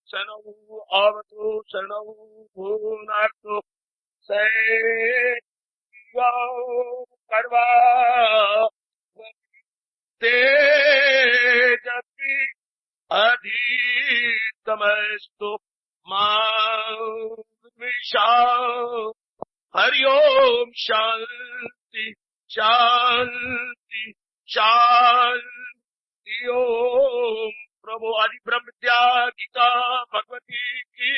शरणौ अवतु शरणौ भुनक्तु सैयो कर्वा तेजस्वी अधितमस्तु मा विद्विषावहै। हरि ओम शांति शांति शांति ओम। प्रभु आदि ब्रह्म विद्या गीता भगवती की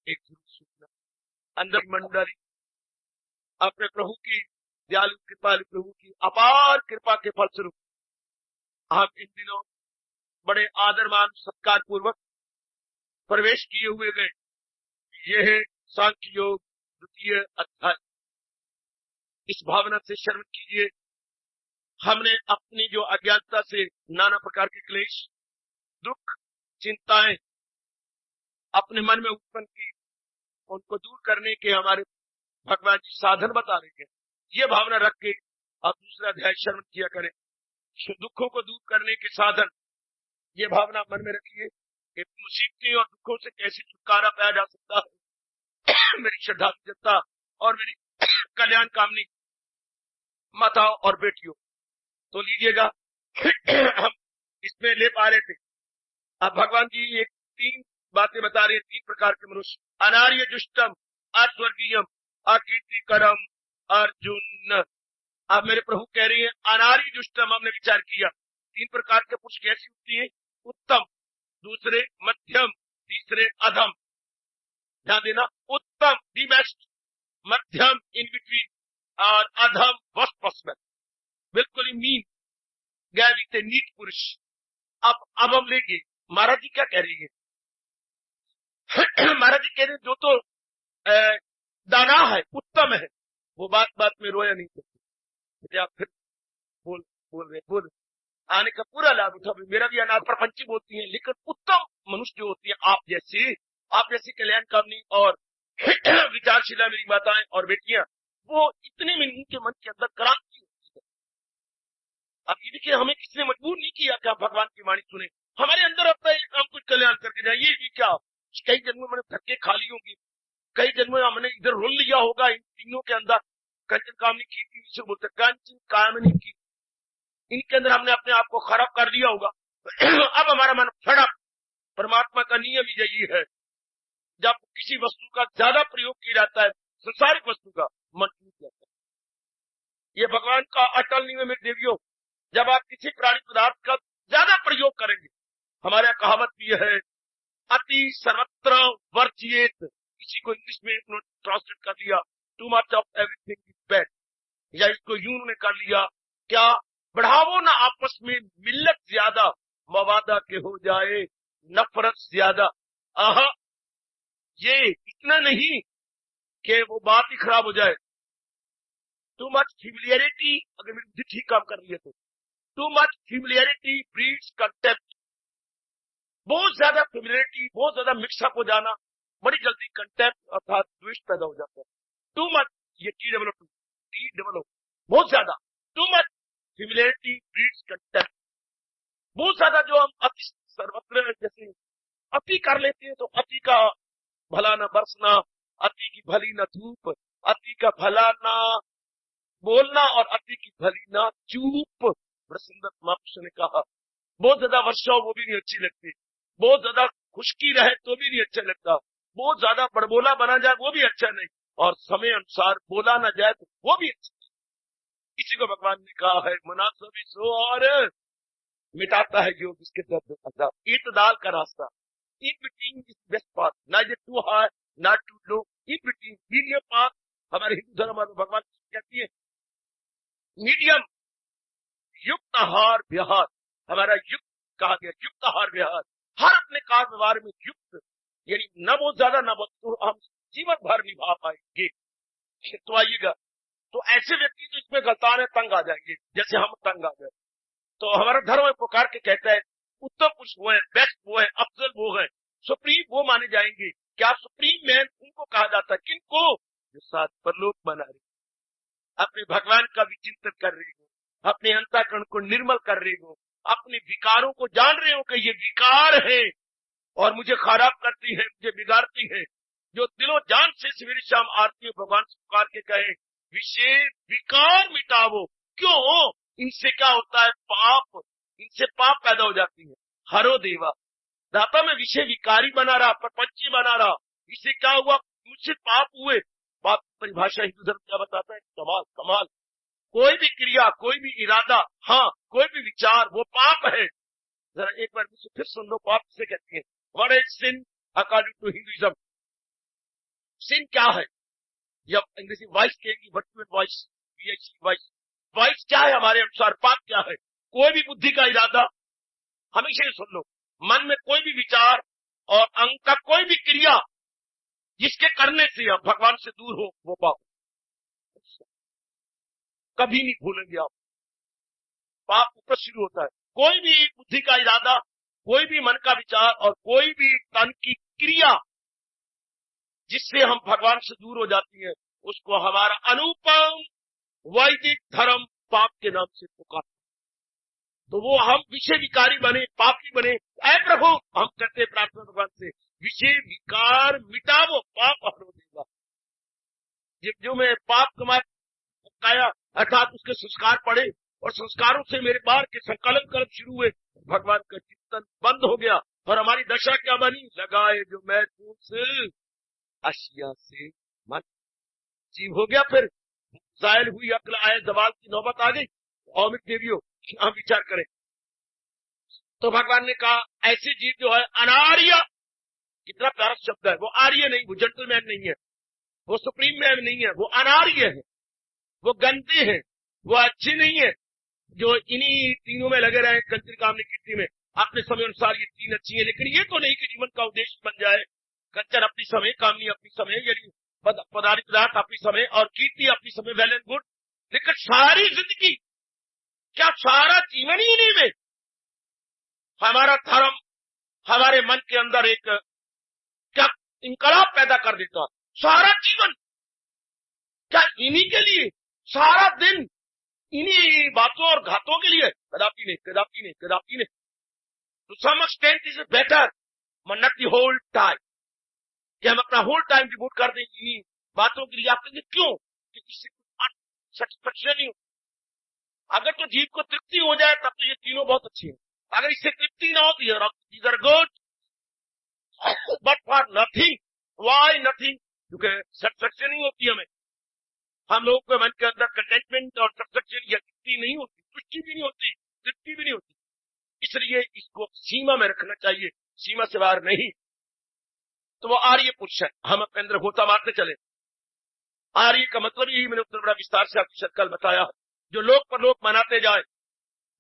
एक सूचना अंदर मंडली अपने प्रभु की दयालु कृपालु प्रभु की अपार कृपा के फलस्वरूप आप इन दिनों बड़े आदरमान सत्कार पूर्वक प्रवेश किए हुए गए। यह सांख्य योग द्वितीय अध्याय। इस भावना से श्रवण कीजिए। हमने अपनी जो अज्ञानता से नाना प्रकार के क्लेश दुख चिंताएं अपने मन में उत्पन्न की, उनको दूर करने के हमारे भगवान जी साधन बता रहे हैं। ये भावना रख के आप दूसरा अध्याय श्रवण किया करें। दुखों को दूर करने के साधन, ये भावना मन में रखिए कि मुसीबतें और दुखों से कैसे छुटकारा पाया जा सकता है। मेरी श्रद्धालु जनता और मेरी कल्याण कामनी माताओं और बेटियों, तो लीजिएगा। हम इसमें ले पा रहे थे। अब भगवान जी एक 3 बातें बता रहे हैं। 3 प्रकार के मनुष्य, अनार्य जुष्टम अस्वर्गीयम अकीर्तिकरम अर्जुन। अब मेरे प्रभु कह रही है अनार्य जुष्टम। हमने विचार किया 3 प्रकार के पुरुष कैसी होती है। उत्तम, दूसरे मध्यम, तीसरे अधम। ध्यान देना, उत्तम दी बेस्ट, मध्यम इन बिटवीन और अधम वर्स्ट पॉसिबल, बिल्कुल ही मीन गैर नीच पुरुष। अब हम लेंगे महाराज जी क्या कह रही है। महाराज जी कह रहे जो तो दाना है, उत्तम है, वो बात बात में रोया नहीं सकते। आप फिर बोल आने का पूरा लाभ उठा। मेरा भी अनाथ प्रपंची बोलती है, लेकिन उत्तम मनुष्य जो होती है आप जैसी कल्याण कामनी और विचारशीला मेरी माताएं और बेटियां, वो इतने में उनके मन के अंदर क्रांति होती है। अब ये देखिए, हमें किसी ने मजबूर नहीं किया कि आप भगवान की वाणी सुने। हमारे अंदर आता है हम कुछ कल्याण करके जाए। ये भी क्या, कई जन्मों में धक्के खाली होंगी, कई जन्मों में हमने इधर रोल लिया होगा। इन तीनों के अंदर कंचन कामनी की से बोलते कंचन कामनी की, इनके अंदर हमने अपने आप को खराब कर दिया होगा। अब हमारा मन फड़क। परमात्मा का नियम ही यही है, जब किसी वस्तु का ज्यादा प्रयोग किया जाता है, संसारिक वस्तु का, मन टूट जाता है। ये भगवान का अटल नियम है देवियों। जब आप किसी प्राणी पदार्थ का ज्यादा प्रयोग करेंगे, हमारे कहावत भी है अति सर्वत्र वर्जिएत। किसी को इंग्लिश में ट्रांसलेट कर दिया too much of everything is bad, या इसको यूं ने कर लिया क्या, बढ़ावो ना आपस में मिल्लत ज्यादा, मवादा के हो जाए नफरत ज्यादा। आहा, ये इतना नहीं कि वो बात ही खराब हो जाए। टू मच ह्यूमिलियरिटी, अगर मेरी बुद्धि ठीक काम कर रही है तो, to much familiarity breeds contempt. बहुत ज्यादा ह्यूमिलियरिटी, बहुत ज्यादा मिक्सअप हो जाना, बड़ी जल्दी कंटेम्प्ट अर्थात द्वेष पैदा हो जाता है। टू मच, ये T-double-O, बहुत ज्यादा। Too much familiarity breeds contempt. बहुत ज्यादा जो हम अति सर्वत्र जैसे अति कर लेते हैं, तो अति का भला न बरसना, अति की भली न धूप, अति का भला ना बोलना और अति की भली ना चूप। बड़ा सुंदर महापुरुष ने कहा, बहुत ज्यादा वर्षा वो भी नहीं अच्छी लगती, बहुत ज्यादा खुशकी रहे तो भी नहीं अच्छा लगता, बहुत ज्यादा बड़बोला बना जाए वो भी अच्छा नहीं, और समय अनुसार बोला ना जाए तो वो भी अच्छा नहीं। इसी को भगवान ने कहा है मुनासबी सो और मिटाता है योग इसके दर्द अजाब। इतदाल का रास्ता, in between is best path, neither too high not too low, in between medium path. हमारे हिंदू धर्म में भगवान कहती है मीडियम युक्त आहार विहार। हमारा युक्त कहा गया, युक्त आहार विहार, हर अपने कार्य व्यवहार में युक्त, यानी न बहुत ज्यादा न बहुत, तो हम जीवन भर निभा पाएंगे। तो आइएगा, तो ऐसे व्यक्ति जो इसमें गलतान है तंग आ जाएंगे, जैसे हम तंग आ गए। तो हमारा धर्म पुकार के कहता है उत्तम पुरुष वो है, बेस्ट वो है, अफजल वो है, सुप्रीम वो माने जाएंगे। क्या सुप्रीम मैन उनको कहा जाता है, किनको, जो सात परलोक बना रहे, अपने भगवान का विचिंतन कर रहे हो, अपने अंतःकरण को निर्मल कर रहे हो, अपने विकारों को जान रहे हो कि ये विकार है और मुझे खराब करती है, मुझे बिगाड़ती है, जो दिलो जान से सवेरे शाम आरती है भगवान से पुकार के कहे विषय विकार मिटावो। क्यों? इनसे क्या होता है? पाप, इनसे पाप पैदा हो जाती है। हरो देवा, दाता मैं विषय विकारी बना रहा, प्रपंची बना रहा, इससे क्या हुआ? मुझसे पाप हुए। पाप की परिभाषा हिंदू धर्म क्या बताता है? कमाल कमाल। कोई भी क्रिया, कोई भी इरादा, हाँ कोई भी विचार, वो पाप है। जरा एक बार मुझसे फिर सुन लो, पाप किसे कहती है? What is sin according to Hinduism? Sin क्या है? या अंग्रेजी वाइस कहेंगी, वर्चुअल वाइस, वाइस। वाइस क्या है हमारे अनुसार? पाप क्या है? कोई भी बुद्धि का इरादा, हमेशा ये सुन लो, मन में कोई भी विचार और अंग का कोई भी क्रिया जिसके करने से हम भगवान से दूर हो, वो पाप। कभी नहीं भूलेंगे आप। पाप ऊपर शुरू होता है। कोई भी बुद्धि का इरादा, कोई भी मन का विचार और कोई भी तन की क्रिया जिससे हम भगवान से दूर हो जाती है, उसको हमारा अनुपम वैदिक धर्म पाप के नाम से पुकारता। तो वो हम विषय विकारी बने, पापी बने। ऐ प्रभु, हम करते प्रार्थना भगवान से, विषय विकार मिटावो, पाप हरो देगा। जो मैं पाप कमाया अर्थात उसके संस्कार पड़े और संस्कारों से मेरे बाहर के संकलन कर्म शुरू हुए, भगवान का चिंतन बंद हो गया और हमारी दशा क्या बनी? लगाए जो मैं से अशिया से मन जीव हो गया। फिर जायल हुई अक्ल, आए जवाल की नौबत आ गई। अमित देवियों, हम विचार करें तो भगवान ने कहा ऐसे जीव जो है अनार्य, कितना प्यारा शब्द है, वो आर्य नहीं, वो जेंटलमैन नहीं है, वो सुप्रीम मैन नहीं है, वो अनार्य है, वो गंदे हैं, वो अच्छे नहीं है, जो इन्हीं तीनों में लगे रहे, कंचन कामनी कीर्ति में। अपने समय अनुसार ये तीन अच्छी है, लेकिन ये तो नहीं कि जीवन का उद्देश्य बन जाए। कंचन अपनी समय, कामनी अपनी समय, यानी पदार्थ पदार्थ अपनी समय और कीर्ति अपनी समय, वेल एंड गुड। लेकिन सारी जिंदगी, क्या सारा जीवन ही इन्हीं में? हमारा धर्म हमारे मन के अंदर एक क्या इनकलाब पैदा कर देता। सारा जीवन क्या इन्हीं के लिए? सारा दिन इन्हीं बातों और घातों के लिए? कदापि नहीं, कदापि नहीं, कदापि नहीं। To some extent is better, but not the whole time, कि हम अपना होल टाइम डिवोट कर दें इन्हीं बातों के लिए। आप कहेंगे क्यों? कि इससे सेटिस्फेक्शन नहीं हो। अगर तो जीव को तृप्ति हो जाए तब तो ये तीनों बहुत अच्छी है। अगर इससे तृप्ति ना हो तो ये good, but for nothing. Why nothing? क्योंकि सेटिस्फेक्शन नहीं होती हमें। हम लोगों के मन के अंदर कंटेंटमेंट और सेटिस्फेक्शन या तृप्ति नहीं होती, तुष्टि भी नहीं होती, तृप्ति भी नहीं होती। इसलिए इसको सीमा में रखना चाहिए, सीमा से बाहर नहीं। तो वो आर्य पुरुष है। हम अपने अंदर गोता मारते चले। आर्य का मतलब यही मैंने उत्तर बड़ा विस्तार से आपके साथ कल बताया। जो लोक परलोक मनाते जाए,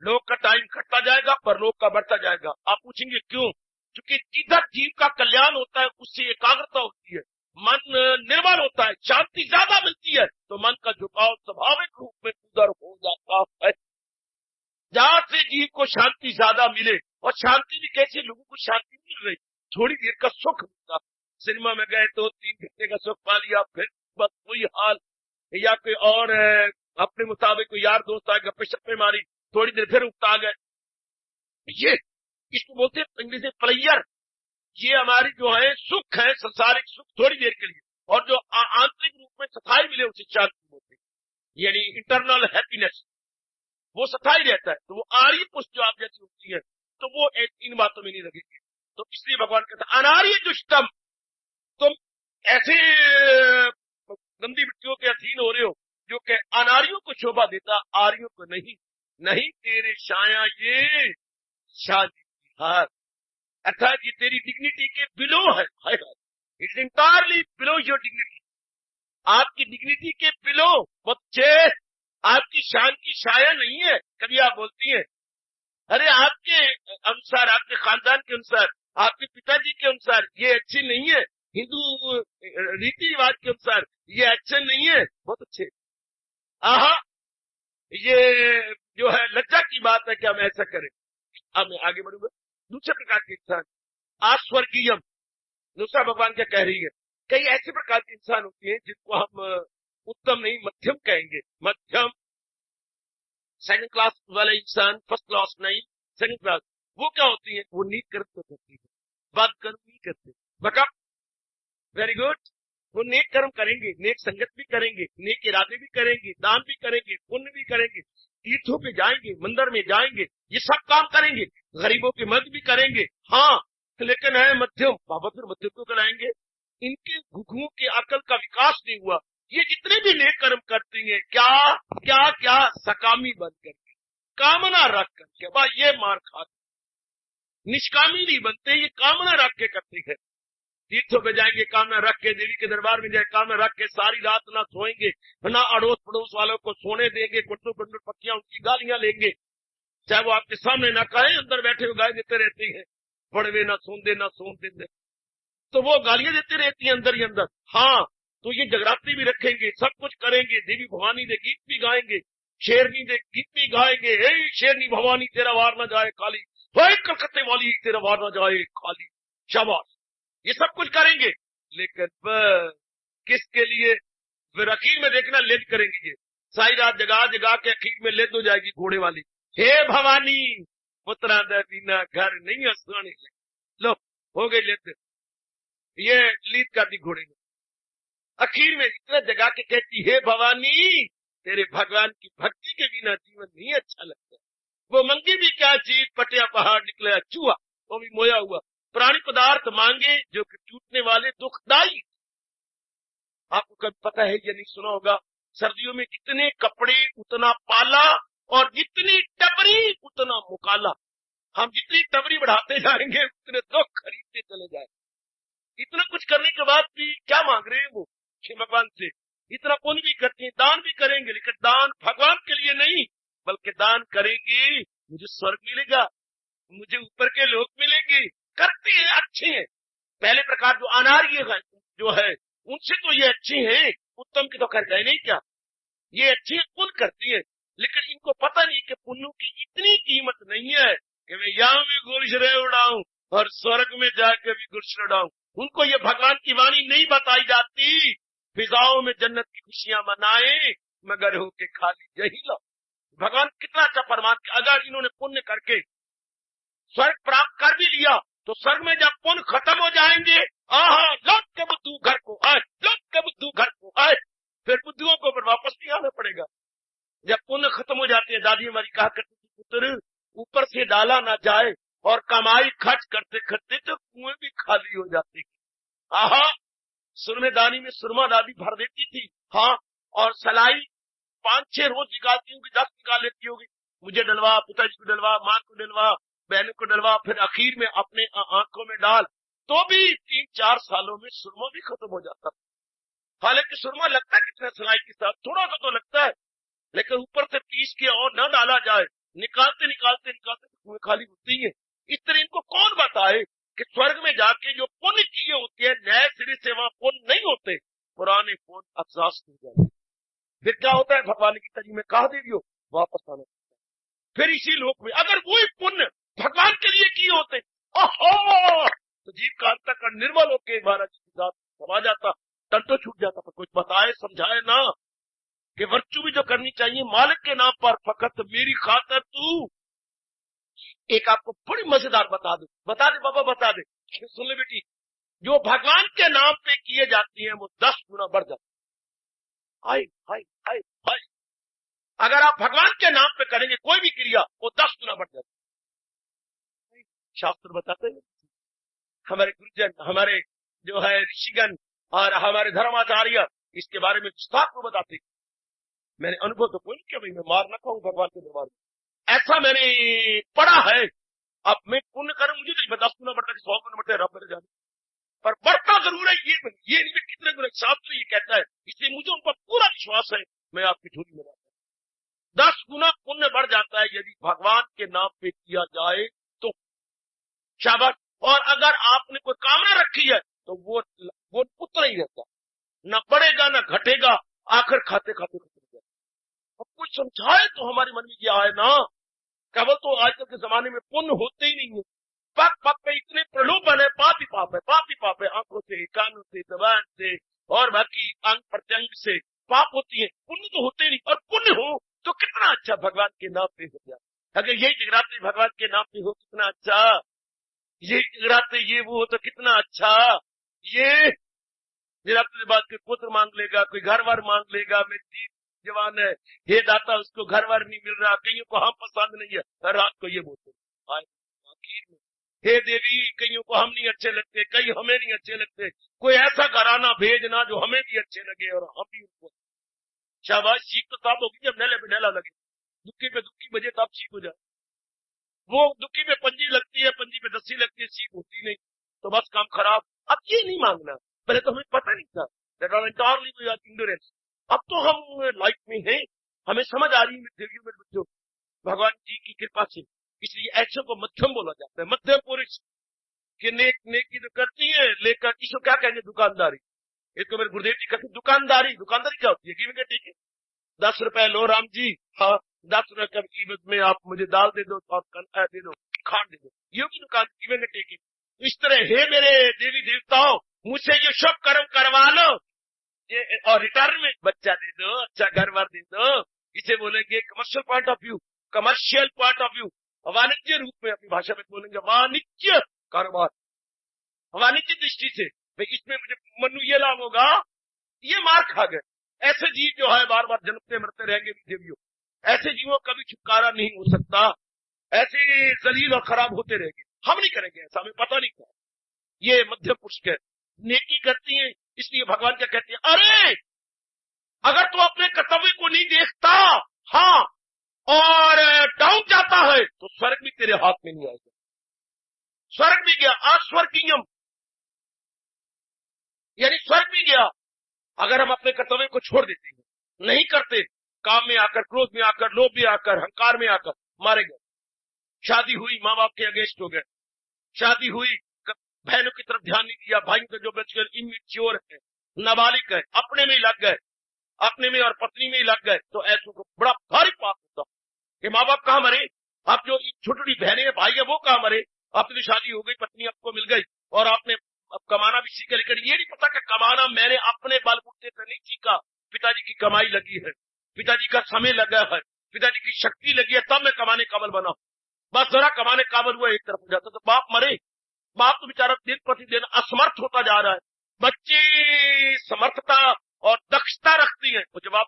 लोक का टाइम घटता जाएगा, परलोक का बढ़ता जाएगा। आप पूछेंगे क्यों? क्योंकि जिधर जीव का कल्याण होता है उससे एकाग्रता होती है, मन निर्मल होता है, शांति ज्यादा मिलती है, तो मन का झुकाव स्वाभाविक रूप में उधर हो जाता है। जहां से जीव को शांति ज्यादा मिले, और शांति भी कैसे? लोगों को शांति मिल रही, थोड़ी देर का सुख मिलता। सिनेमा में गए तो 3 घंटे का सुख पा लिया, फिर बस वही हाल। या कोई और अपने मुताबिक कोई यार दोस्त आए, गप्पे शप्पे मारी, थोड़ी देर फिर उगता आ गए। ये इसको बोलते हैं अंग्रेजी प्लेयर। ये हमारी जो है सुख है, संसारिक सुख थोड़ी देर के लिए, और जो आंतरिक रूप में सफाई मिले उसे शांति बोलते हैं, यानी इंटरनल हैप्पीनेस, वो सफाई रहता है। तो वो आर्य पुष्ट जो आप जैसी होती है, तो वो इन बातों में नहीं लगेगी। तो इसलिए भगवान कहता है अनार्य दुष्टम, तुम ऐसे गंदी मिट्टियों के अधीन हो रहे हो जो कि अनार्यों को शोभा देता, आर्यों को नहीं। नहीं तेरे छाया ये शादी, अर्थात ये तेरी डिग्निटी के बिलो है। It's entirely below your dignity. आपकी डिग्निटी के बिलो, बच्चे आपकी शान की छाया नहीं है। कभी आप बोलती हैं अरे आपके अनुसार, आपके खानदान के अनुसार, आपके पिताजी के अनुसार ये अच्छी नहीं है, हिंदू रीति रिवाज के अनुसार ये अच्छे नहीं है, बहुत अच्छे। आहा, ये जो है लज्जा की बात है कि हम ऐसा करें। अब मैं आगे बढ़ूंगा। दूसरे प्रकार के इंसान आस्वर्गीयम, दूसरा भगवान क्या कह रही है? कई ऐसे प्रकार के इंसान होते हैं जिनको हम उत्तम नहीं मध्यम कहेंगे। मध्यम, सेकंड क्लास वाले इंसान, फर्स्ट क्लास नहीं, सेकंड क्लास। वो क्या होती है? वो नीच कर्म तो करती है, बद कर्म नहीं करते। बका वेरी गुड। वो नेक कर्म करेंगे, नेक संगत भी करेंगे, नेक इरादे भी करेंगे, दान भी करेंगे, पुण्य भी करेंगे, तीर्थों पे जाएंगे, मंदिर में जाएंगे, ये सब काम करेंगे, गरीबों की मदद भी करेंगे। हाँ, लेकिन है मध्यम। बाबा फिर मध्यम को कराएंगे, इनके घुघुओं की अकल का विकास नहीं हुआ। ये जितने भी नेक कर्म करती हैं, क्या क्या क्या सकामी बन करके, कामना रख करके, भाई ये मार खाते, निष्कामी नहीं बनते, ये कामना रख के करते हैं। तीर्थों पे जाएंगे कामना रख के, देवी के दरबार में जाए कामना रख के, सारी रात ना सोएंगे, ना अड़ोस पड़ोस वालों को सोने देंगे, कुंडू कुंडू पक्कियां उनकी गालियां लेंगे, चाहे वो आपके सामने ना कहें, अंदर बैठे हुए गाली देते रहती है, पड़वे ना सोंदे ना सोन देते, तो वो गालियां देती रहती है अंदर ही अंदर। हाँ, तो ये जगराती भी रखेंगे, सब कुछ करेंगे, देवी भवानी दे गीत भी गाएंगे, शेरनी दे गीत भी गाएंगे, हे शेरनी भवानी तेरा वार न जाए खाली, हे कलकत्ते वाली तेरा वार न जाए खाली, शाबाश, ये सब कुछ करेंगे। लेकिन किसके लिए? फिर अखीर में देखना लेद करेंगे, ये सारी रात जगा जगा के अखीर में लेद हो जाएगी घोड़े वाली, हे भवानी पुत्रा दीना घर नहीं हंसाने, लो हो गई लेद, ये लीद कर दी घोड़े ने। अखीर में इतना जगा के कहती, हे भवानी तेरे भगवान की भक्ति के बिना जीवन नहीं अच्छा लगता। वो मंगी भी क्या चीज, पटिया पहाड़ निकला चूहा, वो भी मोया हुआ प्राणी पदार्थ मांगे जो कि टूटने वाले दुखदाई। आपको कभी पता है या नहीं सुना होगा, सर्दियों में जितने कपड़े उतना पाला, और जितनी टबरी उतना मुकाला। हम जितनी टबरी बढ़ाते जाएंगे उतने दुख खरीदते चले जाएंगे। इतना कुछ करने के बाद भी क्या मांग रहे हैं वो भगवान से? इतना पुण्य भी करते हैं, दान भी करेंगे, लेकिन दान भगवान के लिए नहीं, बल्कि दान करेंगे मुझे स्वर्ग मिलेगा, मुझे ऊपर के लोग मिलेंगे। करती है, अच्छी है। पहले प्रकार जो अनार्य है जो है, उनसे तो ये अच्छी है, उत्तम की तो कर गए नहीं क्या, ये अच्छी है, पुण्य करती है, लेकिन इनको पता नहीं कि पुण्यों की इतनी कीमत नहीं है कि मैं यहाँ भी गुरशरे उड़ाऊं और स्वर्ग में जाकर भी गुरशरे उड़ाऊं। उनको ये भगवान की वाणी नहीं बताई जाती, फिजाओं में जन्नत की खुशियां मनाए मगर होके खाली यही लो। भगवान कितना अच्छा फरमान, अगर इन्होंने पुण्य करके स्वर्ग प्राप्त कर भी लिया तो स्वर्ग में जब पुण्य खत्म हो जाएंगे, आहा लौट के बुद्धू घर को आए, लौट के बुद्धू घर को आए, फिर बुद्धुओं को फिर वापस नहीं आना पड़ेगा। जब पुण्य खत्म हो जाती है, दादी हमारी कहा करती थी, पुत्र ऊपर से डाला ना जाए, और कमाई खर्च करते करते तो कुएं भी खाली हो जाते। आहा, सुरमेदानी में सुरमा दादी भर देती थी, हाँ, और सलाई 5-6 रोज निकालती होगी, 10 निकाल लेती होगी, मुझे डलवा, पिताजी को डलवा, माँ को डलवा, बहनों को डलवा, फिर आखिर में अपने आंखों में डाल, तो भी 3-4 सालों में सुरमा भी खत्म हो जाता। हालांकि सुरमा लगता है कितना सलाई के साथ, थोड़ा सा तो लगता है, लेकिन ऊपर से पीस के और न डाला जाए, निकालते निकालते निकालते कुएं खाली होती है। इस तरह इनको कौन बताए कि स्वर्ग में जाके जो पुण्य किए होते हैं, नए सिरे से वहां पुण्य नहीं होते, पुराने पुण्य अफजास हो जाते। फिर क्या होता है, भगवान की तजी में कहा दे दियो वापस आना। फिर इसी लोक में अगर वही पुण्य भगवान के लिए किए होते, ओहो, तो जीव का अंत का निर्मल होकर महाराज की जात समा जाता, तन तो छूट जाता। पर कुछ बताए समझाए ना कि वर्चू भी जो करनी चाहिए मालिक के नाम पर, फकत मेरी खातर तू। एक आपको बड़ी मजेदार बता दे बाबा, बता दे, सुन ले बेटी, जो भगवान के नाम पे किए जाती हैं वो 10 गुना बढ़ जाती है। हाय हाय हाय हाय, अगर आप भगवान के नाम पे करेंगे कोई भी क्रिया, वो 10 गुना बढ़ जाती है। शास्त्र बताते हैं, हमारे गुरुजन, हमारे जो है ऋषिगण और हमारे धर्माचार्य इसके बारे में विस्तार को बताते हैं। मैंने अनुभव तो कोई नहीं किया, भाई मैं मार ना खाऊं भगवान के दरबार में, ऐसा मैंने पढ़ा है। अब मैं पुण्य करूं, मुझे नहीं 10 गुना बढ़ता कि 100 गुना बढ़ता है, रब मेरे जाने, पर बढ़ता जरूर है। ये नहीं कितने गुना, शास्त्र ये कहता है, इसलिए मुझे उन पर पूरा विश्वास है, मैं आपकी झोली में रहता हूं। 10 गुना पुण्य बढ़ जाता है यदि भगवान के नाम पे किया जाए तो, शाबाश। और अगर आपने कोई कामना रखी है तो वो उतना ही रहता, न बढ़ेगा न घटेगा, आखिर खाते खाते खत्म हो जाए। अब कुछ समझाए तो हमारे मन में क्या है ना, केवल तो आजकल के जमाने में पुण्य होते ही नहीं है, पग पग पे इतने प्रलोभन है, पाप ही पाप है, पाप ही पाप है, आंखों से, कानों से, जबान से और बाकी अंग प्रत्यंग से पाप होती है, पुण्य तो होते नहीं। और पुण्य हो तो कितना अच्छा भगवान के नाम पे हो जाए, अगर यही जगरात्रि भगवान के नाम पे हो कितना अच्छा। ये जगराते ये वो तो कितना अच्छा। ये जगराते बाद कोई पुत्र मांग लेगा, कोई घर वार मांग लेगा, मेरी जवान है, हे दाता उसको घर वार नहीं मिल रहा, कईयों को हम पसंद नहीं है, हर रात को ये बोलते आखिर में, हे देवी कईयों को हम नहीं अच्छे लगते, कई हमें नहीं अच्छे लगते, कोई ऐसा घराना भेजना जो हमें भी अच्छे लगे और हम भी उनको। शाबाश, सीख तो तब होगी जब नहले पे नहला लगे, दुखी पे दुखी बजे तब सीख हो जाए। वो दुखी पे पंजी लगती है, पंजी पे दस्सी लगती है, सीख होती नहीं, तो बस काम खराब। अब ये नहीं मांगना, पहले तो हमें पता नहीं था, that are entirely we are ignorance। अब तो हम लाइफ में हैं, हमें समझ आ रही है देवियों में बच्चों भगवान जी की कृपा से, इसलिए ऐसे को मध्यम बोला जाता है, मध्यम पुरुष के नेकी तो करती है, लेकर इसको क्या कहेंगे, दुकानदारी। एक तो मेरे गुरुदेव जी कहते दुकानदारी, दुकानदारी क्या होती है, गिविंग ठीक है, 10 रुपए लो राम जी, हाँ 10 रुपए कम कीमत में आप मुझे दाल दे दो और दे दो, खांड दे दो, ये भी दुकान गिविंग टेक है। इस तरह हे मेरे देवी देवताओं, मुझसे ये शुभ कर्म करवा लो, ये और रिटर्न में बच्चा दे दो, अच्छा घर बार दे दो, इसे बोलेंगे commercial point of view, commercial point of view, वाणिज्य रूप में अपनी भाषा में बोलेंगे वाणिज्य कारोबार, वाणिज्य दृष्टि से भाई इसमें मुझे मनु ये लाभ होगा, ये मार खा गए। ऐसे जीव जो है बार बार जन्मते मरते रहेंगे देवियों, ऐसे जीवों का भी छुटकारा नहीं हो सकता, ऐसे जलील और खराब होते रहेंगे, हम नहीं करेंगे ऐसा, हमें पता नहीं था। ये मध्य पुरुष के नेकी करती हैं, इसलिए भगवान क्या कहते हैं, अरे अगर तू अपने कर्तव्य को नहीं देखता, हाँ, और डाउन जाता है तो स्वर्ग भी तेरे हाथ में नहीं आएगा। स्वर्ग भी गया, अस्वर्गीयम, यानी स्वर्ग भी गया अगर हम अपने कर्तव्य को छोड़ देते हैं, नहीं करते, काम में आकर, क्रोध में आकर, लोभ में आकर, हंकार में आकर मारे गए। शादी हुई, माँ बाप के अगेंस्ट हो गए, शादी हुई, बहनों की तरफ ध्यान नहीं दिया, भाई का जो बचकर इमेच्योर है, नाबालिग है, अपने में ही लग गए, अपने में और पत्नी में ही लग गए, तो ऐसों को बड़ा भारी पाप होता कि माँ बाप कहाँ मरे, आप जो छोटी छोटी बहनें भाई है वो कहाँ मरे, आपकी शादी हो गई, पत्नी आपको मिल गई और आपने अब कमाना भी सीख, लेकिन ये नहीं पता कि कमाना मैंने अपने बलबूते से नहीं सीखा, पिताजी की कमाई लगी है, पिताजी का समय लगा है, पिताजी की शक्ति लगी है, तब मैं कमाने काबिल बना। बस जरा कमाने काबिल हुआ एक तरफ हो जाता तो बाप मरे, बाप तो बेचारा दिन प्रतिदिन असमर्थ होता जा रहा है। बच्चे समर्थता और दक्षता रखती है, वो जवाब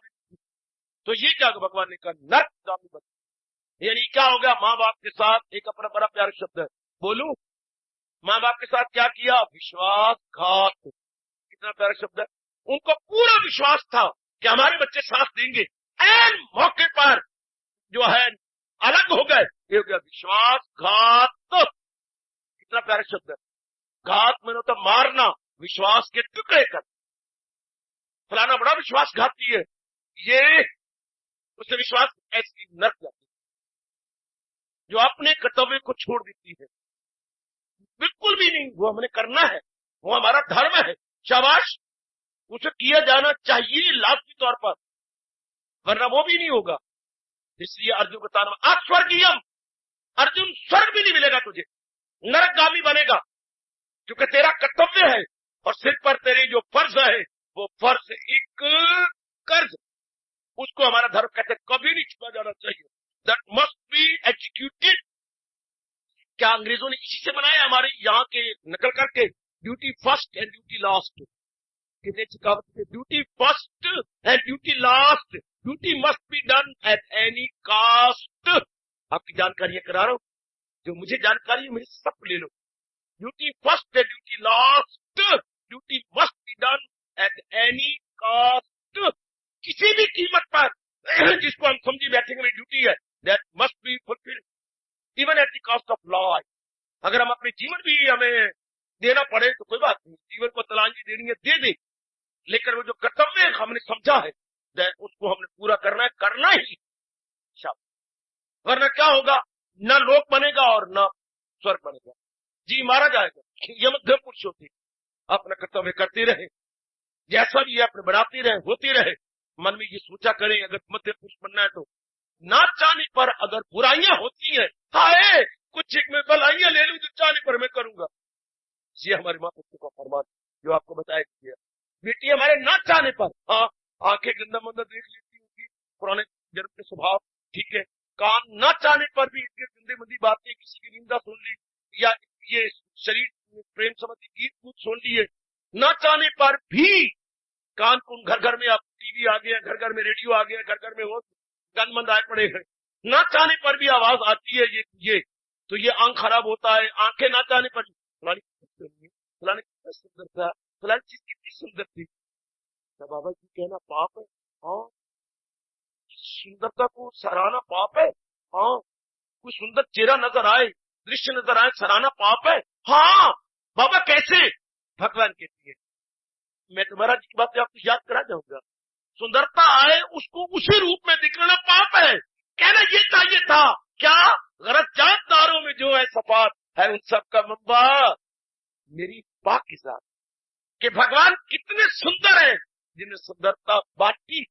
तो ये क्या भगवान ने कहा, नरकगामी बच्चे, यानी क्या हो गया, माँ बाप के साथ एक अपना बड़ा प्यारा शब्द है, बोलू, माँ बाप के साथ क्या किया, विश्वासघात, कितना प्यारा शब्द है। उनको पूरा विश्वास था कि हमारे बच्चे साथ देंगे, एन मौके पर जो है अलग हो गए, ये हो गया विश्वासघात। कितना प्यारा शब्द है, घात में होता मारना, विश्वास के टुकड़े कर, फलाना बड़ा विश्वासघाती है, ये उससे विश्वास ऐसी नरक जाती है जो अपने कर्तव्य को छोड़ देती है, बिल्कुल भी नहीं, वो हमने करना है, वो हमारा धर्म है, शाबाश, उसे किया जाना चाहिए लाजमी तौर पर, वरना वो भी नहीं होगा। इसलिए अर्जुन को ताना, अस्वर्गीयम, अर्जुन स्वर्ग भी नहीं मिलेगा तुझे, नरकगामी बनेगा, क्योंकि तेरा कर्तव्य है और सिर पर तेरे जो फर्ज है वो फर्ज एक कर्ज, उसको हमारा धर्म कहते कभी नहीं छुपा जाना चाहिए, दैट मस्ट बी एग्जीक्यूटेड। क्या अंग्रेजों ने इसी से बनाया हमारे यहाँ के नकल करके, duty first and duty last, कितने कहावत थे, duty first and duty last, duty must be done at any cast. आपकी जानकारी करा रहा हूं, जो मुझे जानकारी है मेरे सब ले लो, duty first and duty last, duty must be done at any cost, किसी भी कीमत पर जिसको हम समझी बैठेंगे मेरी ड्यूटी है, that must be fulfilled even at the cost of life. अगर हम अपने जीवन भी हमें देना पड़े तो कोई बात नहीं, जीवन को तलांजी देनी है दे दे, लेकिन वो जो कर्तव्य हमने समझा है उसको हमने पूरा करना है, करना ही, वरना क्या होगा, न लोक बनेगा और न स्वर्ग बनेगा, जी मारा जाएगा। ये मध्यम पुरुष होती, अपना कर्तव्य करते रहे, जैसा भी अपने बढ़ाते रहे, होते रहे, मन में ये सोचा करें अगर मध्य पुरुष बनना है तो ना चाहने पर अगर बुराइयां होती हैं, हाय कुछ एक में भलाइयां ले लूं जो चाहने पर मैं करूंगा, ये हमारे माँ पुत्र का फरमान जो आपको बताया गया। बेटी हमारे ना चाहने पर, हाँ आंखें गंदा मंदा देख लेती होगी, पुराने जन्म के स्वभाव, ठीक है, कान ना चाहने पर भी इनके गंदे मंदी बातें, किसी की निंदा सुन ली ये शरीर प्रेम संबंधी गीत कूद सुन लिए, न चाहने पर भी कान को घर घर में अब टीवी आ गया, घर घर में रेडियो आ गया, घर घर में वो गन बंद आए पड़े हैं, न चाहने पर भी आवाज आती है ये तो ये आंख खराब होता है, आंखें ना चाहने पर फलानी फलानी कितना सुंदर था, फलानी चीज कितनी सुंदर थी। तो बाबा जी कहना पाप है? हाँ। सुंदरता को सराहना पाप है? हाँ। कोई सुंदर चेहरा नजर आए, दृश्य नजर आए, सराहना पाप है? हाँ। बाबा कैसे? भगवान कहती है, मैं तुम्हारा जी की बात आपको याद करा जाऊंगा, सुंदरता आए उसको उसी रूप में दिखना पाप है। कहना ये चाहिए था क्या? गरज जानदारों में जो है सफात है उन सब का मंबा मेरी पाक के साथ, कि भगवान कितने सुंदर है जिन्हें सुंदरता बांटी,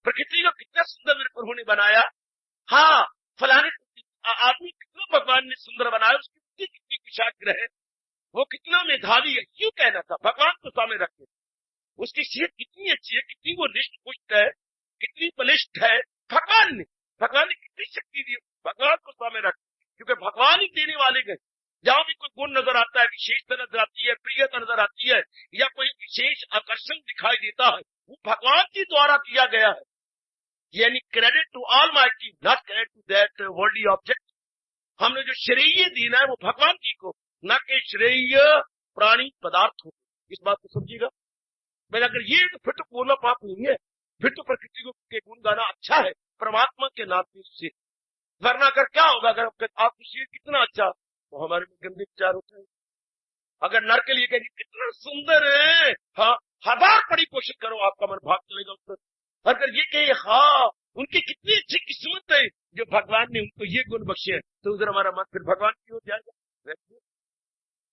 प्रकृति को कितना सुंदर मेरे प्रभु ने बनाया। हाँ, फलाने आदमी कितना भगवान ने सुंदर बनाया, उसकी बुद्धि कितनी कुशाग्र है, वो कितना मेधावी है, क्यों कहना था भगवान को सामने रखे। उसकी सेहत कितनी अच्छी है, कितनी वो निष्ठ पुष्ट है, कितनी बलिष्ठ है, भगवान ने कितनी शक्ति दी, भगवान को सामने रखे, क्योंकि भगवान ही देने वाले गए। जहां भी कोई गुण नजर आता है, विशेषता नजर आती है, प्रियता नजर आती है, या कोई विशेष आकर्षण दिखाई देता है, वो भगवान जी द्वारा दिया गया है। यानी credit to Almighty, not credit to that worldly object. हमने जो श्रेय देना है वो भगवान जी को, न कि श्रेय प्राणी पदार्थ हो। इस बात को समझिएगा। मैंने अगर ये तो फिर तो बोलना पाप नहीं है, फिर तो प्रकृति को के गुण गाना अच्छा है परमात्मा के नाते से। वरना अगर क्या होगा, अगर आपको ये कितना अच्छा, तो हमारे में गंदे विचार होते हैं। अगर नर के लिए कहेंगे कितना सुंदर है, हाँ, 1000 बड़ी कोशिश करो आपका मन भाग चलेगा उस पर। अगर ये कहे हाँ उनकी कितनी अच्छी किस्मत है जो भगवान ने उनको ये गुण बख्शे हैं, तो उधर हमारा मन फिर भगवान की ओर जाएगा।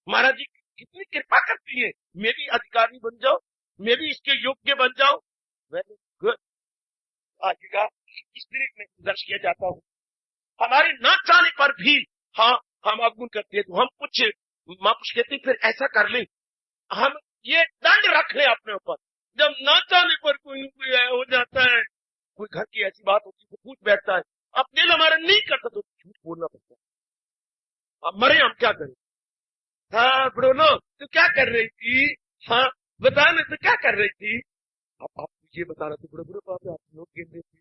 महाराज जी कितनी कृपा करती है, मैं भी अधिकारी बन जाओ, मैं भी इसके योग्य बन जाओ। Very good. आज का स्त्री में दर्श किया जाता हूँ, हमारे ना चाहने पर भी हाँ हम अवगुण करते हैं, तो हम कुछ महापुरुष कहते हैं फिर ऐसा कर ले, हम ये दंड रख ले अपने ऊपर। जब ना चाहने पर कोई हो जाता है, कोई घर की ऐसी बात होती है तो पूछ बैठता है, अब दिल हमारा नहीं करता तो झूठ बोलना पड़ता है। अब मरे हम क्या करें? हाँ ब्रोनो तू क्या कर रही थी? हाँ बता ना तू क्या कर रही थी? अब आप ये बता रहे थे, बड़े बात है, आप लोग गिन रहे थे,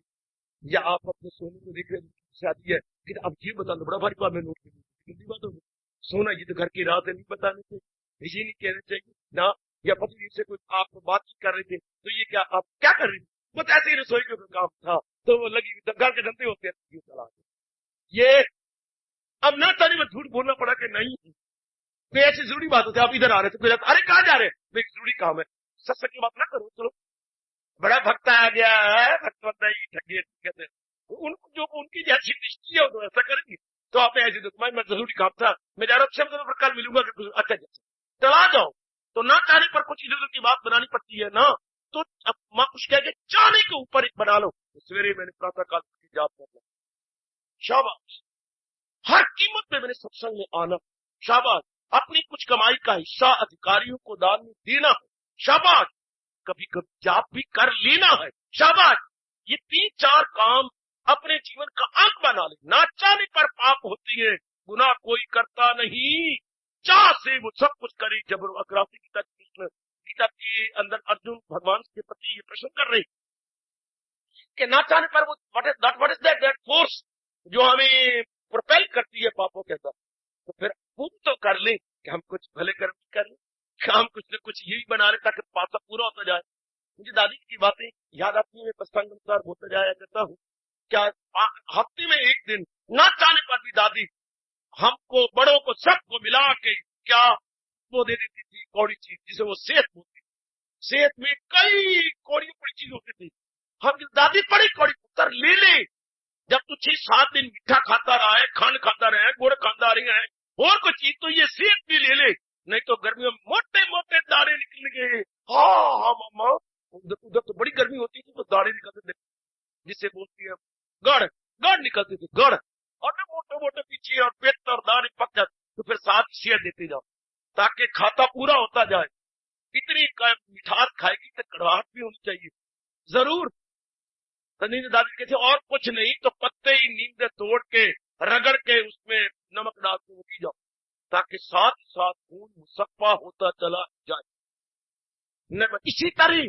या आप अपने सोने को देख रहे थे शादी है, लेकिन अब ये बता दो, बड़ा भारी बात में नोट की बात होगी। सोना ये तो घर की रात है, नहीं बताने से, ये नहीं कहना चाहिए ना। या पत्नी से कुछ आप बातचीत कर रहे थे, तो ये क्या आप क्या कर रही थी? बस ऐसे ही रसोई का काम था, तो वो लगी घर के धंधे होते हैं। ये अब ना तानी में झूठ बोलना पड़ा कि नहीं, कोई ऐसी जरूरी बात होती है, आप इधर आ रहे थे, अरे कहाँ जा रहे हैं, जरूरी काम है, सच की बात ना करो। चलो बड़ा भक्त आ गया है, भक्त बंदा ही ठगे कहते हैं, उनको जो उनकी जैसी दृष्टि है तो ऐसा करेंगे। तो आपने ऐसे मैं जरूरी काम था, मैं जा रहा हूँ, पर कल मिलूंगा कि कुछ अच्छा जैसे चला जाओ। तो ना चाहने पर कुछ इधर उधर की बात बनानी पड़ती है ना, तो माँ कुछ कह के चाहने के ऊपर एक बना लो। तो सवेरे मैंने प्रातः काल की जाप करना, शाबाश, हर कीमत पे मैंने सत्संग में आना, शाबाश, अपनी कुछ कमाई का हिस्सा अधिकारियों को दान में देना है, शाबाश, कभी कभी जाप भी कर लेना है, शाबाश। ये 3-4 काम अपने जीवन का अंग बना ले। ना चाहने पर पाप होती है, गुनाह कोई करता नहीं, चाह से वो सब कुछ करे। जब अग्रासी गीता कृष्ण गीता के अंदर अर्जुन भगवान के प्रति ये प्रश्न कर रहे कि ना चाहने पर वो व्हाट इज दैट फोर्स जो हमें प्रोपेल करती है पापों के अंदर। तो फिर वो तो कर ले कि हम कुछ भले कर्म कर ले, हम कुछ न कुछ यही बना ले ताकि पाप पूरा होता जाए। मुझे दादी की बातें याद आती है, मैं प्रसंग अनुसार बोलता जाया करता हूँ। क्या हफ्ते में एक दिन ना चाहने पर भी दादी हमको बड़ों को सबको मिला के क्या वो दे देती थी, कौड़ी चीज जिसे वो सेहत बोलती। सेहत में कई कौड़ी चीज होती थी, हम दादी बड़ी कौड़ी पुत्र ले ले, जब तू 6-7 दिन मीठा खाता रहा है, खंड खाता रहे, गुड़ खाता रहे हैं, और कोई चीज तो ये सेहत भी ले ले, नहीं तो गर्मियों में मोटे मोटे दाने निकलेंगे। हाँ मामा, उधर तो बड़ी गर्मी होती थी तो दाने निकलते थे, जिससे बोलती है गढ़ निकलते थे, गढ़, और मोटे मोटे पीछे और पेट और दाने पक जाते, तो फिर साथ शेयर देते जाओ ताकि खाता पूरा होता जाए। इतनी मिठास खाएगी तो कड़वाहट भी होनी चाहिए जरूर। तनी दादी कहते और कुछ नहीं तो पत्ते ही नींद तोड़ के रगड़ के उसमें नमक डाल के वो पी जाओ, ताकि साथ साथ खून मुसफ़्फ़ा होता चला जाए। इसी तरह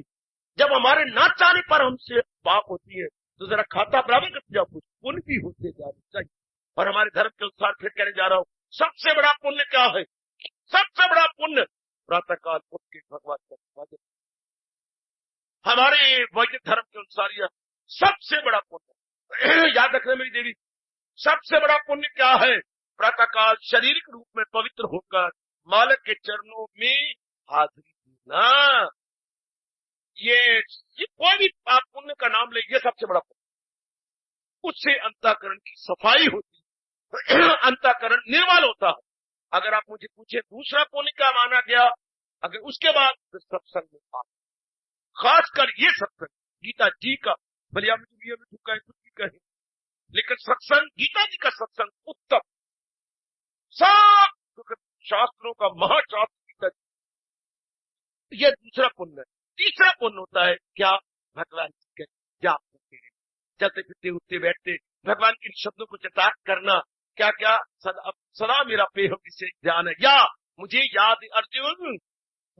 जब हमारे ना चाहने पर हमसे पाप होती है तो जरा खाता बराबर करते जाओ, कुछ पुण्य भी होते जाने चाहिए। और हमारे धर्म के अनुसार फिर कहने जा रहा हूं, सबसे बड़ा पुण्य क्या है? सबसे बड़ा पुण्य प्रातःकाल उठ के भगवान का स्वागत। हमारे वैदिक धर्म के अनुसार यह सबसे बड़ा पुण्य याद रखना मेरी देवी, सबसे बड़ा पुण्य क्या है? प्रातःकाल शारीरिक रूप में पवित्र होकर मालिक के चरणों में हाजिरी देना। ये कोई भी पाप पुण्य का नाम ले, ये सबसे बड़ा पुण्य। उससे अंतःकरण की सफाई होती है, अंतःकरण निर्मल होता है। अगर आप मुझे पूछे दूसरा पुण्य क्या माना गया, अगर उसके बाद फिर सत्संग में आ, खासकर ये सत्संग गीता जी का, भले आप मुझे भी कहे कुछ भी कहे, लेकिन सत्संग गीता जी का सत्संग उत्तम, सब शास्त्रों का महाशास्त्र गीता जी, ये दूसरा पुण्य है। तीसरा पुण्य होता है क्या? भगवान जी के जाप करते हैं, चलते फिरते उठते बैठते भगवान के शब्दों को चटाक करना। क्या क्या? सदा मेरा पेह विषय ध्यान है, या मुझे याद अर्जुन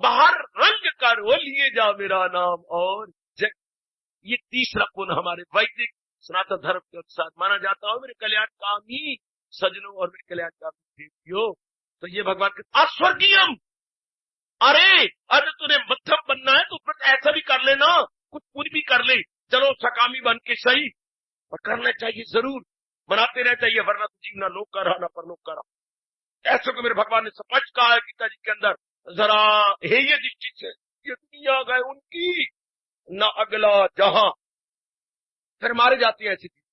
बाहर रंग कर वो लिए जा मेरा नाम और जग। ये तीसरा पुण्य हमारे वैदिक सनातन धर्म के अनुसार माना जाता है। मेरे कल्याणकामी सजनों और मेरे कल्याणकामी देवियों, तो ये भगवान के अस्वर्गीयम। अरे तुझे मध्यम बनना है तो फिर ऐसा भी कर लेना, कुछ पुण्य भी कर ले, चलो सकामी बन के सही, और करना चाहिए जरूर, बनाते रहना चाहिए, वरना तो जीवना लोक का रहा ना परलोक का रहा। ऐसे को मेरे भगवान ने स्पष्ट कहा है गीता जी के अंदर, जरा हे ये दृष्टि से ये दुनिया गए उनकी न अगला जहां, फिर मारे जाती है ऐसी चीज।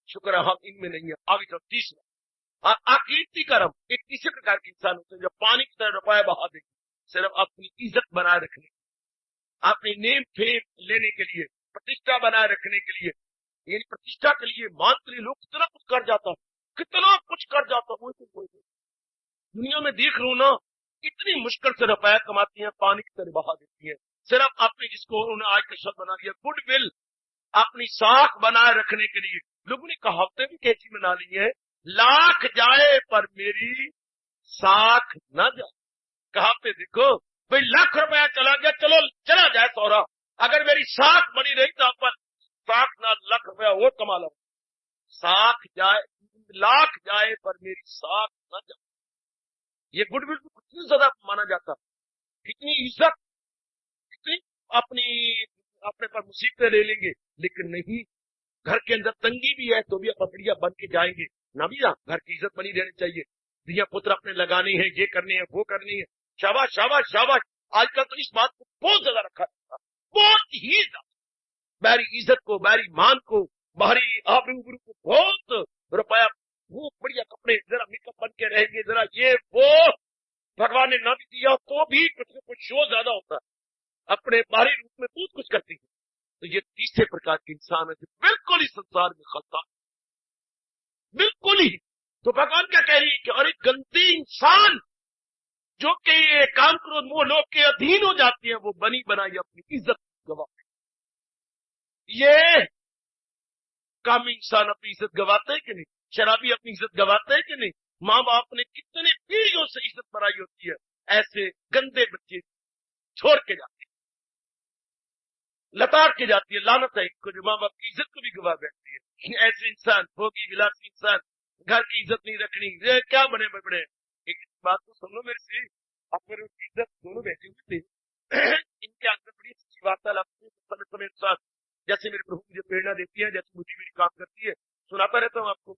शुक्र है हम इनमें नहीं है। आगे चलो तीसरा, आकीर्ति कर्म। एक तीसरे प्रकार के इंसान होते हैं जो पानी की तरह रुपया बहा देंगे सिर्फ अपनी इज्जत बनाए रखने, अपनी नेम फेम लेने के लिए, प्रतिष्ठा बनाए रखने के लिए। यानी प्रतिष्ठा के लिए मान के लिए लोग कितना कुछ कर जाता है, कितना कुछ कर जाता है। दुनिया में देख लो ना, इतनी मुश्किल से रुपया कमाती हैं, पानी की तरह बहा देती है सिर्फ अपने, जिसको उन्होंने आज का शब्द बना दिया गुडविल, अपनी साख बनाए रखने के लिए। लोगों ने कहावतें भी कैसी बना ली है, लाख जाए पर मेरी साख न जाए। कहावतें देखो भाई, लाख रुपया चला गया, चलो चला जाए सौरा, अगर मेरी साख बनी रही तो अपन साख ना लाख रुपया और कमा लो। साख जाए, लाख जाए पर मेरी साख न जाए, ये गुडविल को कितनी ज्यादा माना जाता, कितनी इज्जत, कितनी अपने पर मुसीबतें ले लेंगे, लेकिन नहीं, घर के अंदर तंगी भी है तो भी अपन बढ़िया बन के जाएंगे ना, भी घर की इज्जत बनी रहनी चाहिए। दिया पुत्र अपने लगाने हैं, ये करने हैं, वो करनी है, शाबाश शाबाश शाबाश। आजकल तो इस बात को बहुत ज्यादा रखा जाता, बहुत ही ज्यादा, बाहरी इज्जत को, बाहरी मान को, बाहरी आबरू को, बहुत रुपया, वो बढ़िया कपड़े, जरा मेकअप बन के रहेंगे, जरा ये वो, भगवान ने ना भी दिया तो भी कुछ न कुछ शो ज्यादा होता है, अपने बाहरी रूप में बहुत कुछ करती है। तो ये तीसरे प्रकार के इंसान है जो बिल्कुल ही संसार में खलता, बिल्कुल ही। तो भगवान क्या कह रही है कि अरे गंदे इंसान जो कि काम क्रोध मोह लोग के अधीन हो जाती है, वो बनी बनाई अपनी इज्जत गवा, ये काम इंसान अपनी इज्जत गवाते है कि नहीं? शराबी अपनी इज्जत गवाते है कि नहीं? माँ बाप ने कितने पीढ़ियों से इज्जत बनाई होती है, ऐसे गंदे बच्चे छोड़ के जाते हैं, लताड़ के जाती है, लानत है इनको जो माँ बाप की इज्जत को भी गवा बैठती है। ऐसे इंसान, भोगी विलासी इंसान, घर की इज्जत नहीं रखनी, ये क्या बने बड़े। एक बात तो सुन लो मेरे से, आप मेरे इज्जत दोनों बैठे हुए थे, इनके अंदर बड़ी अच्छी वार्तालाप समय समय अनुसार, जैसे मेरे प्रभु मुझे प्रेरणा देती है, जैसे मुझे मेरी काम करती है, सुनाता रहता हूँ आपको।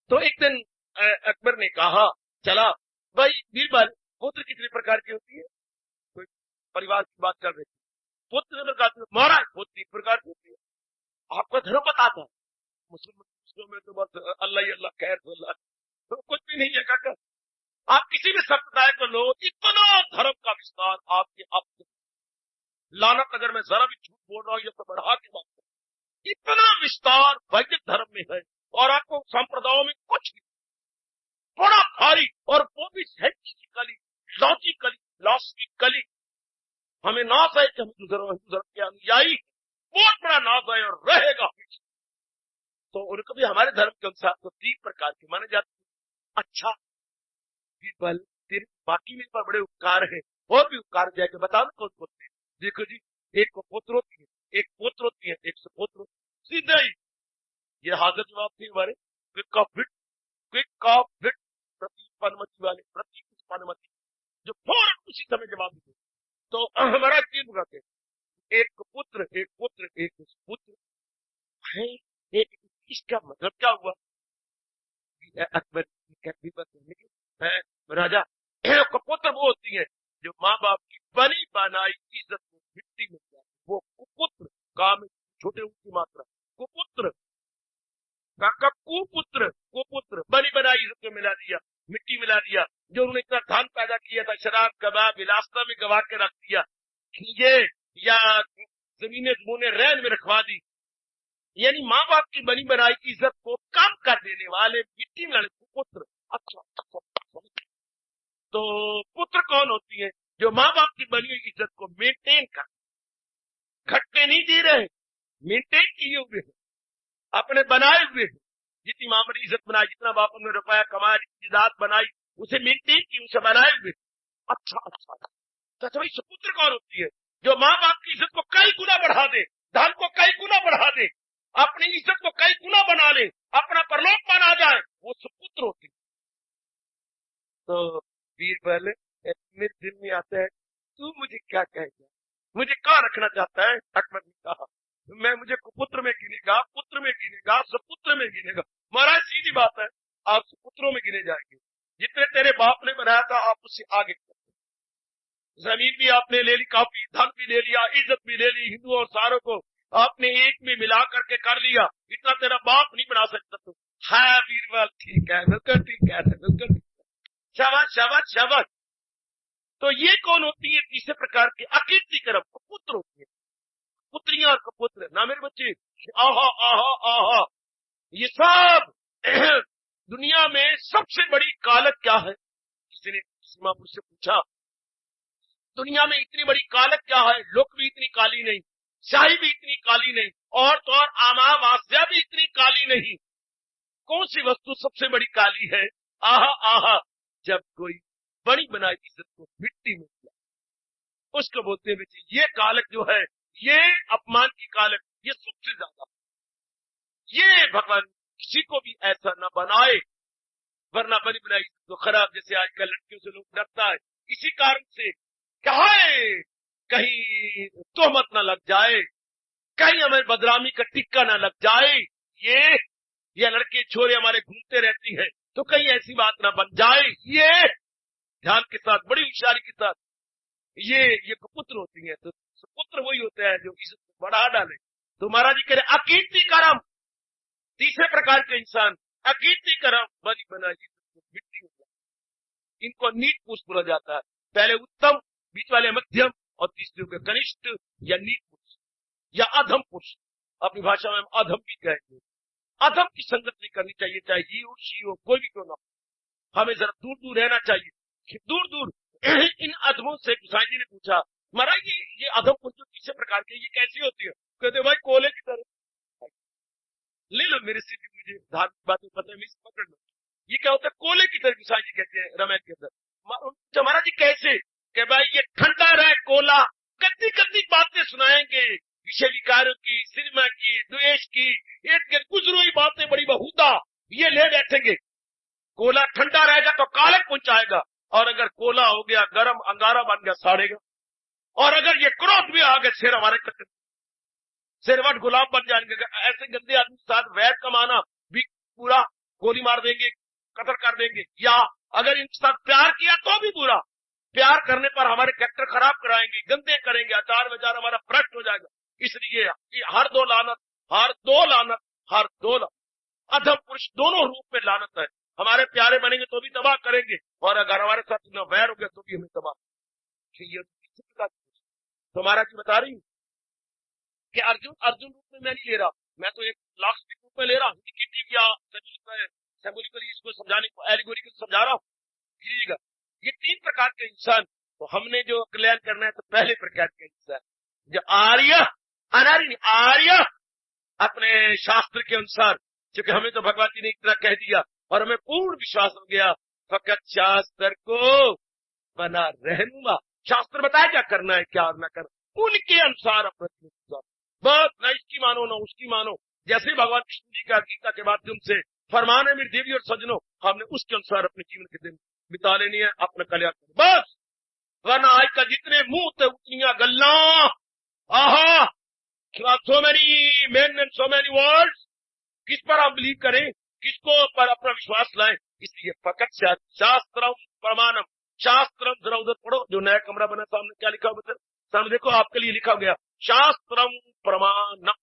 तो एक दिन अकबर ने कहा, चला भाई बीरबल, पुत्र कितने प्रकार की होती है? कोई परिवार की बात कर रहे थे, पुत्र प्रकार की, महाराज पुत्र 3 प्रकार की होती है, आपका धर्म बताता है। मुस्लिम में तो बस अल्लाह ही अल्लाह, खैर अल्लाह, तो कुछ भी नहीं है काका। आप किसी भी संप्रदाय को लो, इतना धर्म का विस्तार आपके आप, लानत अगर मैं जरा भी झूठ बोल रहा हूं, ये तो बढ़ा के बात कर, इतना विस्तार वैदिक धर्म में है, और आपको संप्रदायों में कुछ नहीं, बड़ा भारी, और वो भी साइंटिफिकली, लॉजिकली, फिलॉसफिकली। हमें नाज है कि हम हिंदू धर्म के अनुयायी, बहुत बड़ा नाज है और रहेगा। तो उनको भी हमारे धर्म के अनुसार तो 3 प्रकार के माने जाते हैं। अच्छा, बीरबल तेरे बाकी मेरे पर बड़े उपकार है, और भी उपकार जाके बता दो कौन कौन से। देखो जी, एक को पुत्र होती है, एक पुत्र होती है, एक सुपुत्र। सीधा ही ये हाजिर जवाब थे हमारे quick of wit, quick of wit, प्रति वाले, प्रति जो फौरन उसी समय जवाब देते। तो हमारा तीन बुलाते हैं, एक पुत्र, एक पुत्र, एक पुत्र है। एक इसका मतलब क्या हुआ? अकबर है राजा का पुत्र वो होती है जो माँ बाप की बनी बनाई इज्जत को मिट्टी में जाए, वो कुपुत्र। काम छोटे उनकी मात्रा कुपुत्र का कुपुत्र, कुपुत्र बनी बनाई इज्जत को मिला दिया, मिट्टी मिला दिया। जो उन्होंने इतना धन पैदा किया था, शराब कबाब विलासता में गवा के रख दिया, ये या जमीने जमूने रैन में रखवा दी, यानी माँ बाप की बनी बनाई इज्जत को कम कर देने वाले मिट्टी में पुत्र। अच्छा, तो पुत्र कौन होती है? जो माँ बाप की बनी हुई इज्जत को मेंटेन कर, घटने नहीं दे रहे, मेंटेन किए हुए हैं, अपने बनाए हुए हैं। जितनी माँ बड़ी इज्जत बनाई, जितना बाप ने रुपया कमाया, जात बनाई, उसे मेंटेन की, उसे बनाए हुए। अच्छा अच्छा अच्छा भाई, सुपुत्र कौन होती है? जो माँ बाप की इज्जत को कई गुना बढ़ा दे, धन को कई गुना बढ़ा दे, अपनी इज्जत को कई गुना बना ले, अपना परलोक बना जाए, वो सुपुत्र होती है। तो बीरबल मेरे दिल में आता है, तू मुझे क्या कहेगा, मुझे कहाँ रखना चाहता है? अकबर ने कहा, मैं मुझे कुपुत्र में गिनेगा, पुत्र में गिनेगा, सुपुत्र में गिनेगा। महाराज सीधी बात है, आप सुपुत्रों में गिने जाएंगे। जितने तेरे बाप ने बनाया था आप उससे आगे, जमीन भी आपने ले ली, काफी धन भी ले लिया, इज्जत भी ले ली, हिंदुओं और सारों को आपने एक में मिला करके कर लिया। इतना तेरा बाप नहीं बना सकता तुम। हाँ बीरबल ठीक है, बिल्कुल ठीक है, बिल्कुल ठीक है, शाबाश शाबाश शाबाश। तो ये कौन होती है? तीसरे प्रकार के अकीर्ति कर्म पुत्र होती है, पुत्रियां और कपुत्र। ना मेरे बच्चे, आहा आहा आहा, ये सब दुनिया में सबसे बड़ी कालक क्या है? किसी ने महापुरुष से पूछा, दुनिया में इतनी बड़ी कालक क्या है? लोक भी इतनी काली नहीं, शाही भी इतनी काली नहीं, और तो और अमावास्या भी इतनी काली नहीं। कौन सी वस्तु सबसे बड़ी काली है? आहा आहा, जब कोई बड़ी बनाई इज्जत को मिट्टी में किया, उसको बोलते हैं ये कालक जो है, ये अपमान की कालक, ये सबसे ज्यादा। ये भगवान किसी को भी ऐसा न बनाए, वरना बनी बनाई तो खराब। जैसे आजकल लड़कियों से लोग डरता है, इसी कारण से क्या है, कहीं तोहमत न लग जाए, कहीं हमें बदनामी का टिक्का न लग जाए। ये लड़के छोरे हमारे घूमते रहती हैं, तो कहीं ऐसी बात ना बन जाए। ये ध्यान के साथ, बड़ी होशियारी के साथ, ये कुपुत्र होती है। तो पुत्र वही होते हैं जो इज्जत को बढ़ा डाले। तो महाराज जी कह रहे अकीर्ति कर्म, तीसरे प्रकार के इंसान अकीर्ति कर्म बनी बनाई मिट्टी हो जाए, इनको नीच पुरुष बोला जाता है। पहले उत्तम, बीच वाले मध्यम, और तीसरे के कनिष्ठ या नीच पुरुष या अधम पुरुष। अपनी भाषा में हम अधम भी कहेंगे। अधम की संगत नहीं करनी चाहिए, चाहे ही हो शी हो, कोई भी क्यों ना हो। हमें जरा दूर दूर रहना चाहिए, दूर दूर। इन अधमों से गुसाई जी ने पूछा, महाराज ये अधम पुरुष तीसरे प्रकार के ये कैसी होती है? कहते भाई कोले की तरह। ले लो मेरे से भी, मुझे धार्मिक बातें पता है, मैं पकड़ लो। ये क्या होता है? कोले की तरह गुसाई जी कहते हैं रामायण के अंदर। महाराज जी कैसे? कि भाई ये ठंडा रहे कोला, गंदी गंदी बातें सुनाएंगे, विषय विकारों की, सिनेमा की, द्वेष की, गुजरो ही बातें बड़ी बहुदा ये ले बैठेंगे। कोला ठंडा रहेगा तो कालक पहुंचाएगा, और अगर कोला हो गया गर्म, अंगारा बन गया, साड़ेगा। और अगर ये क्रोध भी आ गए, शेर हमारे कट, शेरवट गुलाम बन जाएंगे। ऐसे गंदे आदमी के साथ वैर कमाना भी पूरा, गोली मार देंगे, कत्ल कर देंगे। या अगर इनके साथ प्यार किया तो भी बुरा, प्यार करने पर हमारे कैरेक्टर खराब कराएंगे, गंदे करेंगे, आचार विचार हमारा भ्रष्ट हो जाएगा। इसलिए हर दो लानत, हर दो लानत, हर दो लानत। अधम पुरुष दोनों रूप में लानत है। हमारे प्यारे बनेंगे तो भी तबाह करेंगे, और अगर हमारे साथ न वैर हो गया तो भी हमें तबाह। तो महाराज जी बता रही हूँ कि अर्जुन रूप में मैं नहीं ले रहा, मैं तो एक लास्टिक रूप में ले रहा हूँ, या सिंबॉलिकली इसको समझाने को, एलिगोरिकल समझा रहा हूँ। ये तीन प्रकार के इंसान, तो हमने जो कल्याण करना है, तो पहले प्रकार के इंसान जो आर्य, अनार्य आर्य, अपने शास्त्र के अनुसार, क्योंकि हमें तो भगवान जी ने इतना कह दिया और हमें पूर्ण विश्वास हो गया फकत शास्त्र को बना रहनुमा। शास्त्र बताया क्या करना है क्या ना करना, उनके अनुसार अपना जीवन गुजारो। बस न इसकी मानो न उसकी मानो। जैसे भगवान कृष्ण जी का गीता के माध्यम से फरमान है मेरी देवी और सजनों, हमने उसके अनुसार अपने जीवन के दिन बिता लेनी है, अपना कल्याण बस। वरना आज का जितने मुंह थे उतनियां गल्ला, आहा so many main and so many words, किस पर हम बिलीव करें, किसको पर अपना विश्वास लाएं। इसलिए फकत शास्त्रम प्रमाणम, शास्त्रम जरा उधर पढ़ो, जो नया कमरा बना सामने क्या लिखा हुआ बता, सामने देखो आपके लिए लिखा गया शास्त्रम प्रमाणम।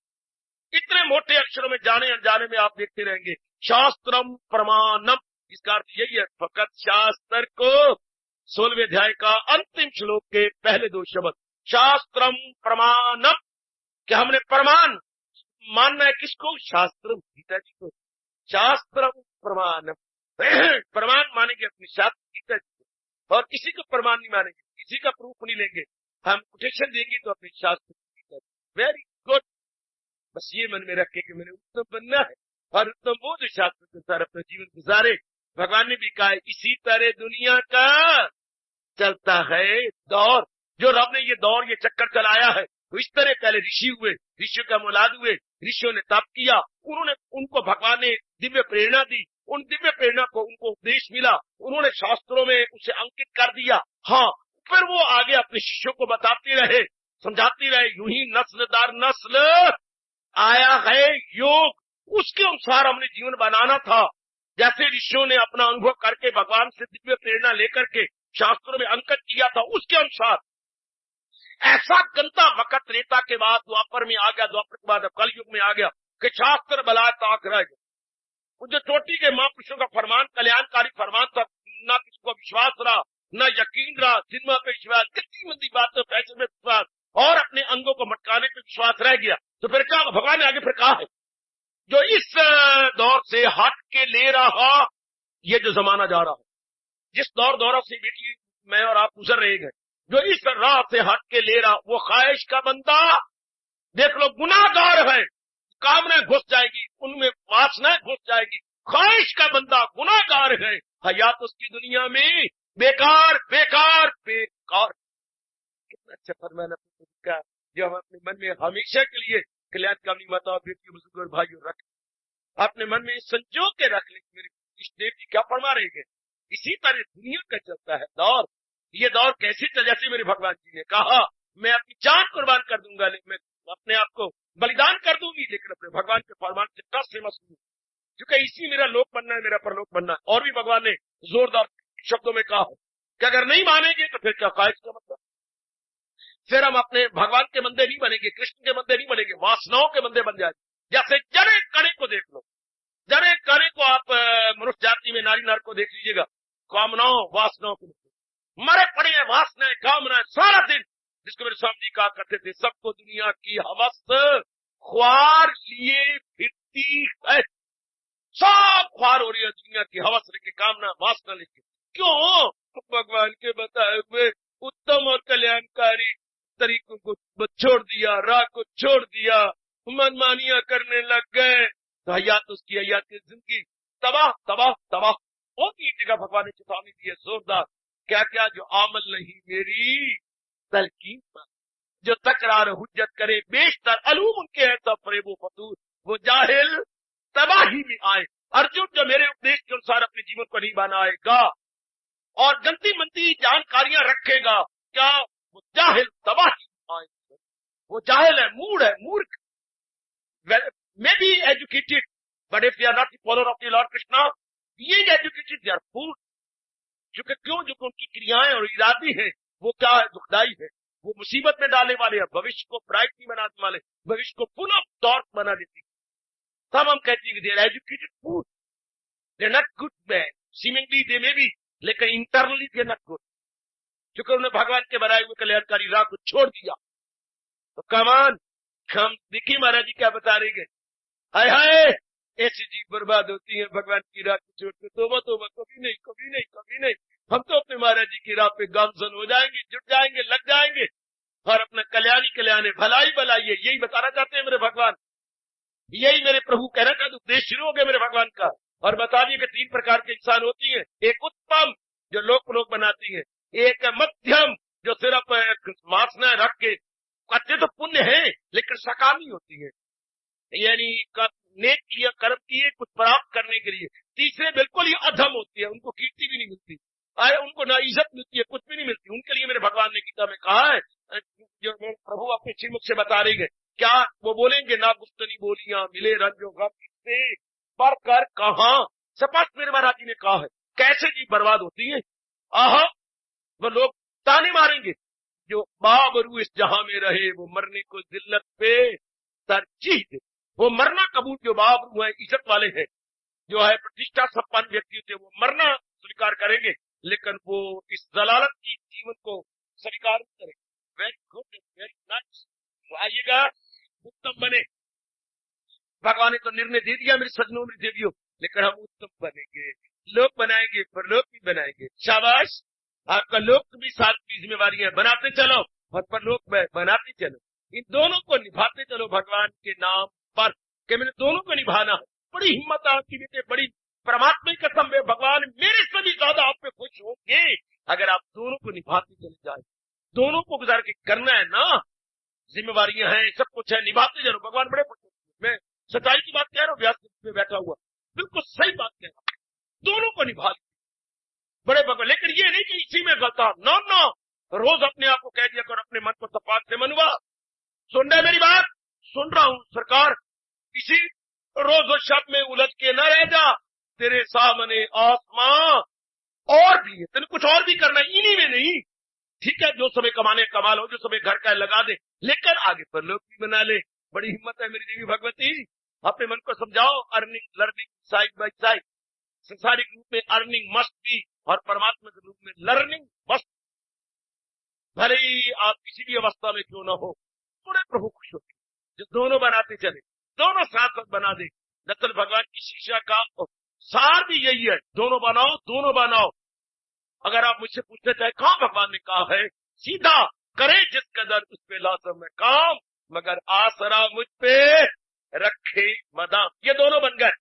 इतने मोटे अक्षरों में जाने अनजाने में आप देखते रहेंगे शास्त्रम प्रमाणम। इसका अर्थ यही है फकत शास्त्र को। 16वें अध्याय का अंतिम श्लोक के पहले 2 शब्द शास्त्रम प्रमाणम। क्या हमने प्रमाण मानना है किसको? शास्त्र गीता जी को। शास्त्रम प्रमाणम, प्रमाण मानेंगे अपनी शास्त्र गीता जी को, और किसी को प्रमाण नहीं मानेंगे, किसी का प्रूफ नहीं लेंगे। हम कोटेशन देंगे तो अपने शास्त्र गीता जी। Very good. बस ये मन में रखे कि मैंने उत्तम बनना है, और उत्तम वो जो शास्त्र के अनुसार अपना जीवन गुजारे। भगवान ने भी कहा इसी तरह दुनिया का चलता है दौर। जो रब ने ये दौर ये चक्कर चलाया है, तो इस तरह पहले ऋषि हुए, ऋषियों का औलाद हुए, ऋषियों ने तप किया, उनको भगवान ने दिव्य प्रेरणा दी, उन दिव्य प्रेरणा को उनको उपदेश मिला, उन्होंने शास्त्रों में उसे अंकित कर दिया। हाँ, फिर वो आगे अपने शिष्यों को बताते रहे, समझाते रहे। यूं ही नस्ल दर नस्ल आया है योग, उसके अनुसार हमने जीवन बनाना था। जैसे ऋषियों ने अपना अनुभव करके भगवान से दिव्य प्रेरणा लेकर के शास्त्रों में अंकित किया था, उसके अनुसार। ऐसा गंदा वक्त त्रेता के बाद द्वापर में आ गया, द्वापर के बाद कल युग में आ गया कि शास्त्र बलाय ताक रह गया। जो चोटी के महापुरुषों का फरमान कल्याणकारी फरमान था, ना किसी को विश्वास रहा, न यकीन रहा, जिन्मा पे विश्वास, कितनी मंदी बातों पैसे में विश्वास, और अपने अंगों को मटकाने पे विश्वास रह गया। तो फिर क्या भगवान ने आगे फिर कहा है, जो इस दौर से हट के ले रहा, ये जो जमाना जा रहा है, जिस दौर से बेटी मैं और आप गुजर रहे हैं, जो इस राह से हट के ले रहा, वो ख्वाहिश का बंदा देख लो गुनाहगार है, कामना घुस जाएगी, उनमें वासना घुस जाएगी। ख्वाहिश का बंदा गुनाहगार है, हयात उसकी दुनिया में बेकार बेकार बेकार। कितना अच्छा फरमान का, जो हम अपने मन में हमेशा के लिए कल्याण का अपनी माता बेटियों बुजुर्ग और भाइयों रख, अपने मन में संजो के रख ले। मेरे इष्ट देवती क्या फरमा रहे हैं, इसी तरह दुनिया का चलता है दौर। ये दौर कैसे चल, जैसे मेरे भगवान जी ने कहा मैं अपनी जान कुर्बान कर दूंगा, मैं अपने आप को बलिदान कर दूंगी, लेकिन अपने भगवान के फरमान से टस से मत हूं, क्योंकि इसी मेरा लोक बनना है, मेरा परलोक बनना है। और भी भगवान ने जोरदार शब्दों में कहा कि अगर नहीं मानेंगे तो फिर क्या ख्वाहिश का मतलब, फिर हम अपने भगवान के बंदे नहीं बनेंगे, कृष्ण के बंदे नहीं बनेंगे, वासनाओं के बंदे बन जाएंगे। जैसे जरे कणे को देख लो, जरे कणे को आप मनुष्य जाति में नारी नर को देख लीजिएगा, कामनाओं वासनाओं को मरे पड़े हैं, वासनाएं कामनाएं सारा दिन। जिसको मेरे स्वामी जी कहा करते थे, सबको दुनिया की हवस ख्वार लिए फिरती है। सब ख्वार हो रही है दुनिया की हवस लेके, कामना वासना लेके। क्यों? भगवान के बताए हुए उत्तम और कल्याणकारी तरीकों को छोड़ दिया, राह को छोड़ दिया, मनमानियां करने लग गए, तो हयात उसकी हयात की जिंदगी तबाह तबाह तबाह। बहुत ही जगह भगवान ने चेतावनी दी है जोरदार, क्या क्या जो आमल नहीं मेरी तलकीन पर, जो तकरार हुज्जत करे बेशतर अलूम उनके है सब फरेबो फतूर, वो जाहिल तबाही में आए। अर्जुन जो मेरे उपदेश के अनुसार अपने जीवन को नहीं बनाएगा और गंदी मंदी जानकारियां रखेगा, क्या वो जाहिल तबाही में आए। वो जाहिल है, मूड है, मूर्ख, may be educated but if they are not the follower of the lord Krishna, being educated they are fool. क्योंकि क्यों, जो उनकी क्रियाएं और इरादे हैं वो क्या है, दुखदाई है, वो मुसीबत में डालने वाले हैं, भविष्य को ब्राइट नहीं बनाने वाले, भविष्य को फुल ऑफ डार्क बना देती। तब हम कहते हैं they are educated fool, they are not good man, seemingly they may be, लेकिन internally they are not good, क्योंकि उन्होंने भगवान के बनाए हुए कल्याणकारी राह को छोड़ दिया। तो कमान हम देखिए महाराज जी क्या बता रहे हैं, हाय हाय ऐसी जीव बर्बाद होती है भगवान की राह को छोड़ के। तोबा तोबा, कभी नहीं कभी नहीं कभी नहीं। हम तो अपने महाराज जी की राह पे गामजन हो जाएंगे, जुट जाएंगे, लग जाएंगे, और अपना कल्याणी कल्याण है, भलाई भलाई है, यही बताना चाहते हैं मेरे भगवान, यही मेरे प्रभु कहना चाहते। उद्देश्य शुरू हो गया मेरे भगवान का, और बता दिए कि 3 प्रकार के इंसान होती है, एक उत्पन्न एक मध्यम जो सिर्फ वासना रख के करते तो पुण्य है लेकिन सकामी होती है, यानी नेक किया कर्म किए कुछ प्राप्त करने के लिए। तीसरे बिल्कुल ही अधम होती है, उनको कीर्ति भी नहीं मिलती, उनको ना इज्जत मिलती है, कुछ भी नहीं मिलती। उनके लिए मेरे भगवान ने गीता में कहा है, जो मेरे प्रभु अपने श्रीमुख से बता रही है, क्या वो बोलेंगे ना गुस्तनी बोलियां मिले रंजो गम इससे पर कर कहां। स्पष्ट मेरे महाराज जी ने कहा है कैसे जी बर्बाद होती है। आह, वो लोग ताने मारेंगे, जो बाबरू इस जहां में रहे वो मरने को जिल्लत पे तरजीह दे। वो मरना कबूल, जो बाबरू है इज्जत वाले हैं, जो है प्रतिष्ठा संपन्न व्यक्ति थे, वो मरना स्वीकार करेंगे लेकिन वो इस जलालत की जीवन को स्वीकार नहीं करेंगे। Very good, very nice. तो आइएगा उत्तम बने। भगवान ने तो निर्णय दे दिया मेरे सजनों मेरी देवियों, लेकिन हम उत्तम बनेंगे, लोक बनाएंगे, परलोक भी बनाएंगे। शाबाश, आपका लोक भी साथ की जिम्मेवारी है, बनाते चलो और परलोक में बनाते चलो। इन दोनों को निभाते चलो भगवान के नाम पर, कि मैंने दोनों को निभाना है। बड़ी हिम्मत आपकी बेटे, बड़ी परमात्मा की कसम है, भगवान मेरे से भी ज्यादा आप पे खुश होंगे अगर आप दोनों को निभाते चले जाए। दोनों को गुजार के करना है ना, जिम्मेवारियां हैं, सब कुछ है, निभाते चलो, भगवान बड़े खुश होंगे। मैं सच्चाई की बात कह रहा हूँ, व्यास में बैठा हुआ, बिल्कुल सही बात कह रहा हूं। दोनों को निभा बड़े भगवान, लेकिन ये नहीं कि इसी में गलता, नो नो, रोज अपने आप को कह दिया कर अपने मन को तपात से मनवा। सुन रहे मेरी बात? सुन रहा हूं सरकार। इसी रोज शब्द में उलझ के न रह जा, तेरे सामने आसमां और भी है, तेने कुछ और भी करना है, इन्हीं में नहीं। ठीक है, जो समय कमाने कमा लो, जो समय घर का लगा दे, लेकिन आगे पर लोग भी बना ले। बड़ी हिम्मत है मेरी देवी भगवती, अपने मन को समझाओ। Earning learning side by side, संसारिक रूप में अर्निंग मस्ट भी और परमात्मा के रूप में लर्निंग मस्ट। भले ही आप किसी भी अवस्था में क्यों न हो, बड़े प्रभु खुश होते, जो दोनों बनाते चले, दोनों साथ साथ बना दे। दरअसल भगवान की शिक्षा का सार भी यही है, दोनों बनाओ, दोनों बनाओ। अगर आप मुझसे पूछना चाहे कहां भगवान ने कहा है, सीधा करे जिस कदर उस पे लाजम है काम, मगर आसरा मुझ पे रखे मदाम। ये दोनों बन गए,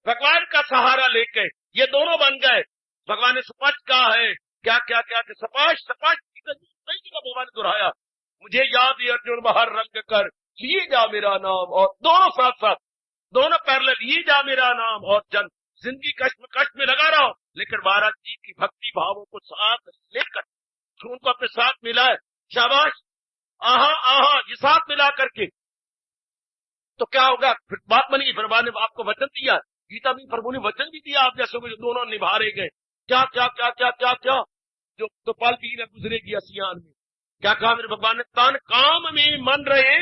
भगवान का सहारा लेके ये दोनों बन गए। भगवान ने स्पष्ट कहा है, क्या क्या क्या सपाश सपाश कई का भगवान ने दोहराया, मुझे याद है अर्जुन बाहर रंग कर लिए जा मेरा नाम, और दोनों साथ साथ, दोनों पैरेलल, लिए जा मेरा नाम और जन। जिंदगी कष्ट में लगा रहा हूं, लेकिन महाराज जी की भक्ति भावों को साथ लेकर उनको अपने साथ मिलाए। शाबाश, आहा आहा, ये साथ मिला करके तो क्या होगा, फिर बात बनेगी। फिर बाद में आपको वचन दिया, गीता में प्रभु ने वचन भी दिया, आप जैसे जो दोनों निभा रहे गए। क्या क्या क्या क्या क्या क्या जो तो पल भी न गुजरेगी असियान में। क्या कहा मेरे भगवान ने, तन काम में मन रहे,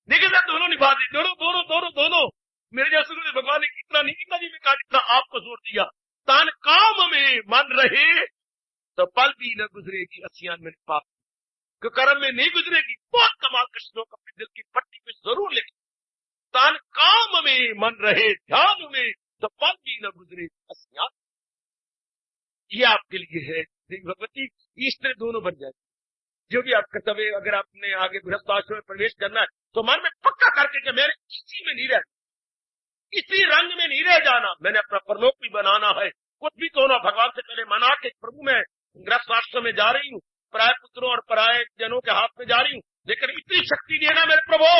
देखिए सर दोनों निभा दी, दोनों दोनों दोनों दोनों। मेरे जैसे भगवान ने कितना नहीं कितना जी में कहा, जितना आपको जोर दिया। तन काम में मन रहे तो पल भी न गुजरेगी असियान में पाप, क्यों कर्म में नहीं गुजरेगी। बहुत कमाल का श्लोक अपने दिल की पट्टी पे जरूर लिख, तन काम में मन रहे ध्यान में तो पल भी न गुजरे असियान। ये आपके लिए है देवी भगवती, ईश्वर दोनों बन जाए। जो भी आप कर्तव्य, अगर आपने आगे गृहस्थ आश्रम में प्रवेश करना है तो मन में पक्का करके कि मैंने इसी में नहीं रहना, इसी रंग में नहीं रह जाना, मैंने अपना परलोक भी बनाना है। कुछ भी तो ना, भगवान से पहले मना के प्रभु मैं गृहस्थ आश्रम में जा रही हूँ, पराय पुत्रों और पराय जनों के हाथ में जा रही हूँ, लेकिन इतनी शक्ति देना मेरे प्रभु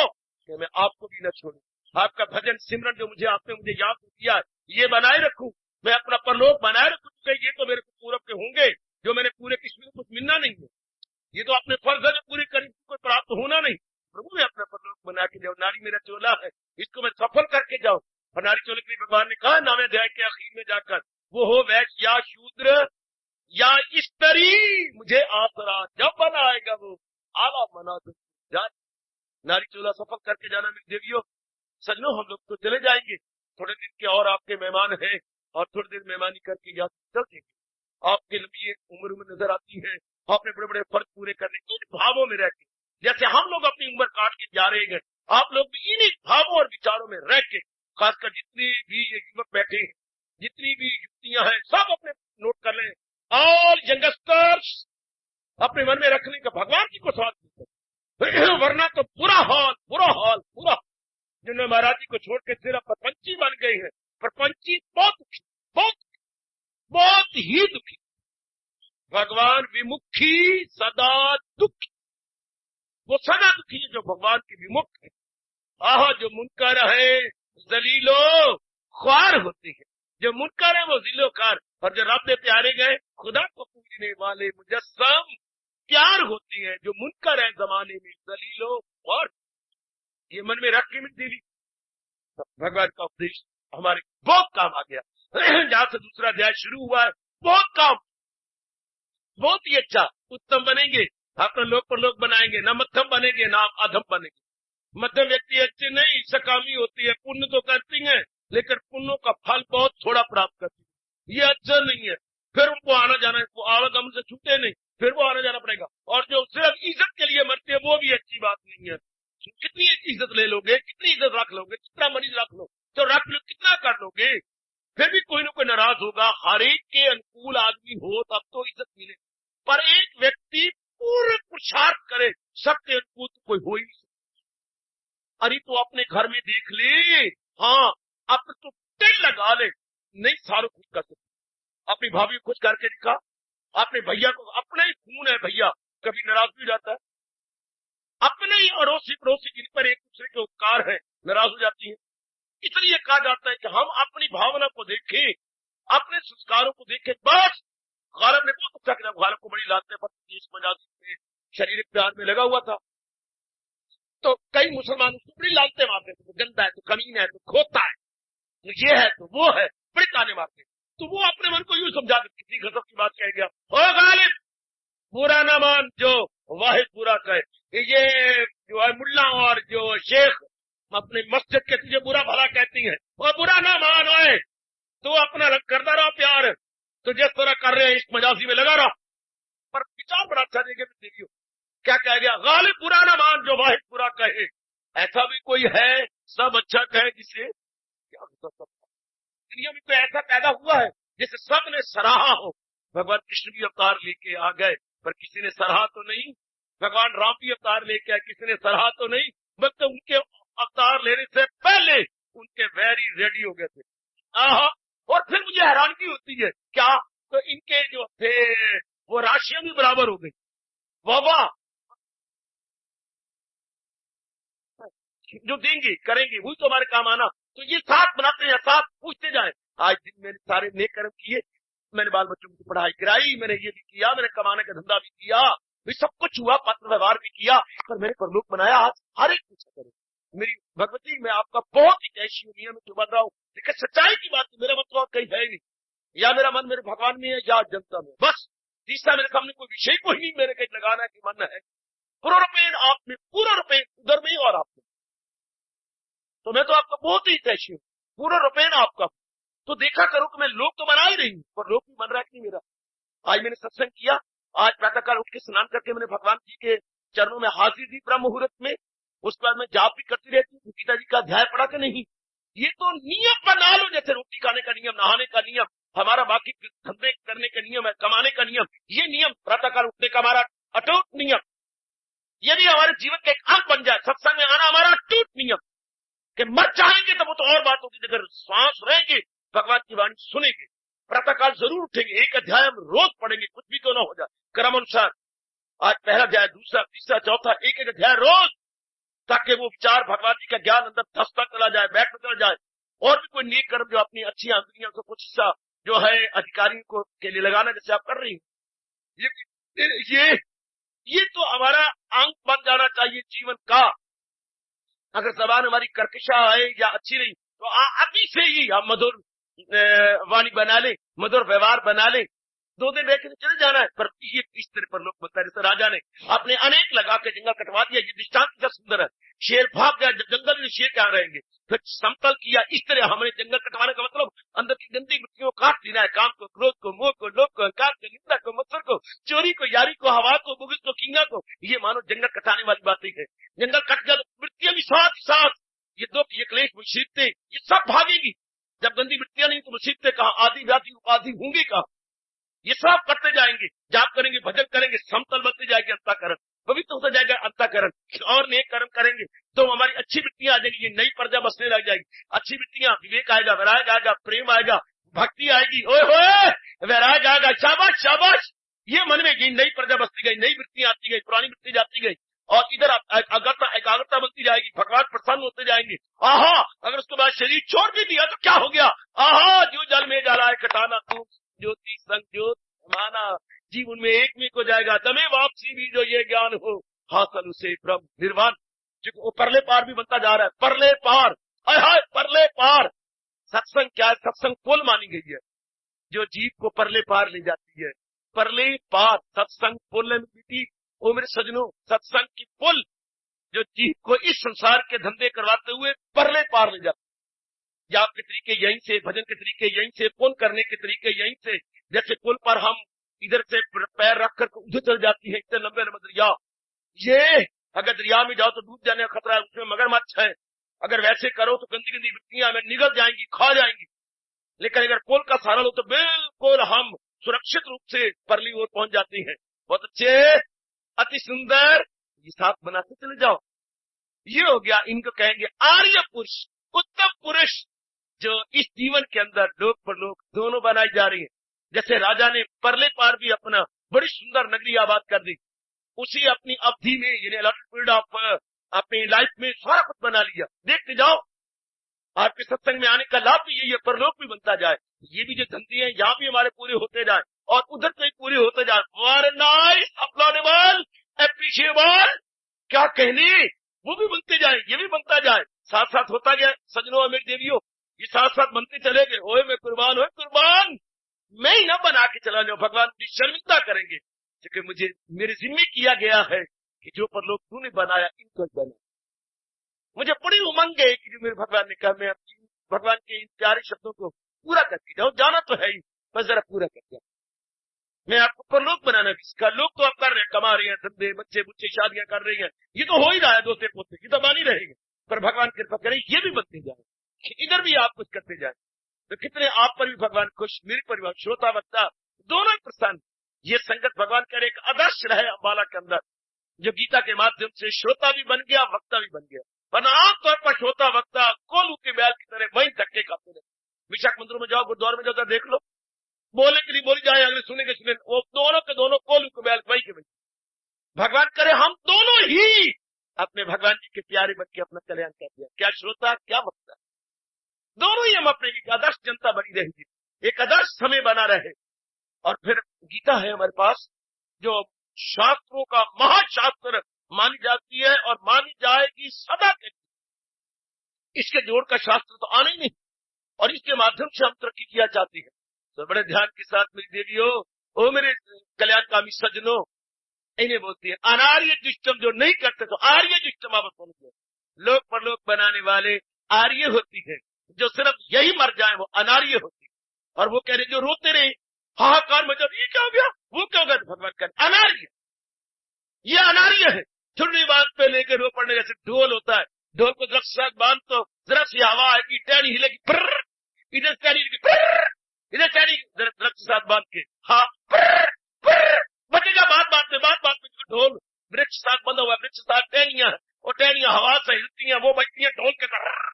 कि मैं आपको भी न छोड़ू। आपका भजन सिमरन जो आपने मुझे याद किया है, ये बनाए रखूं, मैं अपना परलोक बनाए रखूं। ये तो मेरे को पूरब के होंगे, जो मैंने पूरे किसी को कुछ मिलना नहीं है। ये तो अपने फर्ज है पूरे करीब कोई प्राप्त होना नहीं। प्रभु ने अपना परलोक बना के जाओ, नारी मेरा चोला है, इसको मैं सफल करके जाऊं। और नारी चोले के लिए भगवान ने कहा 9वें अध्याय के आखिर में जाकर, वो हो वैश्य या शूद्र या स्त्री, मुझे आसरा जब बनाएगा वो आला मना तो जाए। नारी चोला सफल करके जाना मेरी देवियों। सजनों, हम लोग तो चले जाएंगे, थोड़े दिन के और आपके मेहमान हैं, और थोड़ी देर मेहमानी करके या चल देंगे। आपके लंबी उम्र में नजर आती है, आपने बड़े बड़े फर्ज पूरे करने, इन भावों में रह के, जैसे हम लोग अपनी उम्र काट के जा रहे हैं, आप लोग भी इन्हीं भावों और विचारों में रह के, खासकर जितनी भी ये युवक बैठे हैं, जितनी भी युवतियां हैं, सब अपने नोट कर लें। ऑल यंगस्टर्स अपने मन में रखने का भगवान की को साथ देते, वरना तो बुरा हाल बुरा हाल बुरा। जिन्होंने महाराज जी को छोड़ के सिर्फ प्रपंची बन गए हैं, प्रपंची बहुत दुखी, बहुत बहुत ही दुखी। भगवान विमुखी सदा दुखी, वो सदा दुखी है जो भगवान के विमुख है। आह, जो मुनकर है जलीलो ख्वार होती है, जो मुनकर है वो जिलो ख्वार, और जो रब ने प्यारे गए खुदा को पूजने वाले मुजस्सम प्यार होती है। जो मुनकर है जमाने में जलीलो, और ये मन में रख के मिट्टी दी। भगवान का उपदेश हमारे बहुत काम आ गया। जहां से दूसरा अध्याय शुरू हुआ है, बहुत काम, बहुत ही अच्छा। उत्तम बनेंगे, अपना लोक पर लोक बनाएंगे, ना मध्यम बनेंगे ना अधम बनेंगे। मध्यम व्यक्ति अच्छे नहीं, सकामी होती है, पुण्य तो करती है लेकिन पुण्यों का फल बहुत थोड़ा प्राप्त करती है, ये अच्छा नहीं है। फिर उनको आना जाना, आवागमन से छूटे नहीं, फिर वो आना जाना पड़ेगा। और जो सिर्फ इज्जत के लिए मरते हैं वो भी अच्छी बात नहीं है। कितनी इज्जत ले लोगे, कितनी इज्जत रख लोगे, कितना मरीज रख लो तो रख लो, कितना कर लोगे, फिर भी कोई ना कोई नाराज होगा। हर एक के अनुकूल आदमी हो तब तो इज्जत मिले, पर एक व्यक्ति पूरे पुरुषार्थ करे सबके अनुकूल तो कोई हो ही नहीं। अरे तो अपने घर में देख ले, हाँ अब तो तेल लगा ले, नहीं सारों खुश कर सकते। अपनी भाभी को खुश करके दिखा, अपने भैया को, अपना ही खून है भैया, कभी नाराज भी जाता है। अपने ही अड़ोसी पड़ोसी जिन पर एक दूसरे के उपकार है नाराज हो जाती है। इसलिए कहा जाता है कि हम अपनी भावना को देखें, अपने संस्कारों को देखें। बस गालिब ने बहुत अच्छा किया, गालिब को बड़ी लाते पर इस वजह से शारीरिक प्यार में लगा हुआ था, तो कई मुसलमान उसको बड़ी लालते मारते थे, तो गंदा है, तो कमीना है, तो खोता है, तो ये है, तो वो है, बड़ी ताने मारते। तो वो अपने मन को यूं समझा दे, किसी गजब की बात कह गया, ओ गालिब बुरा ना मान जो वाहिद बुरा कहे। ये जो है मुल्ला और जो शेख अपने मस्जिद के तुझे बुरा भला कहती है, वो बुरा ना मान ओए, तो अपना करता रहा प्यार, तो जिस तरह कर रहे हैं इस मजाजी में लगा रहा। पर विचार बड़ा अच्छा देखे, देखियो क्या कह गया, गालिब बुरा ना मान जो वाहिद बुरा कहे। ऐसा भी कोई है सब अच्छा कहे जिसे, क्या दुनिया में कोई ऐसा पैदा हुआ है जिसे सब ने सराहा हो। भगवान कृष्ण भी अवतार लेके आ गए पर किसी ने सराहा तो नहीं, भगवान राम भी अवतार लेके आए, किसी ने सराहा तो नहीं, बल्कि उनके अवतार लेने से पहले उनके वैरी रेडी हो गए थे। आहा, और फिर मुझे हैरानगी होती है, क्या तो इनके जो थे वो राशियां भी बराबर हो गई। वाह, जो देंगे करेंगे वही तो हमारे काम आना। तो ये साथ बनाते हैं, साथ पूछते जाए। आज दिन मैंने सारे नेक कर्म किए, मैंने बाल बच्चों की पढ़ाई कराई, मैंने ये भी किया, मैंने कमाने का धंधा भी किया, भी सब कुछ हुआ, पत्र व्यवहार भी किया, पर मैंने परलोक बनाया। आज हर एक पूछा करे मेरी भगवती, मैं आपका बहुत ही कैसी नियम में बन रहा हूँ, लेकिन सच्चाई की बात मेरा मतलब और कहीं है नहीं, या मेरा मन मेरे भगवान में है या जनता में। बस तीसरा मेरे सामने कोई विषय को ही नहीं मेरे कहीं लगाना कि मन है। पूरा रुपये आप में, पूरा रुपये उधर में और आप में, तो मैं तो आपका बहुत ही तैशी हूँ, पूरा रुपये ना आपका। तो देखा करो कि मैं लोग तो बना ही रही हूँ, पर लोग भी बन रहा है कि नहीं मेरा। आज मैंने सत्संग किया, आज प्रातःकाल उठ के स्नान करके मैंने भगवान जी के चरणों में हाजिर दी ब्रह्म मुहूर्त में। उसके बाद मैं जाप भी करती रहती हूँ, गीता जी का अध्याय पढ़ा कि नहीं। ये तो नियम बना लो, जैसे रोटी खाने का नियम, नहाने का नियम, हमारा बाकी धंधे करने का नियम है, कमाने का नियम, ये नियम प्रातःकाल उठने का हमारा अटूट नियम, यदि हमारे जीवन का एक अंग बन जाए, सत्संग में आना हमारा अटूट नियम, कि मर जाएंगे तो वो तो और बात होगी, अगर सांस रहेंगे भगवान की वाणी सुनेंगे, प्रातःकाल जरूर उठेंगे, एक अध्याय हम रोज पढ़ेंगे, कुछ भी क्यों ना हो जाए, क्रम अनुसार। आज पहला अध्याय, दूसरा, तीसरा, चौथा, एक एक अध्याय रोज, ताकि वो विचार भगवान जी का ज्ञान अंदर धसता चला जाए, बैठता चला जाए। और भी कोई नेक कर्म जो अपनी अच्छी आंतरियों को कुछ हिस्सा जो है अधिकारियों को के लिए लगाना, जैसे आप कर रही हैं, ये तो हमारा अंग बन जाना चाहिए जीवन का। अगर जबान हमारी कर्कशा है या अच्छी नहीं, तो अभी से ही हम मधुर वाणी बना ले, मधुर व्यवहार बना ले, 2 दिन रह के चले जाना है। पर ये इस तरह पर लोग बताए, जैसे राजा ने अपने अनेक लगा के जंगल कटवा दिया, ये दृष्टांत कितना सुंदर है। शेर भाग गया जंगल में, शेर कहाँ रहेंगे, फिर समतल किया। इस तरह हमने जंगल कटवाने का मतलब अंदर की गंदी मिट्टियों को काट देना है, काम को, क्रोध को, मोह को, लोभ को, अहंकार को, निंदा को, मत्सर को, चोरी को, यारी को, हवा को, बुगिल को, किंगा को। ये मानो जंगल कटाने वाली बात ही है। जंगल कट गया तो मिट्टियां भी साथ साथ, ये दुख, ये क्लेश, मुसीबतें, ये सब भागेगी। जब गंदी मिट्टियां नहीं तो मुसीबतें कहाँ, आदि व्याधि उपाधि होंगी कहाँ, ये सब करते जाएंगे, जाप करेंगे, भजन करेंगे, समतल बनते जाएगी अंतःकरण, पवित्र होता जाएगा अंतःकरण, और नेक कर्म करेंगे तो हमारी अच्छी मिट्टियां आ जाएगी, ये नई प्रजा बसने लग जाएगी। अच्छी मिट्टियां, विवेक आएगा, वैराग आएगा, प्रेम आएगा, भक्ति आएगी, ओए होए वैराग आएगा, शाबाश शाबाश, ये मन में ये नई प्रजा बसती गई, नई वृत्तियां आती गई, पुरानी वृत्ति जाती गई, और इधर एकाग्रता बनती जाएगी, भगवान प्रसन्न होते जाएंगे। आहा, अगर उसके बाद शरीर छोड़ भी दिया तो क्या हो गया? आहा, जो जल में जलाए कटाना तू, ज्योति संग ज्योत माना, जीवन में एक में हो जाएगा। दमे वापसी भी जो ये ज्ञान हो, हासिल उसे ब्रह्म निर्वाण। वो परले पार भी बनता जा रहा है, परले पार, हाय परले पार। सत्संग क्या है? सत्संग पुल मानी गई है जो जीव को परले पार ले जाती है। परले पार सत्संग पुल है बेटी। ओ मेरे सजनों, सत्संग की पुल जो जीव को इस संसार के धंधे करवाते हुए परले पार ले जाती है। जाप के तरीके यहीं से, भजन के तरीके यहीं से, पुण्य करने के तरीके यहीं से। जैसे पुल पर हम इधर से पैर रख कर उधर चल जाती है, इतने लंबे लंबे दरिया, ये अगर दरिया में जाओ तो डूब जाने का खतरा है, उसमें मगरमच्छ है। अगर वैसे करो तो गंदी गंदी वृत्तियां में निगल जाएंगी, खा जाएंगी। लेकिन अगर पुल का सहारा लो तो बिल्कुल हम सुरक्षित रूप से परली ओर पहुंच जाती हैं। बहुत अच्छे, अति सुंदर, ये साथ बनाते चले जाओ। ये हो गया, इनको कहेंगे आर्य पुरुष, उत्तम पुरुष, जो इस जीवन के अंदर लोक परलोक दोनों बनाई जा रही है। जैसे राजा ने परले पार भी अपना बड़ी सुंदर नगरी आबाद कर दी, उसी अपनी अवधि में, यानी अलॉटेड पीरियड ऑफ अपनी लाइफ में सारा कुछ बना लिया। देखते जाओ, आपके सत्संग में आने का लाभ भी यही है, परलोक भी बनता जाए। ये भी जो धंधे हैं यहाँ भी हमारे पूरे होते जाए और उधर से पूरे होते जाए। वेरी नाइस, अपलॉडेबल, एप्रिशिएबल, क्या कहने, वो भी बनते जाए, ये भी बनता जाए, साथ साथ होता गया। सजनों और मेरी देवियों, ये साथ साथ बनते चले गए। ओए मैं कुर्बान, ओए कुर्बान, मैं ही ना बना के चला जाऊं, भगवान की शर्मिंदा करेंगे, क्योंकि मुझे मेरे जिम्मे किया गया है कि जो परलोक तूने बनाया इनको बना। मुझे बड़ी उमंग है कि जो मेरे भगवान ने कहा, मैं भगवान के इन प्यारे शब्दों को पूरा करके जाऊं। जाना तो है ही, बस जरा पूरा कर दिया। मैं आपको परलोक बनाना भी सिखा। लोग तो आप कर रहे हैं, कमा रहे हैं, धंधे, बच्चे बुच्चे, शादियां कर रही हैं, ये तो हो ही रहा है, दोस्ते पोते, ये तो मान ही रहेंगे। पर भगवान कृपा करें ये भी बनते जाए, इधर भी आप कुछ करते जाए, तो कितने आप पर भी भगवान खुश, मेरे परिवार, श्रोता वक्ता दोनों ही प्रसन्न। ये संगत भगवान करे एक आदर्श रहे अम्बाला के अंदर, जो गीता के माध्यम से श्रोता भी बन गया, वक्ता भी बन गया। वरना आमतौर पर श्रोता वक्ता कोलू के बैल की तरह वही धक्के खाते रहे। विशाख मंदिरों में जाओ, गुरुद्वारे में जाओ, देख लो, बोले के लिए बोली जाए, अगले सुने के सुने, वो दोनों के दोनों कोलू के बैल वही के वही। भगवान करे हम दोनों ही अपने भगवान जी के प्यारे बन के अपना कल्याण कर दिया। क्या श्रोता, क्या वक्ता, दोनों ही हम अपने एक आदर्श जनता बनी रहेगी, एक आदर्श समय बना रहे। और फिर गीता है हमारे पास, जो शास्त्रों का महाशास्त्र मानी जाती है और मानी जाएगी सदा के लिए। इसके जोड़ का शास्त्र तो आना ही नहीं, और इसके माध्यम से हम तरक्की किया चाहती है। तो बड़े ध्यान के साथ मेरी देवियों, ओ मेरे कल्याणकामी सज्जनों, इन्हें बोलती है अनार्य दुष्टम। जो नहीं करते तो आर्य दुष्टम आप समझो। लोक परलोक बनाने वाले आर्य होती है, जो सिर्फ यही मर जाए वो अनार्य होती है। और वो कह रहे जो रोते रहे हाहाकार में, जब ये क्या हो गया, वो क्या हो गया, भगवान कर अनार्य, ये अनार्य है। छोटी बात पे लेकर रो पड़ने, जैसे ढोल होता है, ढोल को दरख्त साथ बांध तो जरा सी हवा आएगी, टहनी हिलेगी, इधर टहनी इधर टहनी दरख्त साथ बांध के, हाँ बचेगा बात बात में ढोल वृक्ष साथ बंधा हुआ, वृक्ष साथ टहनियां है, और टहनियां हवा से हिलती हैं, वो बजती हैं ढोल के तरह।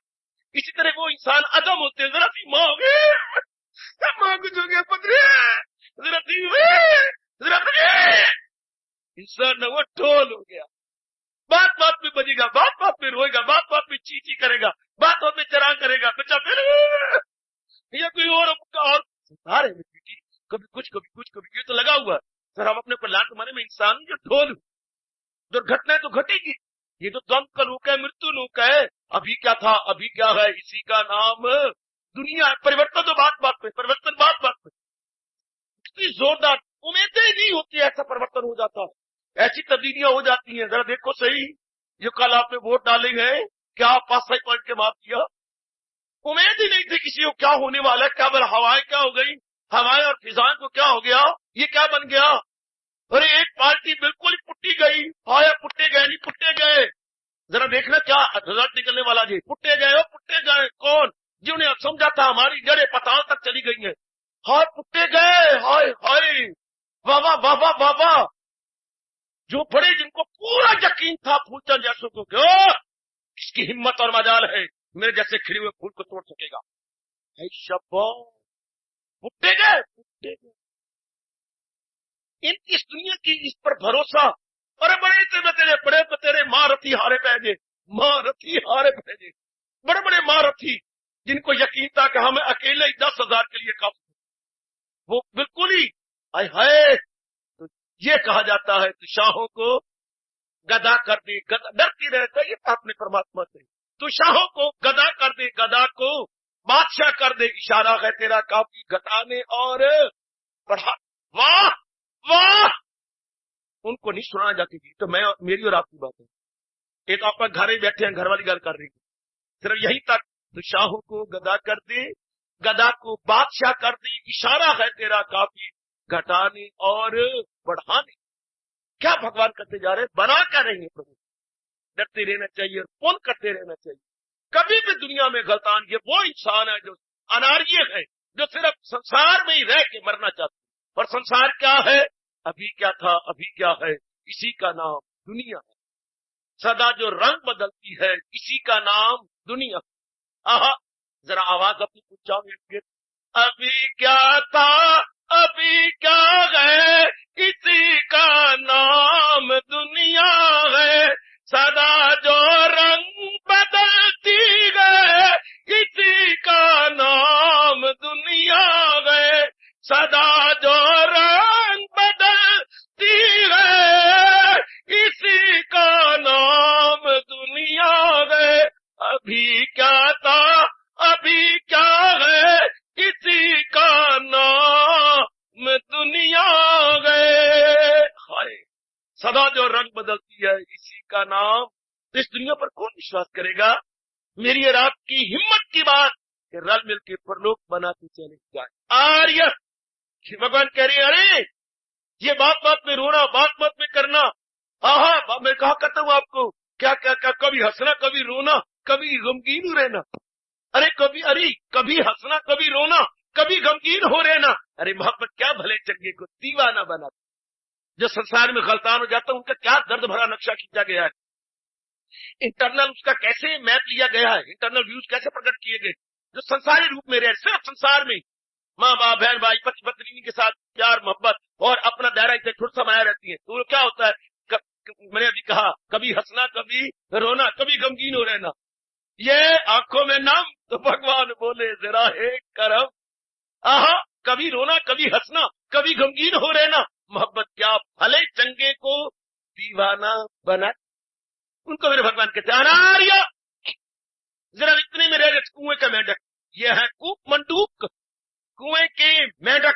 इसी तरह वो इंसान अदम होते हैं, जरा सी माँ हो गई, माँ कुछ हो गया, पत्रे जरा सी जरा इंसान न वो ढोल हो गया। बात बात में बजेगा, बात बात में रोएगा, बात बात में ची करेगा, बात बात में चराग करेगा, बच्चा फिर या कोई और संसार है बेटी, कभी कुछ कभी कुछ कभी ये तो लगा हुआ। सर हम अपने पर लात मारे, में इंसान जो ढोल, दुर्घटना तो घटेगी, ये तो द्वंद का लोक है, मृत्यु लोक है। अभी क्या था, अभी क्या है, इसी का नाम दुनिया है। परिवर्तन तो बात बात पे, परिवर्तन बात बात पे, इतनी जोरदार उम्मीदें नहीं होती, ऐसा परिवर्तन हो जाता है, ऐसी तब्दीलियां हो जाती हैं। जरा देखो सही, जो कल आपने वोट डाले गए, क्या आप 5 पॉइंट के माफ किया, उम्मीद ही नहीं थी किसी को क्या होने वाला है, क्या बोला, हवाएं क्या हो गई, हवाएं और फिजाएं को क्या हो गया, ये क्या बन गया। अरे एक पार्टी बिल्कुल ही पुट्टी गई, आया पुट्टे गए, नहीं पुट्टे गए, जरा देखना क्या रिजल्ट निकलने वाला जी, पुट्टे गए हो, पुट्टे गए कौन, जिन्हें समझा था हमारी जड़ें पाताल तक चली गई हैं, हाय पुट्टे गए, हाय हाय, बाबा बाबा बाबा, जो बड़े जिनको पूरा यकीन था फूलचंद जैसों को, क्यों किसकी हिम्मत और मजाल है मेरे जैसे खिले हुए फूल को तोड़ सकेगा, पुट्टे गए, पुट्टे गए। इस दुनिया की इस पर भरोसा, अरे बड़े तेरे महारथी हारे पैजे, महारथी हारे पैजे, बड़े बड़े महारथी जिनको यकीन था कि हमें अकेले ही 10,000 के लिए काफी, वो बिल्कुल ही आय हाय। तो ये कहा जाता है तो शाहों को गदा कर दे, गदा डरती रह चाहिए अपने परमात्मा से, तो शाहों को गदा कर दे, गदा को बादशाह कर दे, इशारा है तेरा काफी घटाने और बढ़ा। वाह वाह, उनको नहीं सुनाना जाती थी। तो मैं मेरी और आपकी बात है, एक आप घर ही बैठे हैं, घर वाली गल कर रही है, सिर्फ यही तक। तो शाहों को गदा कर दे, गदा को बादशाह कर दे, इशारा है तेरा काफी घटाने और बढ़ाने। क्या भगवान करते जा रहे हैं, बना कर रहे हैं प्रभु। डरते रहना चाहिए और पुण्य करते रहना चाहिए। कभी भी दुनिया में गलतान, ये वो इंसान है जो अनार्य है, जो सिर्फ संसार में ही रह के मरना चाहता है। और संसार क्या है, अभी क्या था अभी क्या है, इसी का नाम दुनिया है। सदा जो रंग बदलती है, इसी का नाम दुनिया। आहा, जरा आवाज अपनी पूछाओगे, अभी क्या था अभी क्या है, इसी का नाम दुनिया है। सदा जो रंग बदलती है, इसी का नाम दुनिया है। सदा जो रंग बदलती है, इसी का नाम दुनिया है। अभी क्या था अभी क्या है, इसी का नाम दुनिया है। हाय, सदा जो रंग बदलती है, इसी का नाम। इस दुनिया पर कौन विश्वास करेगा। मेरी और आपकी हिम्मत की बात कि रल मिल के परलोक बनाते चले जाए। आर्य भगवान कह रहे, अरे ये बात में रोना, बात में करना। आहा, मैं कहा करता हूं आपको, क्या क्या क्या, कभी हंसना कभी रोना, कभी गमगीन रहना। अरे कभी हंसना कभी रोना, कभी गमगीन हो रहना। अरे मोहब्बत क्या भले चंगे को दीवाना बना। जो संसार में गलतान हो जाता है, उनका क्या दर्द भरा नक्शा खींचा गया है, इंटरनल उसका कैसे मैप लिया गया है, इंटरनल व्यूज कैसे प्रकट किए गए। जो संसारी रूप में रहे, सिर्फ संसार में माँ बाप बहन भाई पति पत्नी के साथ प्यार मोहब्बत और अपना दायरा इतना छोटा सा बनाए रहती है, तो क्या होता है, मैंने अभी कहा, कभी हंसना कभी रोना, कभी गमगीन हो रहना। ये आंखों में नम, तो भगवान बोले जरा एक करम। आहा, कभी रोना कभी हंसना, कभी गमगीन हो रहना। मोहब्बत क्या भले चंगे को दीवाना बना। उनको मेरे भगवान कहते अनार्य, जरा इतने में रह कुएं का मेंढक। ये है कूप मंडूक, कुएं के मेंढक,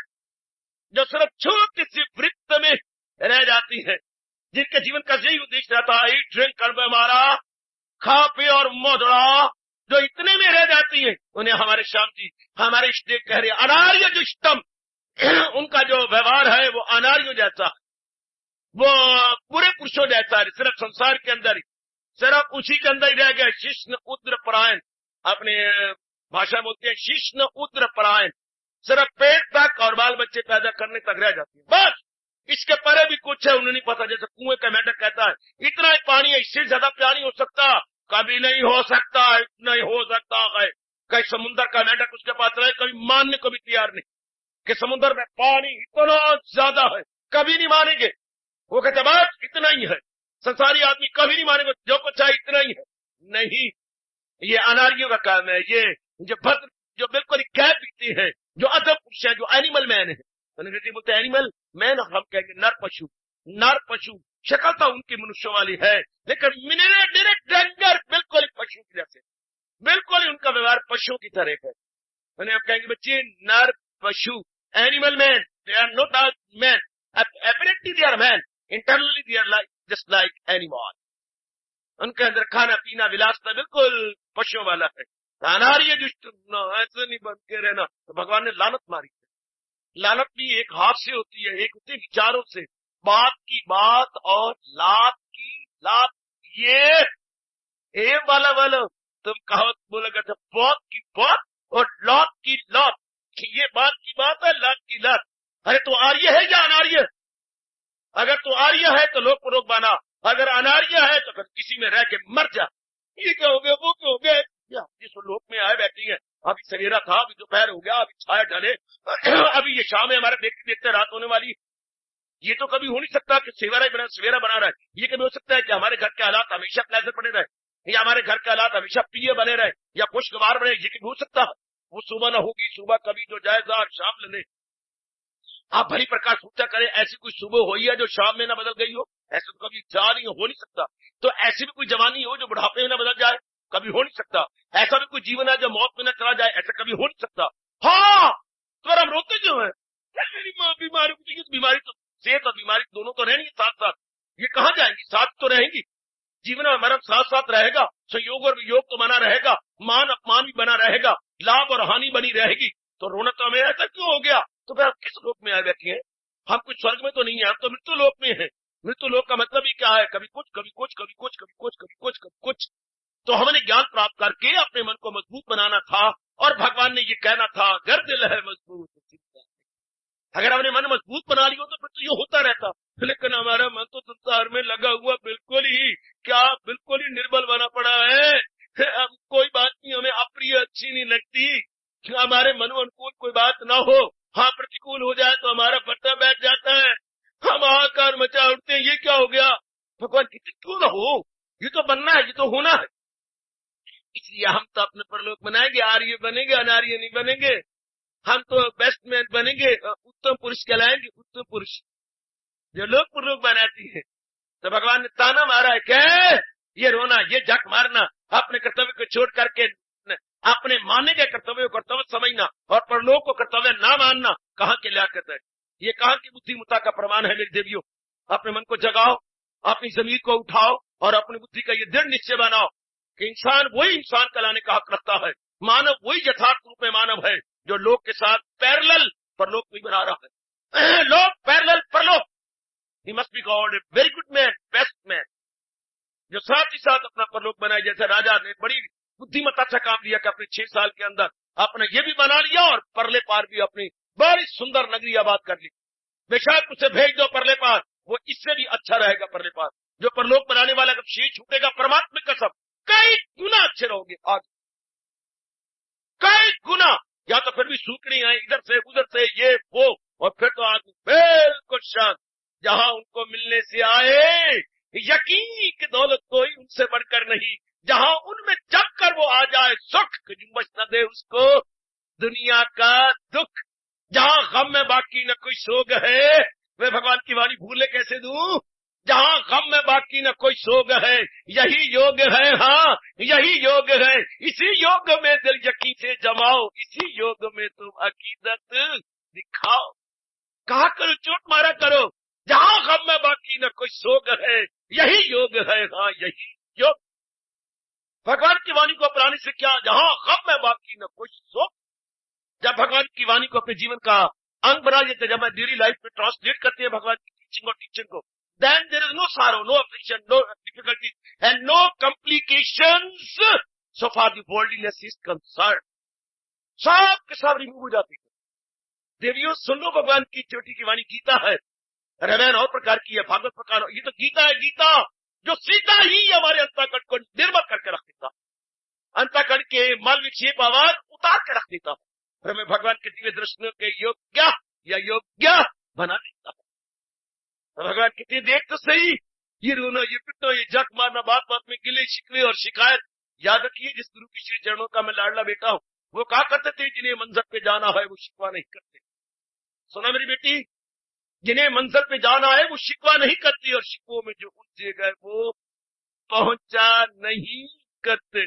जो सिर्फ छोटी सी वृत्त में रह जाती है, जिनके जीवन का यही उद्देश्य रहता है, ईट ड्रिंक कर हमारा, खा पी और मौजड़ा। जो इतने में रह जाती है, उन्हें हमारे श्याम जी, हमारे इष्टदेव कह रहे अनार्य जो इष्टम, उनका जो व्यवहार है वो अनार्यों जैसा है, वो पूरे पुरुषों जैसा है, सिर्फ संसार के अंदर ही, सिर्फ उसी के अंदर ही रह गया। शिष्ण उद्र परायण, अपने भाषा बोलते हैं शिष्ण उद्र परायण, सिर्फ पेट तक और बाल बच्चे पैदा करने तक रह जाती है, बस। इसके परे भी कुछ है उन्हें नहीं पता। जैसे कुएं का मेंढक कहता है इतना ही पानी है, इससे ज्यादा पानी हो सकता, कभी नहीं हो सकता, इतना ही हो सकता है। कहीं समुद्र का मेंढक उसके पास रहे, कभी मानने को भी तैयार नहीं कि समुद्र में पानी इतना ज्यादा है, कभी नहीं मानेंगे। वो कहते बस इतना ही है। संसारी आदमी कभी नहीं मानेगा, जो कुछ है इतना ही है। नहीं, ये अनार्यों का काम है। ये जो भद्र, जो बिल्कुल कह पीते हैं, जो अदब पुरुष है, जो एनिमल मैन है, अंग्रेजी बोलते हैं एनिमल मैन, हम कहेंगे नर पशु। नर पशु शक्ल तो उनकी मनुष्यों वाली है, लेकिन डेंगर बिल्कुल ही पशु की जैसे, बिल्कुल ही उनका व्यवहार पशुओं की तरह है। उन्हें हम कहेंगे बच्चे नर पशु, animal man, they are not man, apparently they are man, internally they are just like animal। उनके अंदर खाना पीना विलासता बिल्कुल पशुओं वाला है। अनार्य दुष्ट ऐसे नहीं बन के रहना। तो भगवान ने लानत मारी। लानत भी एक हाथ से होती है, एक होती है विचारों से। बात की बात और लात की लात, ये वाला तुम कहावत बोलेगा था, बात की बात और लात की लात। ये बात की बात है, लात की लात। अरे तो आर्य है या अनार्य? अगर तो आर्य है तो लोक पुरोग बना, अगर अनार्य है तो फिर किसी में रह के मर जा। ये क्या हो गया, वो क्या हो गया, जिस लोक में आए बैठी है। अभी सवेरा था, अभी दोपहर हो गया, अभी छाया ढले, अभी ये शाम है, हमारे देखते देखते रात होने वाली। ये तो कभी हो नहीं सकता कि सवेरा बना रहा है। ये कभी हो सकता है कि हमारे घर के हालात हमेशा प्लेजर बने रहे, या हमारे घर के हालात हमेशा प्रिय बने रहे, या खुशगवार बने, ये कभी हो सकता है? वो सुबह ना होगी, सुबह कभी जो जायजा शाम लेने। आप भली प्रकार सोचा करें, ऐसी कोई सुबह हुई है जो शाम में ना बदल गई हो? ऐसा तो कभी जा नहीं हो नहीं सकता। तो ऐसी भी कोई जवानी हो जो बुढ़ापे में ना बदल जाए? कभी हो नहीं सकता। ऐसा भी कोई जीवन है जो मौत में ना चला जाए? ऐसा कभी हो नहीं सकता। हाँ, तो हम रोते क्यों है? मेरी माँ बीमार हो गई। बीमारी तो, सेहत और बीमारी दोनों तो रहेंगी साथ साथ, ये कहाँ जाएंगी? साथ तो रहेंगी। जीवन और मरण साथ साथ रहेगा, संयोग और वियोग तो बना रहेगा, मान अपमान भी बना रहेगा, लाभ और हानि बनी रहेगी। तो रोना तो हमें ऐसा क्यों हो गया? तो फिर हम किस लोक में आए बैठे हैं? हम कुछ स्वर्ग में तो नहीं है, हम तो मृत्यु लोक में है। मृत्यु लोक का मतलब ही क्या है? कभी कुछ, कभी कुछ, कभी कुछ, कभी कुछ, कभी कुछ, कभी कुछ। तो हमने ज्ञान प्राप्त करके अपने मन को मजबूत बनाना था, और भगवान ने ये कहना था, अगर दिल है मजबूत, अगर हमने मन मजबूत बना लिया तो फिर तो ये होता रहता। लेकिन हमारा मन तो संसार में लगा हुआ बिल्कुल ही निर्बल बना पड़ा है। अब कोई बात नहीं हमें अप्रिय अच्छी नहीं लगती, हमारे मन अनुकूल कोई बात ना हो, हाँ प्रतिकूल हो जाए तो हमारा पट्टा बैठ जाता है, हम हाहाकार मचा उठते हैं, ये क्या हो गया? भगवान कितने क्यों ना हो, ये तो बनना है, ये तो होना है। इसलिए हम तो अपने परलोक बनाएंगे, आर्य बनेंगे, अनार्य नहीं बनेंगे। हम तो बेस्ट मैन बनेंगे, उत्तम पुरुष कहलाएंगे, उत्तम पुरुष जो लोग परलोक बनाती है। तो भगवान ने ताना मारा है, क्या ये रोना, ये झक मारना, अपने कर्तव्य को छोड़ करके अपने माने गए कर्तव्य को कर्तव्य समझना और परलोक को कर्तव्य ना मानना कहाँ के लियाकत है? ये कहाँ की बुद्धिमत्ता का प्रमाण है? मेरे देवियों, अपने मन को जगाओ, अपनी जमीर को उठाओ और अपनी बुद्धि का ये दृढ़ निश्चय बनाओ कि इंसान वही इंसान कहलाने का हक रखता है, मानव वही यथार्थ रूप में मानव है जो लोक के साथ पैरेलल परलोक भी बना रहा है। लोक पैरेलल परलोक, he must be called a very good man, best man, जो साथ ही साथ अपना परलोक बनाए। जैसे राजा ने बड़ी बुद्धिमत्ता से काम लिया कि अपने 6 साल के अंदर अपने ये भी बना लिया और परले पार भी अपनी बड़ी सुंदर नगरी आबाद कर ली। बेशक उसे भेज दो परले पार, वो इससे भी अच्छा रहेगा परले पार। जो परलोक बनाने वाला जब शीश छूटेगा, परमात्मा की कसम कई गुना अच्छे रहोगे आगे, कई गुना। या तो फिर भी सूखनी है इधर से उधर से ये वो, और फिर तो आदमी बिल्कुल शांत, जहां उनको मिलने से आए यकीन की दौलत कोई उनसे बढ़कर नहीं, जहां उनमें जब कर वो आ जाए सुख कि जुम्बश न दे उसको दुनिया का दुख, जहां गम में बाकी न कोई सोग है, मैं भगवान की वाणी भूले कैसे दूं, जहां गम में बाकी न कोई सोग है, यही योग है, हाँ यही योग है, इसी योग में दिल यकीन से जमाओ, इसी योग में तुम अकीदत दिखाओ। कहा करो, चोट मारा करो, जहां गम में बाकी न कोई सोग है, यही योग है, हाँ यही योग। भगवान की वाणी को अपनाने से क्या, जहां गम में बाकी न कोई सोग। जब भगवान की वाणी को अपने जीवन का अंग बना लेते, जब मैं डेली लाइफ में ट्रांसलेट करते हैं भगवान की टीचिंग और टीचिंग को, then there is no sorrow, no affliction, no difficulty and no complications so far the worldliness is concerned. सब के सब रिमूव हो जाती है। देवियों सुन लो, भगवान की चोटी की वाणी गीता है, रामायण और प्रकार की है, भागवत प्रकार, ये तो गीता है, गीता जो सीधा ही हमारे अंतःकरण को निर्मल करके रख देता, अंतःकरण के मल विक्षेप आवाज उतार के रख देता, और हमें भगवान के दिव्य दर्शनों के योग्य या योग्य बना देता है। भगवान कितनी देख तो सही, ये रोना, ये पिटना, ये जक मारना, बात बात में गिले शिकवे और शिकायत। याद रखिए, जिस गुरु की श्री चरणों का मैं लाडला बेटा हूं, वो कहा करते थे जिन्हें मंजर पे जाना है वो शिकवा नहीं करते। सुना मेरी बेटी, जिन्हें मंजर पे जाना है वो शिकवा नहीं करती, और शिकवों में जो उलझे गए वो पहुंचा नहीं करते।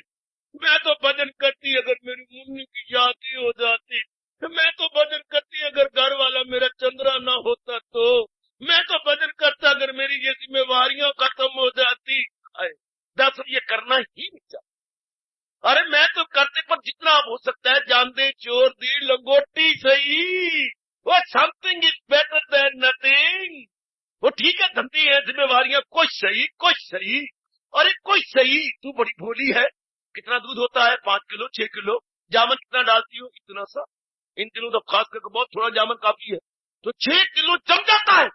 मैं तो भजन करती अगर मेरी मुन्नी की शादी हो जाती, मैं तो भजन करती अगर घर वाला मेरा चंद्रा ना होता, तो मैं तो भजन करता अगर मेरी ये जिम्मेवारियां खत्म हो जाती। दस ये करना ही नहीं चाहता। अरे मैं तो करते, पर जितना हो सकता है जान दे, चोर दी, लंगोटी सही, वो something is better than nothing. वो ठीक है, धंधी है, जिम्मेवारियां, कुछ सही। अरे कुछ सही, तू बड़ी भोली है। कितना दूध होता है? 5 किलो 6 किलो। जामन कितना डालती हो? इतना सा। इन दिनों तो खास करके बहुत थोड़ा जामन काफी है, तो 6 किलो जम जाता है।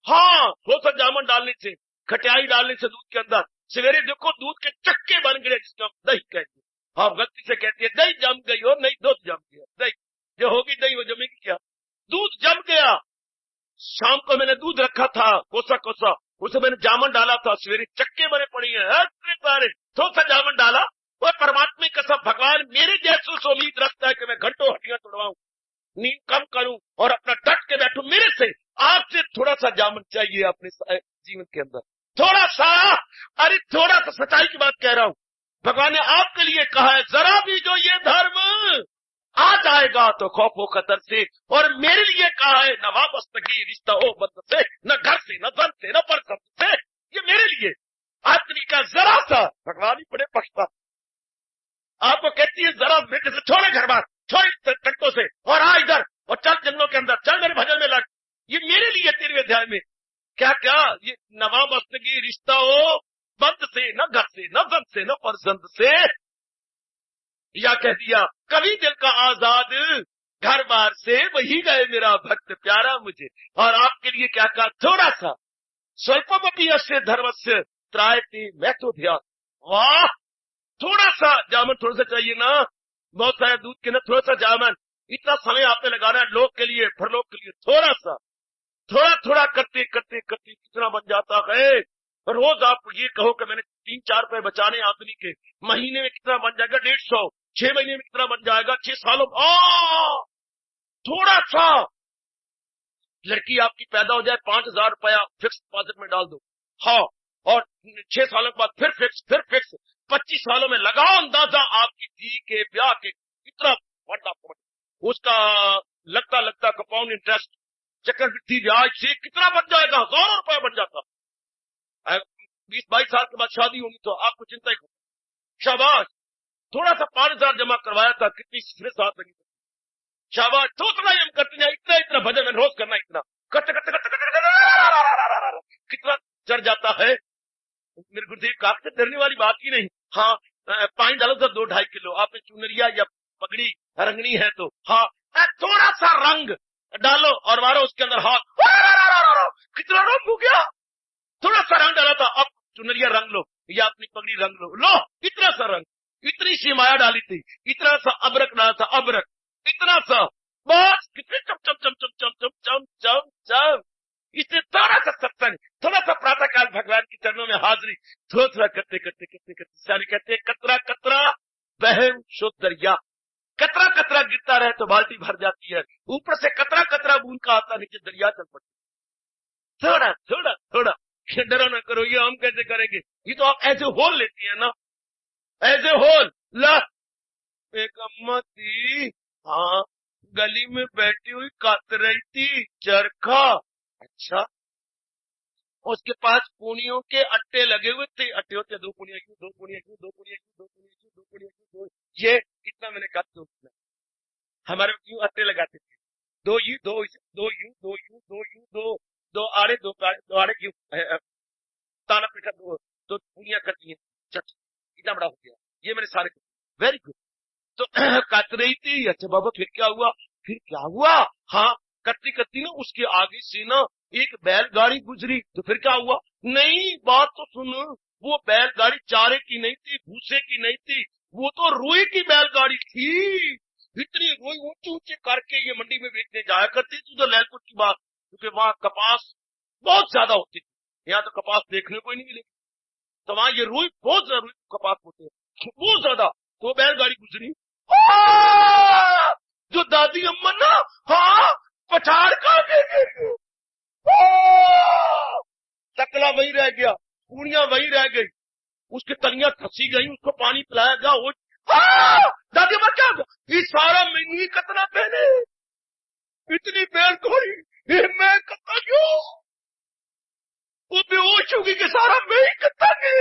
हाँ, थोड़ा सा जामन डालने से, खटियाई डालने से दूध के अंदर, सवेरे देखो दूध के चक्के बन गए, जिसको हम दही कहते हैं। आप गलती से कहती है दही जम गई हो, नहीं दूध जम गया। दही जो होगी दही वो जमेगी क्या? दूध जम गया। शाम को मैंने दूध रखा था कोसा कोसा, उसमें मैंने जामन डाला था, सवेरे चक्के बने पड़ी है थोड़ा सा जामन डाला। और परमात्मा की कसम, भगवान मेरे जैसे से उम्मीद रखता है कि मैं घंटों हड्डियां तोड़वाऊं, नींद कम करूं और अपना डट के बैठूं। मेरे से आपसे थोड़ा सा जामन चाहिए अपने जीवन के अंदर, थोड़ा सा। अरे थोड़ा सा, सच्चाई की बात कह रहा हूं। भगवान ने आपके लिए कहा है, जरा भी जो ये धर्म आ जाएगा तो खौफो खतर से। और मेरे लिए कहा है, न वापस्तगी रिश्ता हो बंद से, न घर से, न धन से, न पर से। ये मेरे लिए आपके लिए कहा, जरा सा। भगवान ही बड़े पक्षता, आपको कहती है जरा बेटे से छोड़े घर बार, छोड़े टट्टों से और आ इधर और चल जंगलों के अंदर, चल मेरे भजन में लग। ये मेरे लिए 13वें अध्याय में क्या क्या, ये नवा बस्तगी रिश्ता हो बंद से, न घर से, न धन से, न परसंद से। या कह दिया कभी दिल का आजाद घर बार से, वही गए मेरा भक्त प्यारा मुझे। और आपके लिए क्या कहा, थोड़ा सा, स्वल्पमपि अस्य धर्मस्य त्रायते मैं तो ध्यान। वाह, थोड़ा सा जामन, थोड़ा सा चाहिए ना, बहुत सारे दूध के ना थोड़ा सा जामन। इतना समय आपने लगाना है लोक के लिए, परलोक के लिए। थोड़ा सा, थोड़ा थोड़ा करते करते करते कितना बन जाता है। रोज आप ये कहो कि मैंने 3-4 रुपए बचाने आदमी के, महीने में कितना बन जाएगा, 150। 6 महीने में कितना बन जाएगा, 6 सालों में। थोड़ा सा, लड़की आपकी पैदा हो जाए, 5,000 रुपया फिक्स डिपॉजिट में डाल दो, हाँ, और 6 सालों के बाद फिर फिक्स 25 सालों में लगाओ अंदाजा आपकी धी के ब्याह के कितना बढ़ता, उसका लगता लगता कंपाउंड इंटरेस्ट, चक्रवृद्धि ब्याज से कितना बन जाएगा, हजारों रुपया बन जाता। 20-22 साल के बाद शादी होगी तो आपको चिंता ही हो। शाबाश, थोड़ा सा 5,000 जमा करवाया था, कितनी साथ लगी। शाबाश, तो उतना ही हम करते हैं, इतना इतना भजन में रोज करना, इतना करते करते करते कितना चढ़ जाता है। मेरे गुरुदेव का डरने वाली बात ही नहीं। हाँ, पानी डालो तो 2-2.5 किलो, आपने चुनरिया या पगड़ी रंगनी है तो हाँ, थोड़ा सा रंग डालो और मारो उसके अंदर हाथ, कितना रंग हो गया। थोड़ा सा रंग डाला था, अब चुनरिया रंग लो या अपनी पगड़ी रंग लो, इतना सा रंग, इतनी सी माया डाली थी, इतना सा अबरक डाला था, अबरक इतना सा, बस कितने चम चम चम चम चम चम चम चम चम। इससे थोड़ा सा सत्संग, थोड़ा सा प्रातः काल भगवान के चरणों में हाजिरी, थोड़ा थोड़ा करते करते करते करते सारे कहते हैं, कतरा कतरा बहन शुद्ध दरिया। कतरा कतरा गिरता रहे तो बाल्टी भर जाती है, ऊपर से कतरा कतरा बूंद का आता, नीचे दरिया चल पड़ती। थोड़ा थोड़ा थोड़ा, डरा ना करो, ये हम कैसे करेंगे, ये तो आप एज ए होल लेती है ना, एज ए होल। ला, एक अम्मा थी, हाँ, गली में बैठी हुई काट रही थी चरखा। अच्छा, उसके पास पूनियों के अट्टे लगे हुए थे, अट्टे होते 2 पूनिया क्यों, 2 पूनिया क्यों, 2 पूनिया क्यों, 2 पूनिया क्यों, 2 पूनिया क्यों, ये कितना मैंने कहा तो हमारे क्यों अट्टे लगाते थे, 2 यू 2 2 यू 2 यू 2 यू 2 आड़े 2 आड़े क्यों, ताना पीठा 2 पूनिया करती है, इतना बड़ा हो गया। ये मैंने सारे, वेरी गुड। तो काट रही थी, अच्छा बाबा फिर क्या हुआ, फिर क्या हुआ, हाँ, कटती कटती ना उसके आगे से ना एक बैलगाड़ी गुजरी, तो फिर क्या हुआ, नहीं बात तो सुन, वो बैलगाड़ी चारे की नहीं थी, भूसे की नहीं थी, वो तो रुई की बैलगाड़ी थी। इतनी रुई ऊंचे ऊंचे करके ये मंडी में बेचने जाया करती थी, तो लहलपुर की बात, क्योंकि वहां कपास बहुत ज्यादा होती थी, यहाँ तो कपास देखने को ही नहीं मिलेगी, तो वहां ये रुई बहुत ज्यादा, रुई कपास होते हैं बहुत ज्यादा। तो बैलगाड़ी गुजरी, जो दादी अम्मा ना, हाँ, पछाड़ का टकला वही रह गया, पूड़ियां वही रह गई, उसकी तलियां खसी गई, उसको पानी पिलाया गया, वो दादी अम्मा क्या होगा, ये सारा मैंने ही कतना पहने, इतनी बैलगाड़ी मैं कतना क्यों, वो बेहोश होगी कि सारा मैं ही कतना के,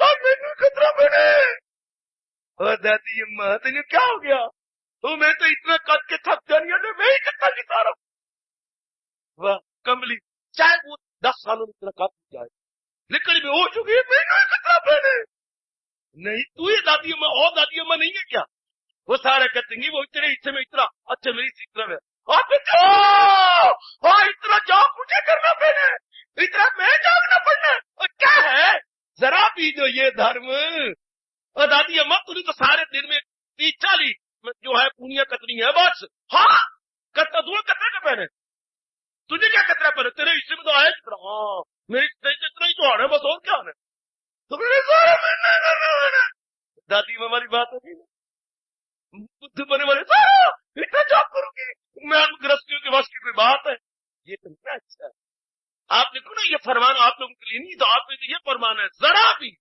मैंने कतना पहने। दादी अम्मा तेने क्या हो गया, तो मैं तो इतना कट के थक जानी है, मैं ही कटना की सारा। वाह कमली, चाहे वो 10 सालों में इतना कट जाए, लेकिन भी हो चुकी है, मैं कटना पहने नहीं, तू ये दादी अम्मा और दादी अम्मा नहीं है क्या, वो सारे कहते वो इतने हिस्से में इतना, अच्छा मेरी इतना में इतना जॉब मुझे करना पड़ना, इतना मैं जागना पड़ना, क्या है, जरा भी जो ये धर्म, और दादी अम्मा तूने तो सारे दिन में 30-40 जो है पूनिया कतनी है बस, हाँ, करता दूर कतने के पहने, पर तेरे हिस्से में तो आया कितना, हाँ मेरे इतना ही तो आना है बस, और क्या आना है, तो मेरे सारा महीना करना। दादी में वाली बात होगी ना, बुद्ध बने वाले सारा इतना जॉब करूंगी मैं, गृहस्थियों के बस की कोई बात है, ये तो इतना अच्छा है। आप देखो ना, ये फरमान आप लोगों के लिए नहीं, तो आप तो ये फरमान है, जरा भी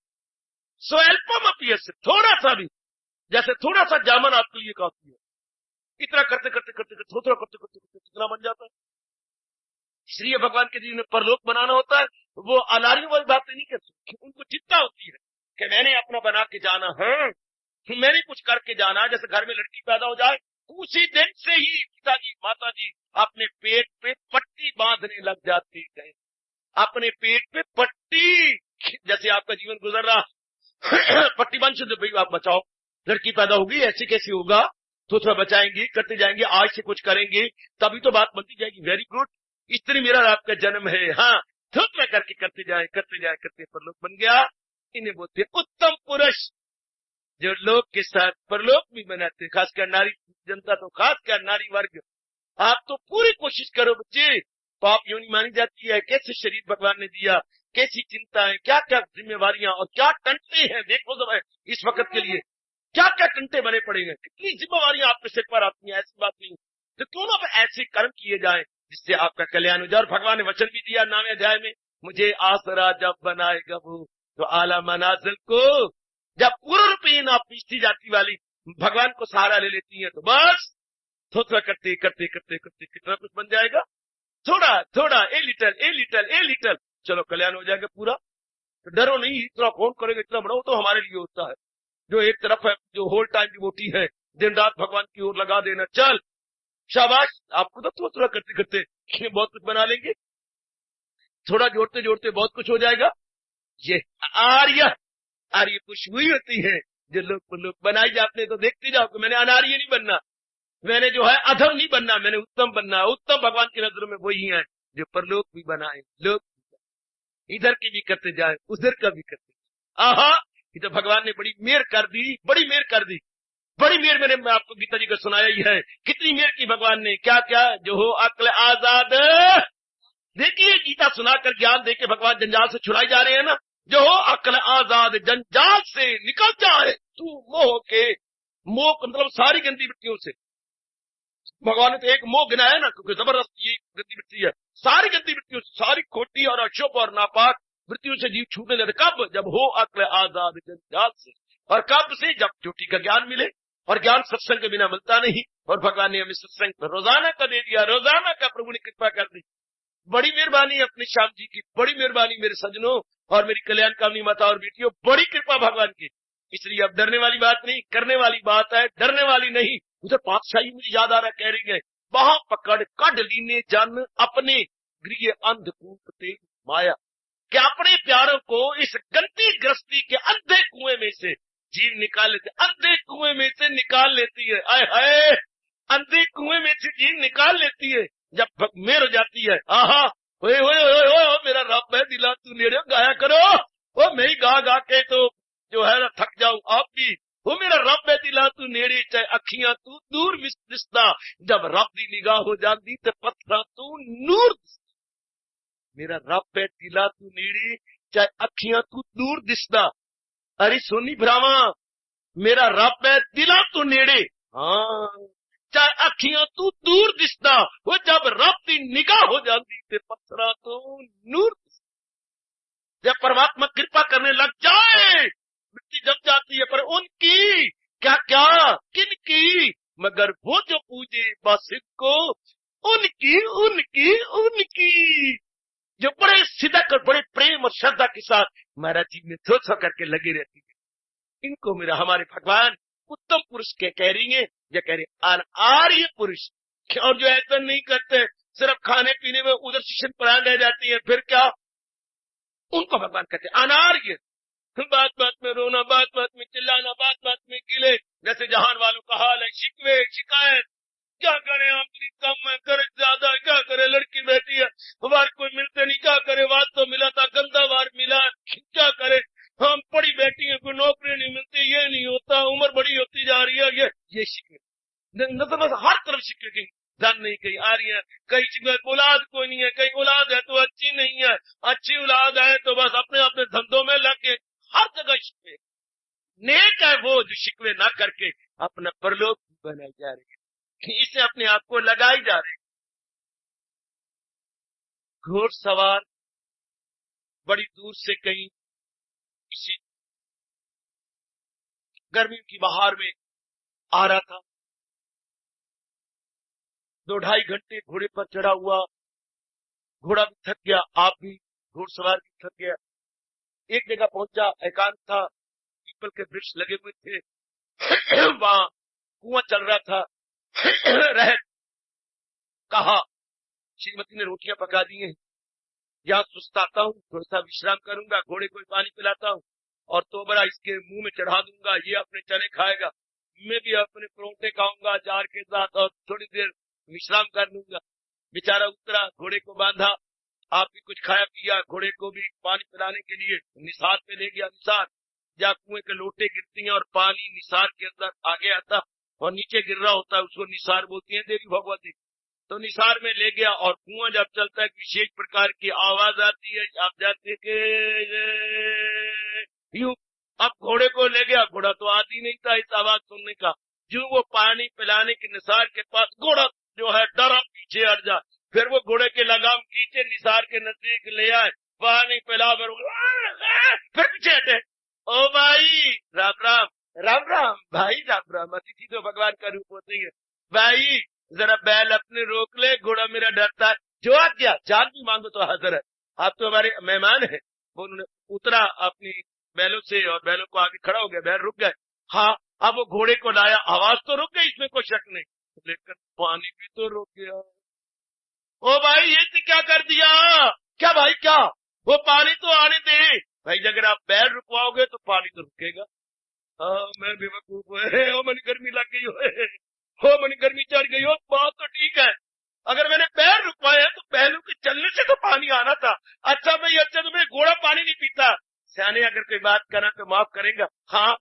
स्वल्पम अपीयस्य, थोड़ा सा भी, जैसे थोड़ा सा जामन आपके लिए काफी है, इतना करते करते करते करते थोड़ा करते करते करते कितना बन जाता है। इसलिए भगवान के जिन्हें परलोक बनाना होता है, वो अनारियों वाली बातें नहीं करते, उनको चिंता होती है कि मैंने अपना बना के जाना है, मैंने कुछ करके जाना। जैसे घर में लड़की पैदा हो जाए, उसी दिन से ही पिताजी माताजी अपने पेट पे पट्टी बांधने लग जाते हैं, अपने पेट पे पट्टी, जैसे आपका जीवन गुजर रहा पट्टी बांध से भाई आप बचाओ, लड़की पैदा होगी ऐसे कैसे होगा, तो थोड़ा बचाएंगे, करते जाएंगे, आज से कुछ करेंगे तभी तो बात बनती जाएगी। वेरी गुड, इतनी मेरा आपका जन्म है, हाँ थोड़ा करके करते जाए करते परलोक बन गया। इन्हें बोलते उत्तम पुरुष, जो लोग के साथ परलोक भी बनाते, खासकर नारी जनता, तो खासकर नारी वर्ग। आप तो पूरी कोशिश करो बच्चे, पाप योनि मानी जाती है, कैसे शरीर भगवान ने दिया, कैसी चिंता है, क्या क्या जिम्मेवारियां और क्या टंटे हैं, देखो सब है इस वक्त के लिए, क्या क्या टंटे बने पड़ेंगे, कितनी जिम्मेवारियां आपके सिर पर आती हैं। ऐसी बात नहीं, तो क्यों ना ऐसे कर्म किए जाएं जिससे आपका कल्याण हो जाए। और भगवान ने वचन भी दिया 9वें अध्याय में, मुझे आसरा जब बनाएगा वो, तो आला मनाजिल को, जब पूर्ण रूपेण आप पीछी जाती वाली भगवान को सहारा ले लेती है, तो बस थोड़ा करते करते करते करते कितना कुछ बन जाएगा, थोड़ा थोड़ा, ए लिटल, चलो कल्याण हो जाएगा पूरा। तो डरो नहीं, इतना कौन करेगा, इतना बड़ा, वो तो हमारे लिए होता है। जो एक तरफ है, जो होल टाइम डिवोटी है, दिन रात भगवान की ओर लगा देना, चल शाबाश, आपको तो थोड़ा करते करते बहुत कुछ बना लेंगे, थोड़ा जोड़ते जोड़ते बहुत कुछ हो जाएगा। ये आर्य पुरुष हुई होती है जो लोग बनाई जाते हैं। तो देखते जाओ कि मैंने अनार्य नहीं बनना, मैंने जो है अधम नहीं बनना, मैंने उत्तम बनना है। उत्तम भगवान की नजरों में वही है जो परलोक भी बनाए, लोग इधर की भी करते जाए, उधर का भी करते जाए। आहा, ये तो भगवान ने बड़ी मेहर कर दी, बड़ी मेहर कर दी, बड़ी मेहर। मैं आपको गीता जी को सुनाया ही है, कितनी मेहर की भगवान ने, क्या क्या, जो हो अक्ल आजाद। देखिए गीता सुनाकर ज्ञान देके भगवान जंजाल से छुड़ाई जा रहे हैं ना, जो हो अक्ल आजाद, जंजाल से निकल जाए तू मोह के, मोह मतलब सारी गंदी वृत्तियों से। भगवान ने तो एक मोह गिनाया ना, क्योंकि जबरदस्त ये गंदी वृत्ति है, सारी गंदी वृत्तियों से, सारी खोटी और अशुभ और नापाक वृत्तियों से जीव छूटने लगे। कब? जब हो अक्ल आजाद जंजाल से। और कब से? जब ज्योति का ज्ञान मिले, और ज्ञान सत्संग के बिना मिलता नहीं। और भगवान ने हमें सत्संग रोजाना का दे दिया, रोजाना का प्रभु ने कृपा कर दी। बड़ी मेहरबानी अपने श्याम जी की, बड़ी मेहरबानी मेरे सजनों और मेरी कल्याण कामनी माता और बेटियों, बड़ी कृपा भगवान की। इसलिए अब डरने वाली बात नहीं, करने वाली बात है, डरने वाली नहीं। उधर पातशाही मुझे याद आ रहा, कह रही है, वहां पकड़ कड लीने जन अपने गृह अंधकूप ते माया। क्या अपने प्यारों को इस गंदी गृहस्थी के अंधे कुएं में से जीव निकाल लेते, अंधे कुएं में से निकाल लेती है। आय हाय, अंधे कुएं में से जीव निकाल लेती है जब मेर हो जाती है। आहा, ओए ओए ओए ओए, मेरा रब है दिला तू नेड़े, गाया करो। वो मैं ही गा गा के तो जो है ना थक जाऊं, आप भी। वो मेरा रब है दिला तू नेड़े, चाहे अखियां तू दूर दिसदा, जब रब दी निगाह हो जाती ते पत्थर तू नूर। मेरा रब है दिला तू नेड़े, चाहे अखियां तू दूर दिसदा। अरे सोनी भरावा, मेरा रब है दिला तू नेड़े, हाँ, चाहे अखियां तू दूर दिसदा, वो जब रब की निगाह हो जाती ते पत्थरा तो नूर। जब परमात्मा कृपा करने लग जाए, मिट्टी जम जाती है, पर उनकी क्या क्या, किन की, मगर वो जो पूजे बस को, उनकी उनकी उनकी, जो बड़े सिदक और बड़े प्रेम और श्रद्धा के साथ महाराज जी में थोड़ा करके लगी रहती है। इनको मेरा हमारे भगवान उत्तम पुरुष के कह रही है, या कह रहे आर्य पुरुष। और जो ऐसा नहीं करते, सिर्फ खाने पीने में उधर शिष्य परान रह जाती है, फिर क्या, उनको भगवान कहते हैं अनार्य। बात बात में रोना, बात बात में चिल्लाना, बात बात में गिले, जैसे जहान वालों का हाल है, शिकवे शिकायत। क्या करे, आमदनी कम है, कर्ज ज्यादा है, क्या करे, लड़की बैठी है, वार कोई मिलते नहीं, क्या करे, वार तो मिला था, गंदा वार मिला, क्या करे, हम पढ़ी बैठी है, कोई नौकरी नहीं मिलती, ये नहीं होता, उम्र बड़ी होती जा रही है, ये शिकवे। हर तरफ शिकवे की, धन नहीं, कहीं आ रही है, कहीं शिकवे औलाद कोई नहीं है, कहीं औलाद अच्छी औलाद है तो बस अपने अपने धंधों में लग के हर जगह शिकवे। नेक है वो जो शिकवे ना करके अपना परलोक बनाई जा रही है, इसे अपने आप को लगाई जा रही है। घोड़सवार बड़ी दूर से कहीं किसी गर्मी की बहार में आ रहा था। 2-2.5 घंटे घोड़े पर चढ़ा हुआ, घोड़ा भी थक गया, आप भी घोड़सवार भी थक गया। एक जगह पहुंचा, एकांत था, पीपल के वृक्ष लगे हुए थे, वहां कुआं चल रहा था। रह कहा, श्रीमती ने रोटियां पका दी हैं, यहाँ सुस्ताता हूँ, थोड़ा सा विश्राम करूंगा, घोड़े को पानी पिलाता हूँ और तो बड़ा इसके मुंह में चढ़ा दूंगा, ये अपने चने खाएगा, मैं भी अपने परोंठे खाऊंगा जार के साथ और थोड़ी देर विश्राम कर लूंगा। बेचारा उतरा, घोड़े को बांधा, आप भी कुछ खाया पिया, घोड़े को भी पानी पिलाने के लिए निसार पे ले गया। निसार जहाँ कुएं के लोटे गिरती हैं और पानी निसार के अंदर आगे आता और नीचे गिर रहा होता है, उसको निसार बोलती है देवी भगवती। तो निसार में ले गया और कुआं जब चलता है विशेष प्रकार की आवाज आती है, आप जाते के यूं। अब घोड़े को ले गया, घोड़ा तो आती नहीं था इस आवाज सुनने का। जो वो पानी पिलाने के निसार के पास, घोड़ा जो है डरा पीछे हट जा, फिर वो घोड़े के लगाम खींचे निसार के नजदीक ले आए, पानी पिला, फिर पीछे हटे। ओ भाई राम राम, राम राम भाई, राम राम। अतिथि तो भगवान का रूप होती है। भाई जरा बैल अपने रोक ले, घोड़ा मेरा डरता है। जो आ गया, जान भी मांगो तो हाजिर है, आप तो हमारे मेहमान हैं। वो उन्होंने उतरा अपनी बैलों से और बैलों को आगे खड़ा हो गया, बैल रुक गए। हाँ, अब वो घोड़े को लाया, आवाज तो रुक गई, इसमें कोई शक नहीं, लेकिन पानी भी तो रुक गया। ओ भाई ये क्या कर दिया? क्या भाई क्या? वो पानी तो आने दे भाई, अगर आप बैल रुकवाओगे तो पानी तो रुकेगा। हाँ मैं बेवकूफ है, मन गर्मी लग गई हो, मन गर्मी चढ़ गई हो, बात तो ठीक है, अगर मैंने पैर रुकवाए तो बैलों के चलने से तो पानी आना था। अच्छा भाई, अच्छा तो मैं घोड़ा पानी नहीं पीता। सियाने अगर कोई बात करा तो माफ करेगा। हाँ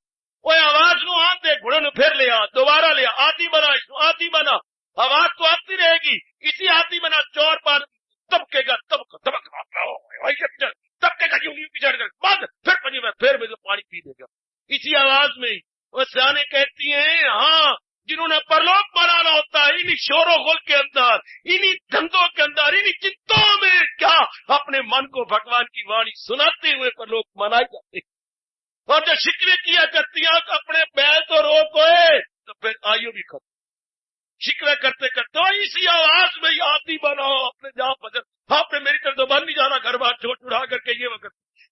वो आवाज नु आन दे, घोड़े नु फिर लिया, दोबारा लिया, आती बना, आती बना, आवाज तो आती रहेगी, इसी आती बना, चौर पार तबकेगा, तबकेगा, बाद फिर पंजी में फिर मुझे पानी पी देगा, इसी आवाज में ही। वो सियाने कहती हैं, हाँ जिन्होंने परलोक बनाना होता है, इन्हीं शोरों गुल के अंदर, इन्हीं धंधों के अंदर, इन्हीं चिंताओं में क्या अपने मन को भगवान की वाणी सुनाते हुए परलोक मनाए जाते हैं। और जो शिकवे किया करती हैं अपने बैल तो रोक गए तो फिर आयु भी खत्म, शिकवे करते करते इसी आवाज में ही आती बनाओ, अपने जहां भजन, आपने मेरी तरफ तो बन नहीं जाना, घर बार छोड़ उड़ा करके ये वक्त,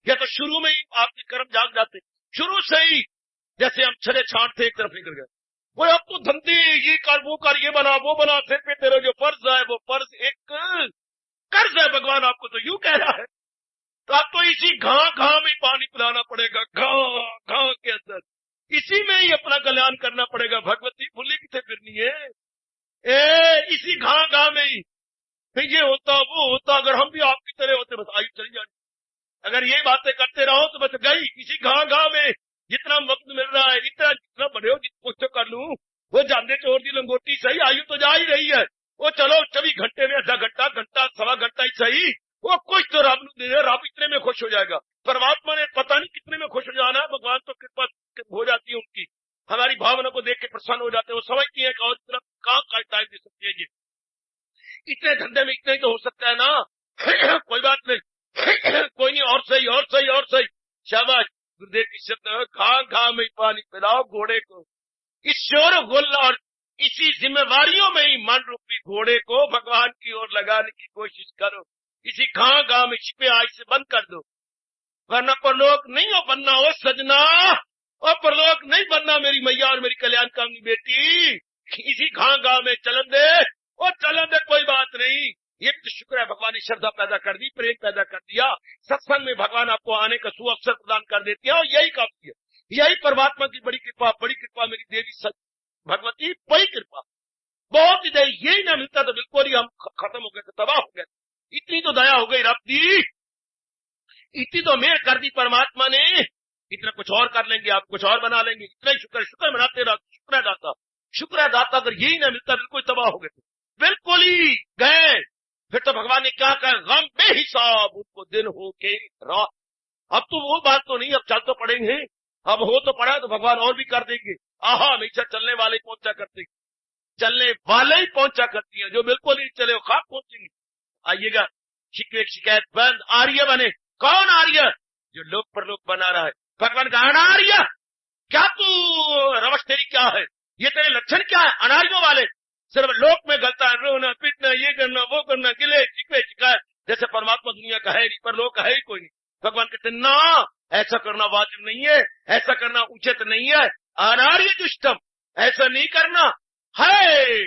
या तो शुरू में ही आपके कर्म जाग जाते, शुरू से ही जैसे हम छले छांट थे एक तरफ निकल गए, वो अब तो धंधे ये कर वो कर, ये बना वो बना, सिर पे तेरा जो फर्ज है वो फर्ज एक कर्ज है, भगवान आपको तो यूं कह रहा है। तो आपको इसी घाव में पानी पिलाना पड़ेगा, घाव के अंदर, इसी में ही अपना कल्याण करना पड़ेगा। भगवती भूली किसे फिरनी है, इसी घाव में ही तो ये होता वो होता। अगर हम भी आपकी तरह होते बस आयु चली जानी, अगर ये बातें करते रहो तो बस गई इसी घाव में। जितना वक्त मिल रहा है, इतना जितना बड़े हो, जितना कुछ तो कर लूं, वो जाने चोर दी लंगोटी सही, आयु तो जा ही रही है, वो चलो 24 घंटे में आधा घंटा, घंटा सवा घंटा ही सही, वो कुछ तो रब दे, रब इतने में खुश हो जाएगा। परमात्मा ने पता नहीं कितने में खुश हो जाना है, भगवान तो कृपा हो जाती है उनकी, हमारी भावना को देख के प्रसन्न हो जाते हैं, वो समझती है और तरफ कहाँ का टाइम दे सकते हैं, ये इतने धंधे में इतने ही तो हो सकता है ना। कोई बात नहीं, कोई नहीं, और सही और सही और सही, शाबाश। गुरुदेव की शब्द, घाव में पानी पिलाओ घोड़े को, इस शोर गुल और इसी जिम्मेवारियों में ही मन रूपी घोड़े को भगवान की ओर लगाने की कोशिश करो। इसी घाव में छिपे आय से बंद कर दो, वरना परलोक नहीं हो बनना हो सजना, और परलोक नहीं बनना मेरी मैया और मेरी कल्याण कामनी बेटी। इसी घाव में चलन दे, और चलन दे, कोई बात नहीं। ये भी तो शुक्र है, भगवान ने श्रद्धा पैदा कर दी, प्रेम पैदा कर दिया, सत्संग में भगवान आपको आने का सुअवसर प्रदान कर देती है, और यही काफी है, यही परमात्मा की बड़ी कृपा मेरी देवी सच भगवती, बड़ी कृपा, बहुत ही दया। यही ना मिलता तो बिल्कुल ही हम खत्म हो गए थे, तबाह हो गए। इतनी तो दया हो गई रब दी, इतनी तो मेहर कर दी परमात्मा ने, इतना कुछ और कर लेंगे, आप कुछ और बना लेंगे, इतना ही शुक्र मनाते रहो, शुक्र है दाता, शुक्र है दाता। अगर यही ना मिलता बिल्कुल तबाह हो गए थे, बिल्कुल ही गए। फिर तो भगवान ने क्या कहा, गम बेहिसाब उनको दिन हो के रात। अब तो वो बात तो नहीं, अब चल तो पड़ेंगे, अब हो तो पड़ा तो भगवान और भी कर देंगे। आहा, हमेशा चलने वाले ही पहुंचा करते, चलने वाले ही पहुंचा करती है, जो बिल्कुल ही चले वो खाक पहुंचेंगे। आइएगा, शिकवे शिकायत बंद, आर्य बने। कौन आर्य? जो लोक परलोक बना रहा है। भगवान का अनार्य, क्या तू रवश तेरी क्या है, ये तेरे लक्षण क्या है अनार्यों वाले? सिर्फ लोक में गलता है, रोना पीटना, ये करना वो करना, गिले शिकवे शिकायत, जैसे परमात्मा दुनिया का है नहीं, पर लोक है ही कोई नहीं। भगवान कहते ना, ऐसा करना वाजिब नहीं है, ऐसा करना उचित नहीं है, अनार्य दुष्टम, ऐसा नहीं करना है।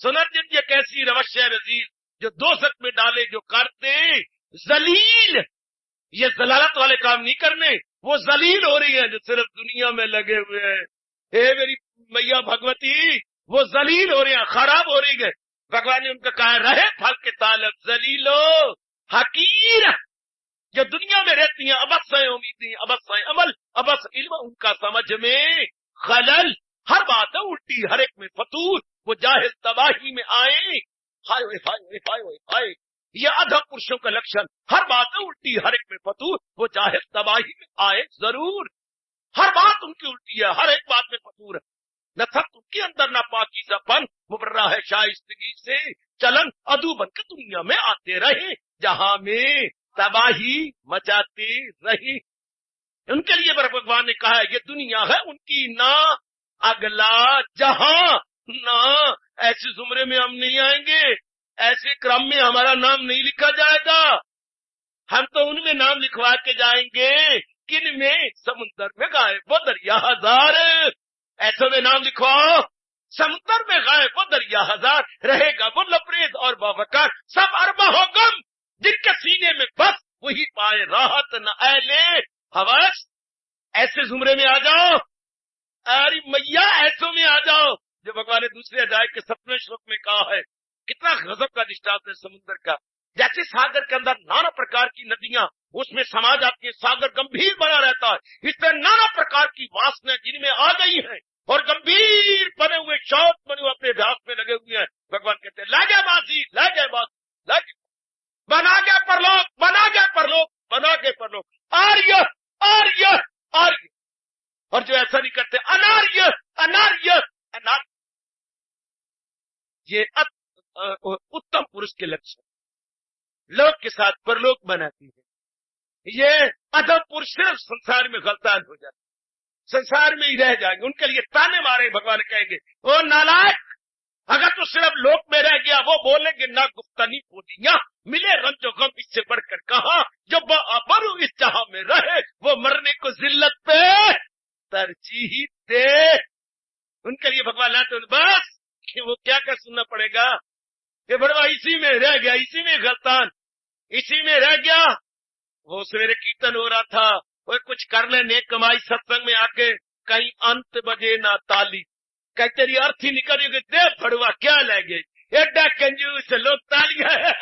सुनर्जित, ये कैसी रवश है रजील, जो दो सत में डाले जो करते जलील, ये जलालत वाले काम नहीं करने, वो जलील हो रही है जो सिर्फ दुनिया में लगे हुए हैं। हे मेरी मैया भगवती, वो जलील हो रही है, खराब हो रही है। भगवान ने उनका कहा, रहे फल के तालब जलीलो हकीर, जो दुनिया में रहती हैं, अबस उम्मीदें, अबस अमल, अबस इल्म, उनका समझ में खलल, हर बात है उल्टी, हर एक में फतूर, वो जाहिल तबाही में आए। हाय हाय हाय हाय हाय, ये अधम पुरुषों का लक्षण, हर बात है उल्टी, हर एक में फतूर, वो जाहिल तबाही में आए जरूर। हर बात उनकी उल्टी है, हर एक बात में फतूर है। न था तुमके अंदर न पाकीज़ापन, मुबर्रा है शाइस्तगी से चलन, अदू बनकर दुनिया में आते रहे, जहां में तबाही मचाते रही। उनके लिए भगवान ने कहा है, ये दुनिया है उनकी, ना अगला जहां, ना ऐसे जुमरे में हम नहीं आएंगे, ऐसे क्रम में हमारा नाम नहीं लिखा जाएगा। हम तो उनमें नाम लिखवा के जाएंगे किन में, समुद्र में गायब वो दरिया हजार, ऐसे में नाम लिखवाओ। समुद्र में गायब वो दरिया हजार, रहेगा वो लबरेज और बावकार, सब अरबा हो गम, जिनके सीने में बस वही पाए राहत न ऐले हवस। ऐसे जुमरे में आ जाओ, अरे मैया ऐसों में आ जाओ, जो भगवान ने दूसरे अध्याय के 7वें श्लोक में कहा है। कितना गजब का दृष्टांत है समुद्र का। जैसे सागर के अंदर नाना प्रकार की नदियां उसमें समा जाती है, सागर गंभीर बना रहता है, इसमें नाना प्रकार की वासना जिनमें आ गई है और गंभीर बने हुए शौच बने हुए अपने अभ्यास में लगे हुए हैं। भगवान कहते हैं लागे बाजी, लागे बाजी, लागे, बना गया परलोक, बना गया परलोक, बना गया परलोक, आर्य आर्य आर्य। और जो ऐसा नहीं करते, अनार्य अनार्य अनार्य। ये उत्तम पुरुष के लक्षण लोक के साथ परलोक बनाती है। ये अधम पुरुष सिर्फ संसार में गलतान हो जाते, संसार में ही रह जाएंगे। उनके लिए ताने मारे भगवान कहेंगे, ओ नालायक, अगर तू सिर्फ लोक में रह गया, वो बोलेंगे ना गुफ्तनी पोदियां, मिले रंजो गम इससे बढ़कर कहा, जो बरू इस चाह में रहे, वो मरने को जिल्लत पे तरजीह दे। उनके लिए भगवान लाते बस कि वो क्या कर सुनना पड़ेगा कि बड़वा इसी में रह गया, इसी में गलतान, इसी में रह गया। वो सवेरे कीर्तन हो रहा था, वो कुछ कर ले नेक कमाई, सत्संग में आके कहीं अंत बजे ना ताली, कहीं तेरी अर्थी निकलेगी, दे फड़वा क्या ले गई, एडा कंजूस लोग तालियां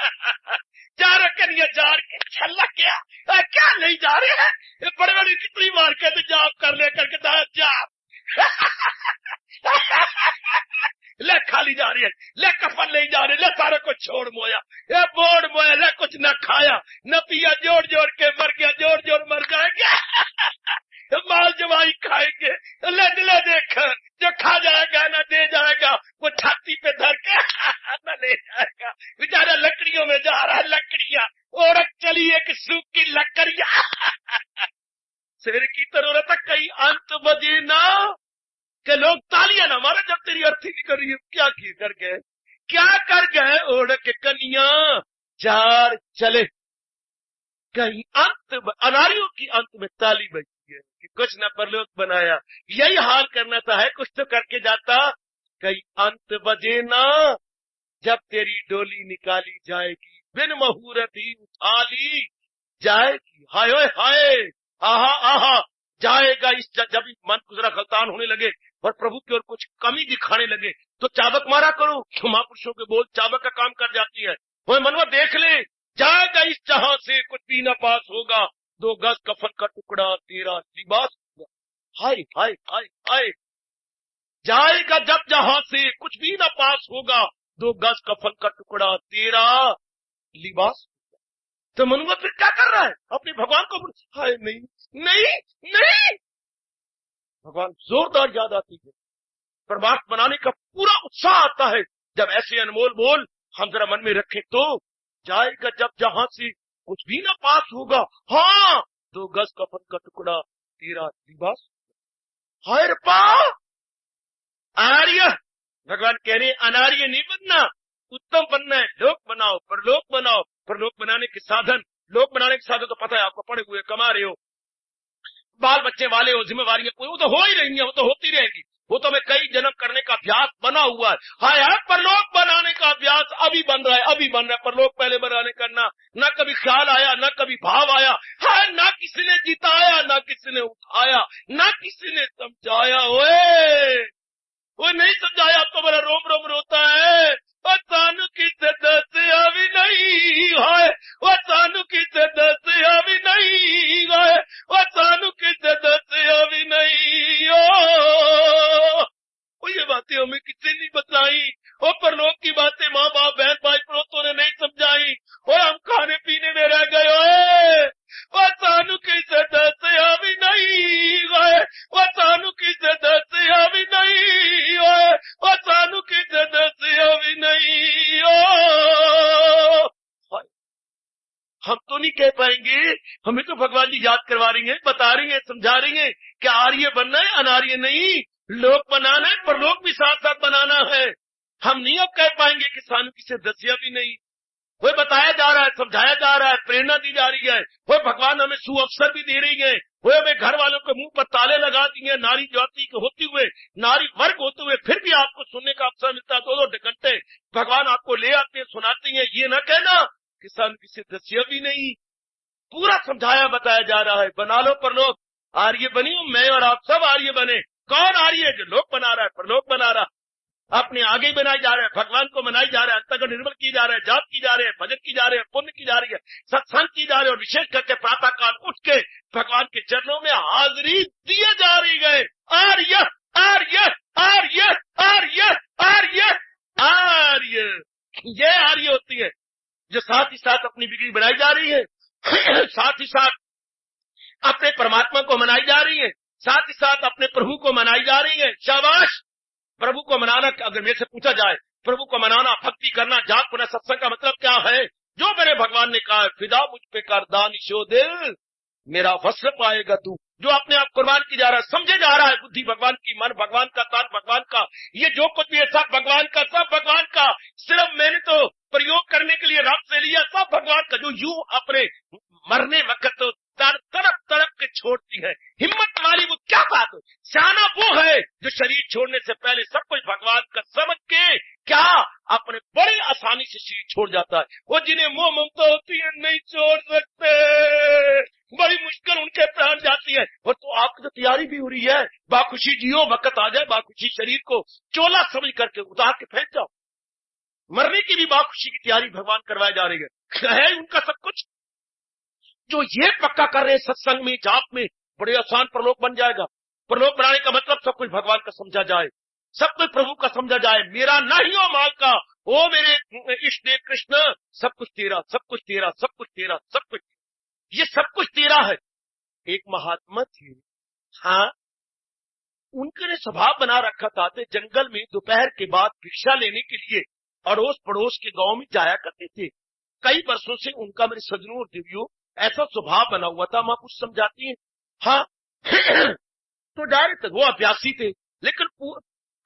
चारों कनिया जार के छल्ला क्या नहीं जा रहे हैं, ये बड़े बड़े कितनी मार के तो जाप कर ले करके जाप ले खाली जा रही है, ले कफन नहीं जा रही, ले सारे को छोड़ मोया, ये बोड़ मोया, ले कुछ न खाया न पिया, जोड़ जोड़ के मर गया, जोड़ जोड़ मर जाएंगे, माल जवाई खाएंगे, ले दिले देख, जो खा जाएगा ना दे जाएगा, वो छाती पे धर के न ले जाएगा। बेचारा लकड़ियों में जा रहा है, लकड़ियां औरत चली एक सूखी लकड़ियां सिर की तरह तक कहीं अंत बजे ना कि लोग तालियां ना मारे जब तेरी अर्थी निकल रही है। क्या किए कर गए, क्या कर गए, ओढ़ के कनिया चार चले, कहीं अंत अनारियों की अंत में ताली बजती है कि कुछ न परलोक बनाया। यही हाल करना था, है कुछ तो करके जाता, कहीं अंत बजे ना जब तेरी डोली निकाली जाएगी, बिन मुहूर्त ही उठा ली जाएगी। हाय हाय, आहा आहा, जाएगा इस जब मन गुजरा गलतान होने लगे और प्रभु की ओर कुछ कमी दिखाने लगे तो चाबक मारा करो। महापुरुषों के बोल चाबक का काम कर जाती है। वो मनवा देख ले, जाएगा इस जहां से कुछ भी न पास होगा, 2 गज कफन का टुकड़ा तेरा लिबास होगा। हाय हाय हाय हाय, जाएगा जब जहां से कुछ भी न पास होगा, 2 गज कफन का टुकड़ा तेरा लिबास। तो मनुआ फिर क्या कर रहा है? अपने भगवान को हाय नहीं नहीं नहीं, भगवान जोरदार याद आती है, परमार्थ बनाने का पूरा उत्साह आता है जब ऐसे अनमोल बोल हम जरा मन में रखें तो जाएगा जब जहां से कुछ भी ना पास होगा। हाँ, 2 गज कफन का टुकड़ा तेरा लिबास। हाय रब्बा, आर्य भगवान कह रहे अनार्य नहीं बनना, उत्तम बनना है। लोक बनाओ, परलोक बनाओ। परलोक बनाने के साधन, लोक बनाने के साधन तो पता है आपको, पढ़े हुए, कमा रहे हो, बाल बच्चे वाले हो, जिम्मेवारियां पूरी, वो तो हो ही रही है, वो तो होती रहेगी। वो तो हमें कई जन्म करने का अभ्यास बना हुआ है। हाय, परलोक बनाने का अभ्यास अभी बन रहा है, अभी बन रहा है। परलोक पहले बनाने का ना कभी ख्याल आया, ना कभी भाव आया। हाय, ना किसी ने जिताया, ना किसी ने उठाया, ना किसी ने समझाया। ओए वो नहीं समझाया तो मेरा रोम रोम रोता है। वो सानू किसे दसिया भी नहीं है, वो सानू किसे दसिया भी नहीं है, वो सानू किसे दसिया भी नहीं हो। वो ये बातें हमें किसी नहीं बताई, वो परलोक की बातें माँ बाप बहन भाई पड़ोसों ने नहीं समझाई, और हम खाने पीने में रह गए। वो सानू किसे दसिया भी नहीं है, वो सानू किसे दसिया भी नहीं है, वो सानू किसे दसिया भी नहीं हो। हम तो नहीं कह पाएंगे, हमें तो भगवान जी याद करवा रही हैं, बता रही हैं, समझा रही हैं कि आर्य बनना है, अनार्य नहीं। लोक बनाना है, परलोक भी साथ साथ बनाना है। हम नहीं अब कह पाएंगे कि सानू किसे दसिया भी नहीं। वो बताया जा रहा है, समझाया जा रहा है, प्रेरणा दी जा रही है। वो भगवान हमें सुअवसर भी दे रही है। वो हमें घर वालों के मुंह पर ताले लगा दिए, नारी जाति के होते हुए, नारी वर्ग होते हुए, फिर भी आपको सुनने का अवसर मिलता है। 2-2 घंटे भगवान आपको ले आते हैं, सुनाते हैं। ये ना कहना कि सानू किसे दसिया भी नहीं। पूरा समझाया बताया जा रहा है। बना लो परलोक, आर्य बनी हूं मैं और आप सब आर्य बने। कौन आर्य है? जो लोक बना रहा है, परलोक बना रहा, अपने आगे बनाई जा रहा है, भगवान को मनाई जा रहा है, अंतर्गत निर्मल की जा रहा है, जाप की जा रहे हैं, भजन की जा रहे हैं, पुण्य की जा रही है, सत्संग की जा रही है, और विशेष करके प्रातः काल उठ के भगवान के चरणों में हाजिरी दिए जा रही है। आर्य आर्य आर्य आर्य आर्य आर्य, ये आर्य होती है जो साथ ही साथ अपनी बिगड़ी बनाई जा रही है, साथ ही साथ अपने परमात्मा को मनाई जा रही है, साथ ही साथ अपने प्रभु को मनाई जा रही है। शाबाश। प्रभु को मनाना, अगर मेरे से पूछा जाए प्रभु को मनाना, भक्ति करना, जाग पुनः सत्संग का मतलब क्या है? जो मेरे भगवान ने कहा है, फिदा मुझ पे कर दानिशो दिल, मेरा वस्त्र पाएगा तू। जो अपने आप कुर्बान की जा रहा है, समझे जा रहा है, बुद्धि भगवान की, मन भगवान का, तन भगवान का, ये जो कुछ भी है सब भगवान का, सब भगवान का। सिर्फ मैंने तो प्रयोग करने के लिए रब से लिया, सब भगवान का। जो यूं अपने मरने वक्त तो तड़प तड़प के छोड़ती है, हिम्मत वाली, वो क्या बात है? सियाना वो है जो शरीर छोड़ने से पहले सब कुछ भगवान का समझ के क्या अपने बड़ी आसानी से शरीर छोड़ जाता है। वो जिन्हें मोह ममता होती है नहीं छोड़ सकते, बड़ी मुश्किल उनके प्राण जाती है। और तो आपकी तो तैयारी भी हो रही है, बाखुशी जियो, वक्त आ जाए बाखुशी शरीर को चोला समझ करके उतार के फेंक जाओ। मरने की भी बाखुशी की तैयारी भगवान करवाई जा रही है उनका सब कुछ। जो ये पक्का कर रहे हैं सत्संग में, जाप में, बड़े आसान परलोक बन जाएगा। परलोक बनाने का मतलब सब कुछ भगवान का समझा जाए, सब कुछ प्रभु का समझा जाए। मेरा नहीं हो माल का, ओ मेरे इष्ट देव कृष्ण, सब कुछ तेरा, सब कुछ तेरा, सब कुछ तेरा, सब कुछ, ये सब कुछ तेरा है। एक महात्मा थे, हाँ, उनके स्वभाव बना रखा था, जंगल में दोपहर के बाद भिक्षा लेने के लिए अड़ोस पड़ोस के गांव में जाया करते थे। कई वर्षों से उनका, मेरे सज्जनों और देवियों, ऐसा स्वभाव बना हुआ था। मां कुछ समझाती है, हाँ तो डायरेक्ट वो अभ्यासी थे, लेकिन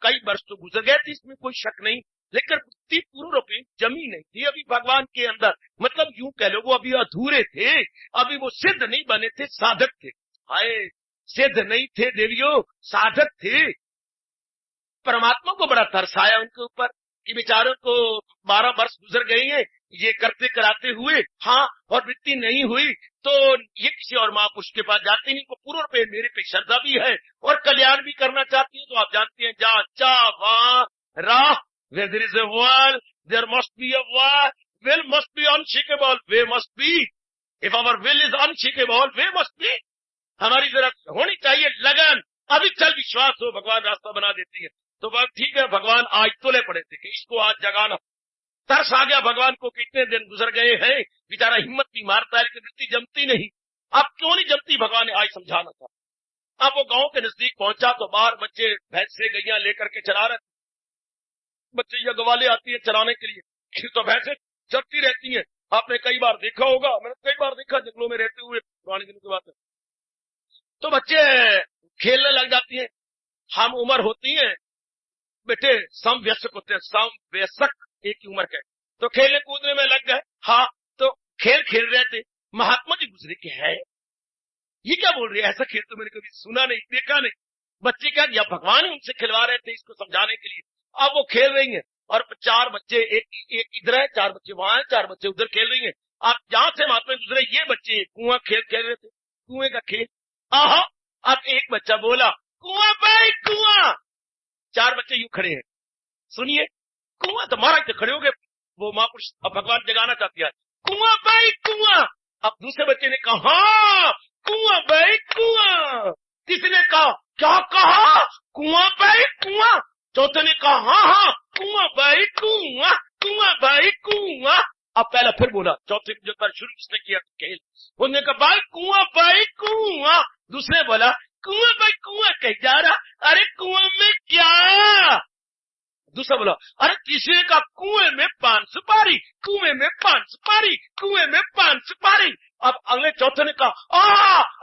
कई वर्ष तो गुजर गए थे, इसमें कोई शक नहीं, लेकिन पूर्ण रूप जमी नहीं थी अभी भगवान के अंदर। मतलब यूं कह लो वो अभी अधूरे थे, अभी वो सिद्ध नहीं बने थे, साधक थे। हाय, सिद्ध नहीं थे देवियों, साधक थे। परमात्मा को बड़ा तरस आया उनके ऊपर कि बेचारों को 12 वर्ष गुजर गए हैं ये करते कराते हुए, हाँ, और वृत्ति नहीं हुई तो ये किसी और महापुरुष के पास जाते नहीं। को पूर्ण पे मेरे पे श्रद्धा भी है और कल्याण भी करना चाहती है। तो आप जानते हैं, जहाँ चाह वहां राह, where there is a will, there must be a way. Will must be unshakable, way must be. If our will is unshakable, way must be. हमारी जरा होनी चाहिए लगन, अभी चल विश्वास हो, भगवान रास्ता बना देती है। तो ठीक है, भगवान आज तोले पड़े थे कि इसको आज जगाना, तरस आ गया भगवान को कि इतने दिन गुजर गए हैं, बेचारा हिम्मत भी मारता है लेकिन वृत्ति जमती नहीं। अब क्यों नहीं जमती, भगवान ने आज समझाना था। अब वो गांव के नजदीक पहुंचा तो बाहर बच्चे भैंसे गैया लेकर के चला रहे। बच्चे या गवाले आती है चलाने के लिए, तो भैंसे चलती रहती हैं। आपने कई बार देखा होगा, मैंने कई बार देखा जंगलों में रहते हुए, पुराने दिनों की बात है। तो बच्चे खेलने लग जाती हैं। हम उम्र होती है बेटे, समवयस्क होते हैं, समवयस्क एक ही उम्र के, तो खेलने कूदने में लग गए। हाँ, तो खेल खेल रहे थे, महात्मा जी गुजरे के है, ये क्या बोल रही है, ऐसा खेल तो मैंने कभी सुना नहीं, देखा नहीं। बच्चे क्या, या भगवान ही उनसे खिलवा रहे थे इसको समझाने के लिए। अब वो खेल रही हैं और 4 बच्चे, एक इधर है, 4 बच्चे वहां है, 4 बच्चे उधर खेल रही हैं। आप जहां से महात्मा गुजरे, ये बच्चे कुआं खेल खेल रहे थे, कुएं का खेल। आहा, अब एक बच्चा बोला, कुआं भाई कुआं। 4 बच्चे यूं खड़े हैं, सुनिए, कुआं तो महाराज तो खड़े हो गए, वो महापुरुष अब भगवान जगाना चाहती है, कुआं भाई कुआं। अब दूसरे बच्चे ने कहा, हाँ कुआं भाई कुआं। तीसरे ने कहा, क्या कहा, कुआं भाई कुआं। चौथे ने कहा, हाँ कुआं भाई कुआं, कुआं भाई कुआं। अब पहला फिर बोला, चौथे जो पर शुरू किसने किया खेल, उन्होंने कहा भाई कुआं। दूसरे बोला, कुआं भाई कुआं कहीं जा रहा, अरे कुआं में क्या। दूसरा बोला, अरे तीसरे का कुएं में 5 सुपारी, कुएं में 5 सुपारी, कुएं में 5 सुपारी। अब अगले चौथे ने कहा,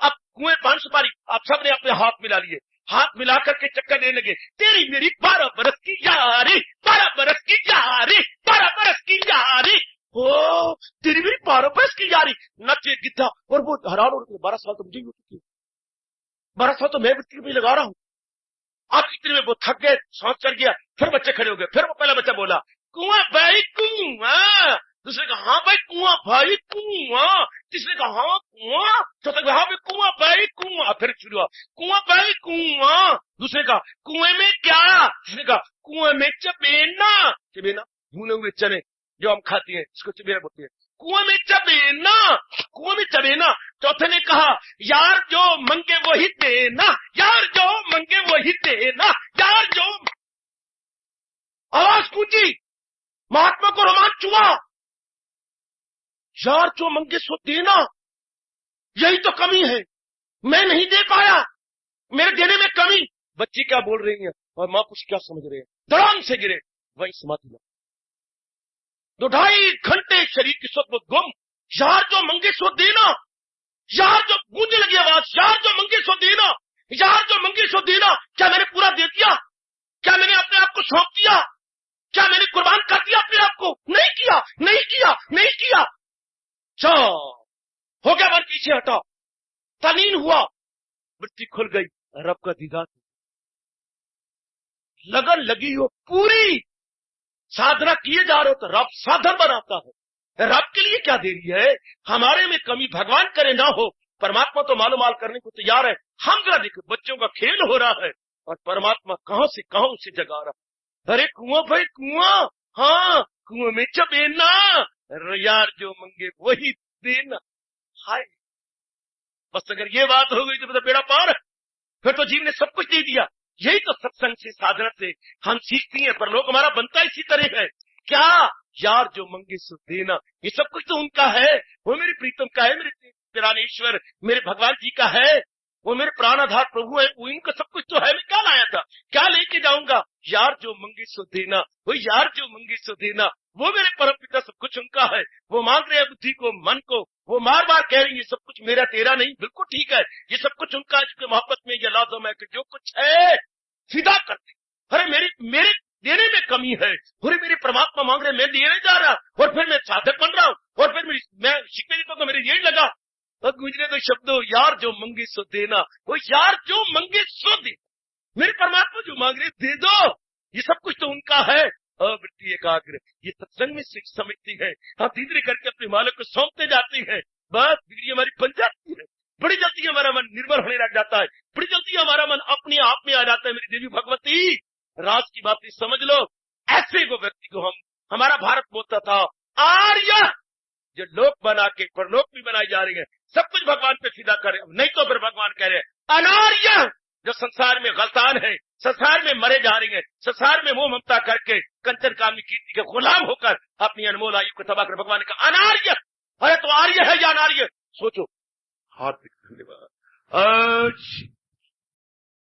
अब कुएं 5 सुपारी। अब सबने अपने हाथ मिला लिए, हाथ मिलाकर के चक्कर देने लगे, तेरी मेरी 12 बरस की यारी, 12 बरस की यारी, 12 बरस की यारी। ओ तेरी मेरी 12 बरस की यारी। नचे गिद्धा और वो हैरान हो रहे, 12 साल तो मुझे ही हो चुकी है, 12 साल तो मैं वृत्ति में लगा रहा हूं। अब इतने में वो थक गए, सांस चढ़ गया, फिर बच्चे खड़े हो गए। फिर वो पहला बच्चा बोला, कुआं भाई कुआं। दूसरे का, हाँ भाई कुआं भाई कुआं। तीसरे का, हाँ कुआं। चौथे का, हाँ भाई कुआं भाई कुआं। फिर शुरू हुआ, कुआं भाई कुआं। दूसरे का, कुएं में क्या। तीसरे का, कुएं में चबेना। चबेना भुने हुए चने जो हम खाती हैं, इसको चबेना बोलते हैं। कुएं में चबेना, कुएं में चबेना। चौथे ने कहा, यार जो मंगे वही देना, यार जो मंगे वही देना, यार जो। आवाज गूंजी, महात्मा को रोमांच हुआ, यार जो मंगे सो देना, यही तो कमी है, मैं नहीं दे पाया, मेरे देने में कमी। बच्ची क्या बोल रही है और मां कुछ क्या समझ रहे हैं, धड़ाम से गिरे वही समाधि में। 2-2.5 घंटे शरीर की सत्व गुम, यार जो मंगे सो देना, यार जो गूंजने लगी आवाज, यार जो मंगे सो देना, यार जो मंगे सो देना। क्या मैंने पूरा दे दिया, क्या मैंने अपने आप को सौंप दिया, क्या मैंने कुर्बान कर दिया अपने आप को, नहीं किया, नहीं किया, नहीं किया। हो गया, मन पीछे हटा, तलीन हुआ, वृत्ति खुल गई, रब का दीदार, लगन लगी हो पूरी, साधना किए जा रहे हो तो रब साधन बनाता है। रब के लिए क्या देरी है, हमारे में कमी भगवान करे ना हो, परमात्मा तो मालूम माल करने को तैयार है। हम जरा देखो, बच्चों का खेल हो रहा है और परमात्मा कहां से कहां उसे जगा रहा है। अरे कुआं भाई कुआं, हाँ कुआं में चबेना, यार जो मंगे वही देना। हाय, बस अगर ये बात हो गई तो बेड़ा पार है, फिर तो जीव ने सब कुछ दे दिया। यही तो सत्संग से, साधना से हम सीखती हैं, पर लोग हमारा बनता इसी तरह है। क्या, यार जो मंगे सो देना, ये सब कुछ तो उनका है, वो मेरे प्रीतम का है, मेरे प्राणेश्वर मेरे भगवान जी का है, वो मेरे प्राणाधार प्रभु है, वो इनका सब कुछ तो है। मैं क्या लाया था, क्या लेके जाऊंगा। यार जो मंगे सो देना, वो यार जो मंगे सो देना, वो मेरे परम पिता, सब कुछ उनका है। वो मांग रहे हैं बुद्धि को, मन को, वो बार बार कह रही है सब कुछ मेरा तेरा नहीं, बिल्कुल ठीक है, ये सब कुछ उनका है, जिसके मोहब्बत में ये लाजम है कि जो कुछ है सीधा करते। अरे मेरे देने में कमी है, अरे मेरे परमात्मा मांग रहे, मैं देने जा रहा, और फिर मैं साधक बन रहा हूं, और फिर मैं शिकवे देता तो मेरे यही लगा। और गुजरे तो शब्दों, यार जो मंगे सो देना, वो यार जो मंगे सो दे, मेरे परमात्मा जो मांग रहे दे दो, ये सब कुछ तो उनका है। वृत्ति एकाग्र, ये सत्संग में समझती है, हम धीरे करके अपने मालिक को सौंपते जाते हैं, बस बिगड़ी हमारी बन जाती है। बड़ी जल्दी हमारा मन निर्भर होने लग जाता है, बड़ी जल्दी हमारा मन अपने आप में आ जाता है। मेरी देवी भगवती, राज की बात समझ लो। ऐसे को व्यक्ति को हमारा भारत बोलता था, आर्य, जो लोक बना के परलोक भी बनाई जा रही है, सब कुछ भगवान पे फिदा करे, नहीं तो फिर भगवान कह रहे हैं अनार्य, जो संसार में गलतान है, संसार में मरे जा रही हैं, संसार में मोह ममता करके कंचन कामनी कीर्ति के गुलाम होकर अपनी अनमोल आयु को तबाह कर भगवान का अनार्य है तो आर्य है या अनार्य, सोचो। हार्दिक धन्यवाद।